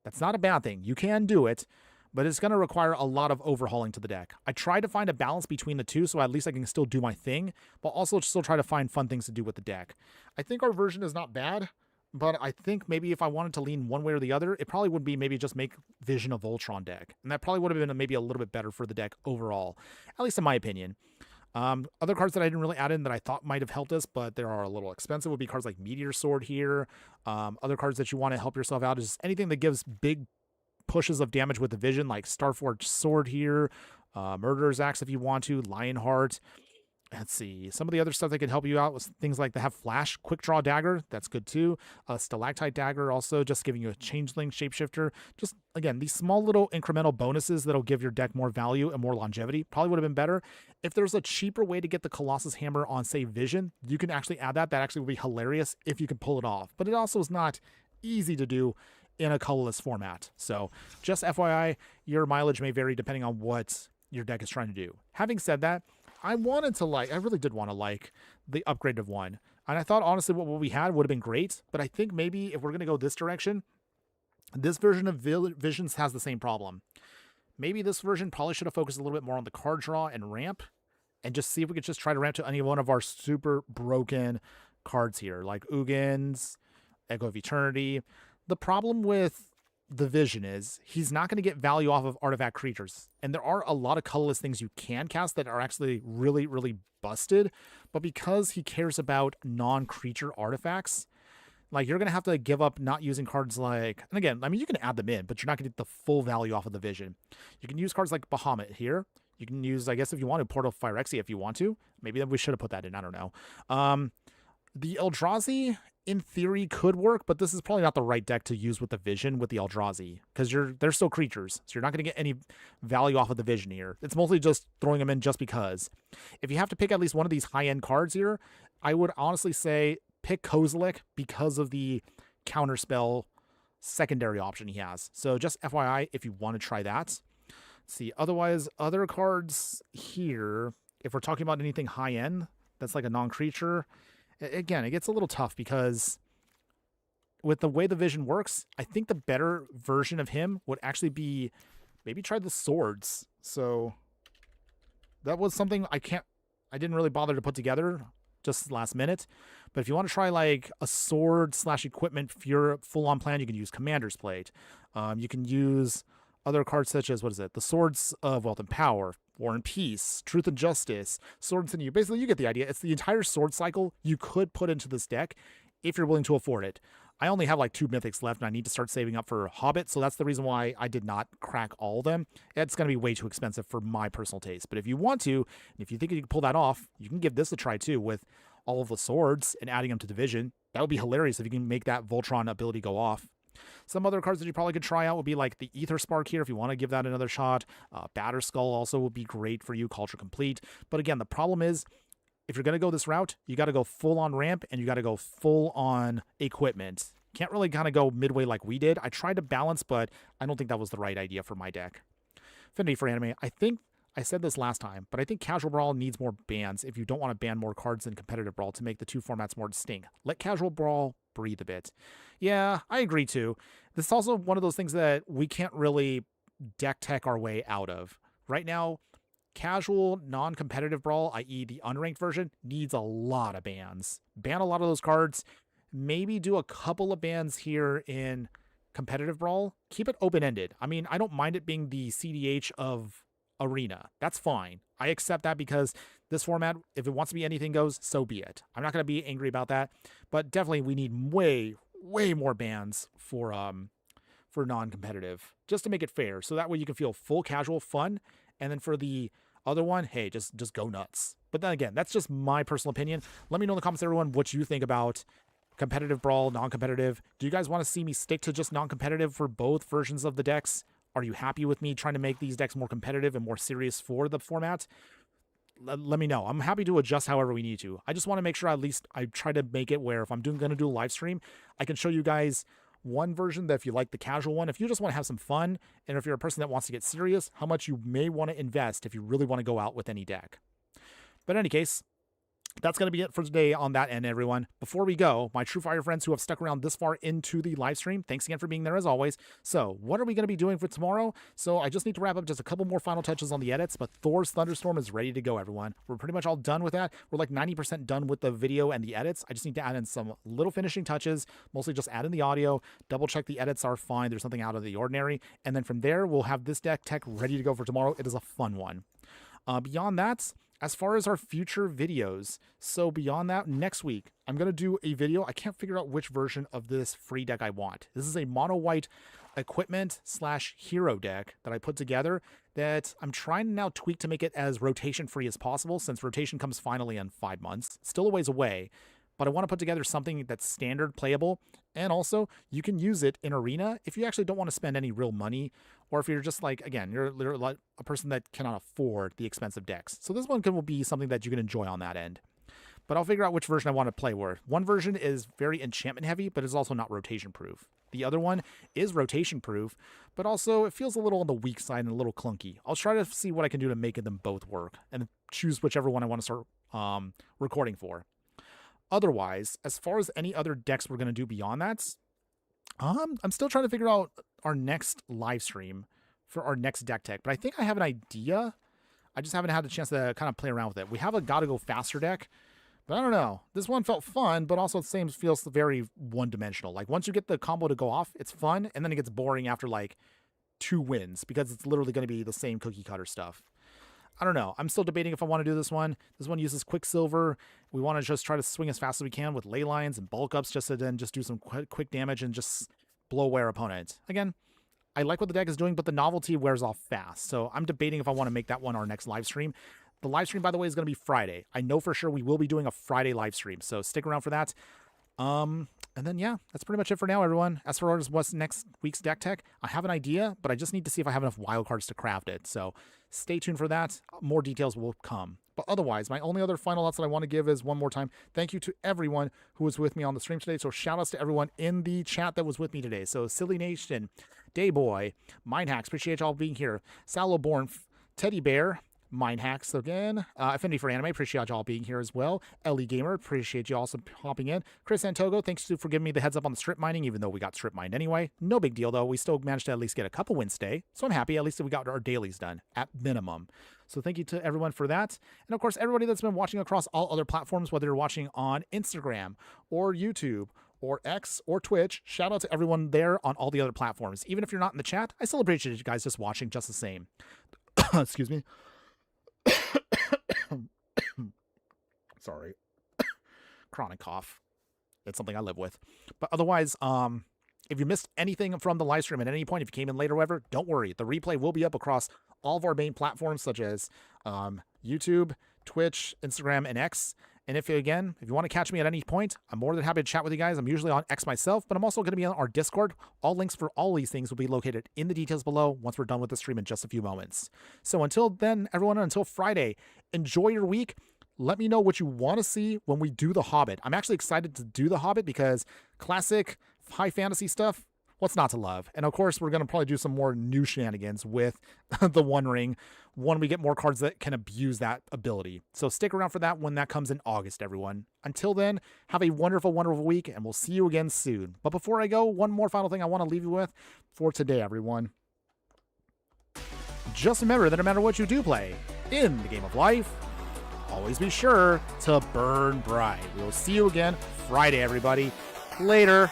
That's not a bad thing. You can do it, but it's going to require a lot of overhauling to the deck. I try to find a balance between the two, so at least I can still do my thing, but also still try to find fun things to do with the deck. I think our version is not bad, but I think maybe if I wanted to lean one way or the other, it probably would be maybe just make Vision a Voltron deck. And that probably would have been maybe a little bit better for the deck overall, at least in my opinion. Other cards that I didn't really add in that I thought might have helped us, but they are a little expensive, would be cards like Meteor Sword here. Other cards that you want to help yourself out is anything that gives big pushes of damage with the vision, like Starforged Sword here, Murderer's Axe if you want to, Lionheart. Let's see. Some of the other stuff that can help you out was things like they have Flash, Quick Draw Dagger. That's good too. Stalactite Dagger also, just giving you a Changeling Shapeshifter. Just, again, these small little incremental bonuses that'll give your deck more value and more longevity. Probably would have been better. If there's a cheaper way to get the Colossus Hammer on, say, Vision, you can actually add that. That actually would be hilarious if you can pull it off. But it also is not easy to do in a colorless format. So just FYI, your mileage may vary depending on what your deck is trying to do. Having said that, I really did want to like the upgraded one. And I thought, honestly, what we had would have been great. But I think maybe if we're going to go this direction, this version of Visions has the same problem. Maybe this version probably should have focused a little bit more on the card draw and ramp, and just see if we could just try to ramp to any one of our super broken cards here, like Ugins, Echo of Eternity. The problem with the Vision is he's not going to get value off of artifact creatures. And there are a lot of colorless things you can cast that are actually really, really busted. But because he cares about non-creature artifacts, like, you're going to have to give up not using cards like, and again, I mean, you can add them in, but you're not going to get the full value off of the Vision. You can use cards like Bahamut here. You can use, I guess, if you want to, Portal Phyrexia if you want to. Maybe we should have put that in. I don't know. The Eldrazi, in theory, could work, but this is probably not the right deck to use with the Vision with the Eldrazi, because they're still creatures, so you're not going to get any value off of the Vision here. It's mostly just throwing them in just because. If you have to pick at least one of these high-end cards here, I would honestly say pick Kozilek because of the counterspell secondary option he has. So just FYI, if you want to try that. Let's see, otherwise, other cards here, if we're talking about anything high-end that's like a non-creature, again, it gets a little tough because with the way the Vision works, I think the better version of him would actually be maybe try the swords. So that was something I didn't really bother to put together just last minute. But if you want to try like a sword / equipment full-on plan, you can use Commander's Plate. You can use other cards such as, the Swords of Wealth and Power, War and Peace, Truth and Justice, Sword and Sinew. Basically, you get the idea. It's the entire sword cycle you could put into this deck if you're willing to afford it. I only have like 2 mythics left, and I need to start saving up for Hobbit, so that's the reason why I did not crack all of them. It's going to be way too expensive for my personal taste. But if you want to, and if you think you can pull that off, you can give this a try too with all of the swords and adding them to Division. That would be hilarious if you can make that Voltron ability go off. Some other cards that you probably could try out would be like the Ether Spark here if you want to give that another shot. Batterskull also would be great for you, Culture Complete. But again, the problem is, if you're going to go this route, you got to go full on ramp and you got to go full on equipment. Can't really kind of go midway like we did. I tried to balance, but I don't think that was the right idea for my deck. Affinity for Anime, I think I said this last time, but I think Casual Brawl needs more bans if you don't want to ban more cards than Competitive Brawl to make the two formats more distinct. Let Casual Brawl breathe a bit. Yeah, I agree too. This is also one of those things that we can't really deck tech our way out of. Right now, casual, non-competitive Brawl, i.e. the unranked version, needs a lot of bans. Ban a lot of those cards. Maybe do a couple of bans here in competitive Brawl. Keep it open-ended. I mean, I don't mind it being the CDH of Arena. That's fine. I accept that because this format, if it wants to be anything goes, so be it. I'm not going to be angry about that, but definitely we need way more bans for non-competitive, just to make it fair. So that way you can feel full casual fun. And then for the other one, hey, just go nuts. But then again, that's just my personal opinion. Let me know in the comments, everyone, what you think about competitive Brawl, non-competitive. Do you guys want to see me stick to just non-competitive for both versions of the decks? Are you happy with me trying to make these decks more competitive and more serious for the format? Let me know. I'm happy to adjust however we need to. I just want to make sure at least I try to make it where if I'm going to do a live stream, I can show you guys one version that if you like the casual one, if you just want to have some fun, and if you're a person that wants to get serious, how much you may want to invest if you really want to go out with any deck. But in any case, that's going to be it for today on that end, everyone. Before we go, my true fire friends who have stuck around this far into the live stream, thanks again for being there as always. So what are we going to be doing for tomorrow? So I just need to wrap up just a couple more final touches on the edits, but Thor's Thunderstorm is ready to go, everyone. We're pretty much all done with that. We're like 90% done with the video and the edits. I just need to add in some little finishing touches, mostly just add in the audio, double check the edits are fine. There's nothing out of the ordinary. And then from there, we'll have this deck tech ready to go for tomorrow. It is a fun one. Beyond that, as far as our future videos, so beyond that, next week, I'm going to do a video. I can't figure out which version of this free deck I want. This is a mono white equipment / hero deck that I put together that I'm trying to now tweak to make it as rotation free as possible, since rotation comes finally in 5 months. Still a ways away, but I want to put together something that's standard playable. And also, you can use it in Arena if you actually don't want to spend any real money, or if you're just like, again, you're like a person that cannot afford the expensive decks. So this one will be something that you can enjoy on that end. But I'll figure out which version I want to play where. One version is very enchantment heavy, but it's also not rotation proof. The other one is rotation proof, but also it feels a little on the weak side and a little clunky. I'll try to see what I can do to make them both work and choose whichever one I want to start recording for. Otherwise, as far as any other decks we're going to do beyond that, I'm still trying to figure out our next live stream for our next deck tech, but I think I have an idea. I just haven't had the chance to kind of play around with it. We have a Gotta Go Faster deck, but I don't know. This one felt fun, but also the same feels very one-dimensional. Like once you get the combo to go off, it's fun, and then it gets boring after like 2 wins because it's literally going to be the same cookie cutter stuff. I don't know. I'm still debating if I want to do this one. This one uses Quicksilver. We want to just try to swing as fast as we can with ley lines and bulk ups just to then just do some quick damage and just blow away our opponent. Again, I like what the deck is doing, but the novelty wears off fast. So I'm debating if I want to make that one our next live stream. The live stream, by the way, is going to be Friday. I know for sure we will be doing a Friday live stream, so stick around for that. And then, yeah, that's pretty much it for now, everyone. As far as what's next week's deck tech, I have an idea, but I just need to see if I have enough wildcards to craft it. So stay tuned for that. More details will come. But otherwise, my only other final thoughts that I want to give is one more time, thank you to everyone who was with me on the stream today. So shout outs to everyone in the chat that was with me today. So Silly Nation, Dayboy, Mindhacks, appreciate y'all being here. Sallowborn, Teddy Bear, Mindhacks again. Affinity for Anime, appreciate y'all being here as well. Ellie Gamer, appreciate you also hopping in. Chris Antogo, thanks for giving me the heads up on the strip mining, even though we got strip mined anyway. No big deal though. We still managed to at least get a couple wins today. So I'm happy at least that we got our dailies done at minimum. So thank you to everyone for that. And of course, everybody that's been watching across all other platforms, whether you're watching on Instagram or YouTube or X or Twitch, shout out to everyone there on all the other platforms. Even if you're not in the chat, I still appreciate you guys just watching just the same. Excuse me. Sorry. Chronic cough. It's something I live with. But otherwise, if you missed anything from the live stream at any point, if you came in late or whatever, don't worry. The replay will be up across all of our main platforms, such as YouTube, Twitch, Instagram, and X. And if you want to catch me at any point, I'm more than happy to chat with you guys. I'm usually on X myself, but I'm also going to be on our Discord. All links for all these things will be located in the details below once we're done with the stream in just a few moments. So until then, everyone, until Friday, enjoy your week. Let me know what you want to see when we do The Hobbit. I'm actually excited to do The Hobbit because classic high fantasy stuff, what's not to love? And of course, we're going to probably do some more new shenanigans with the One Ring when we get more cards that can abuse that ability. So stick around for that when that comes in August, everyone. Until then, have a wonderful, wonderful week, and we'll see you again soon. But before I go, one more final thing I want to leave you with for today, everyone. Just remember that no matter what you do play in the game of life, always be sure to burn bright. We'll see you again Friday, everybody. Later.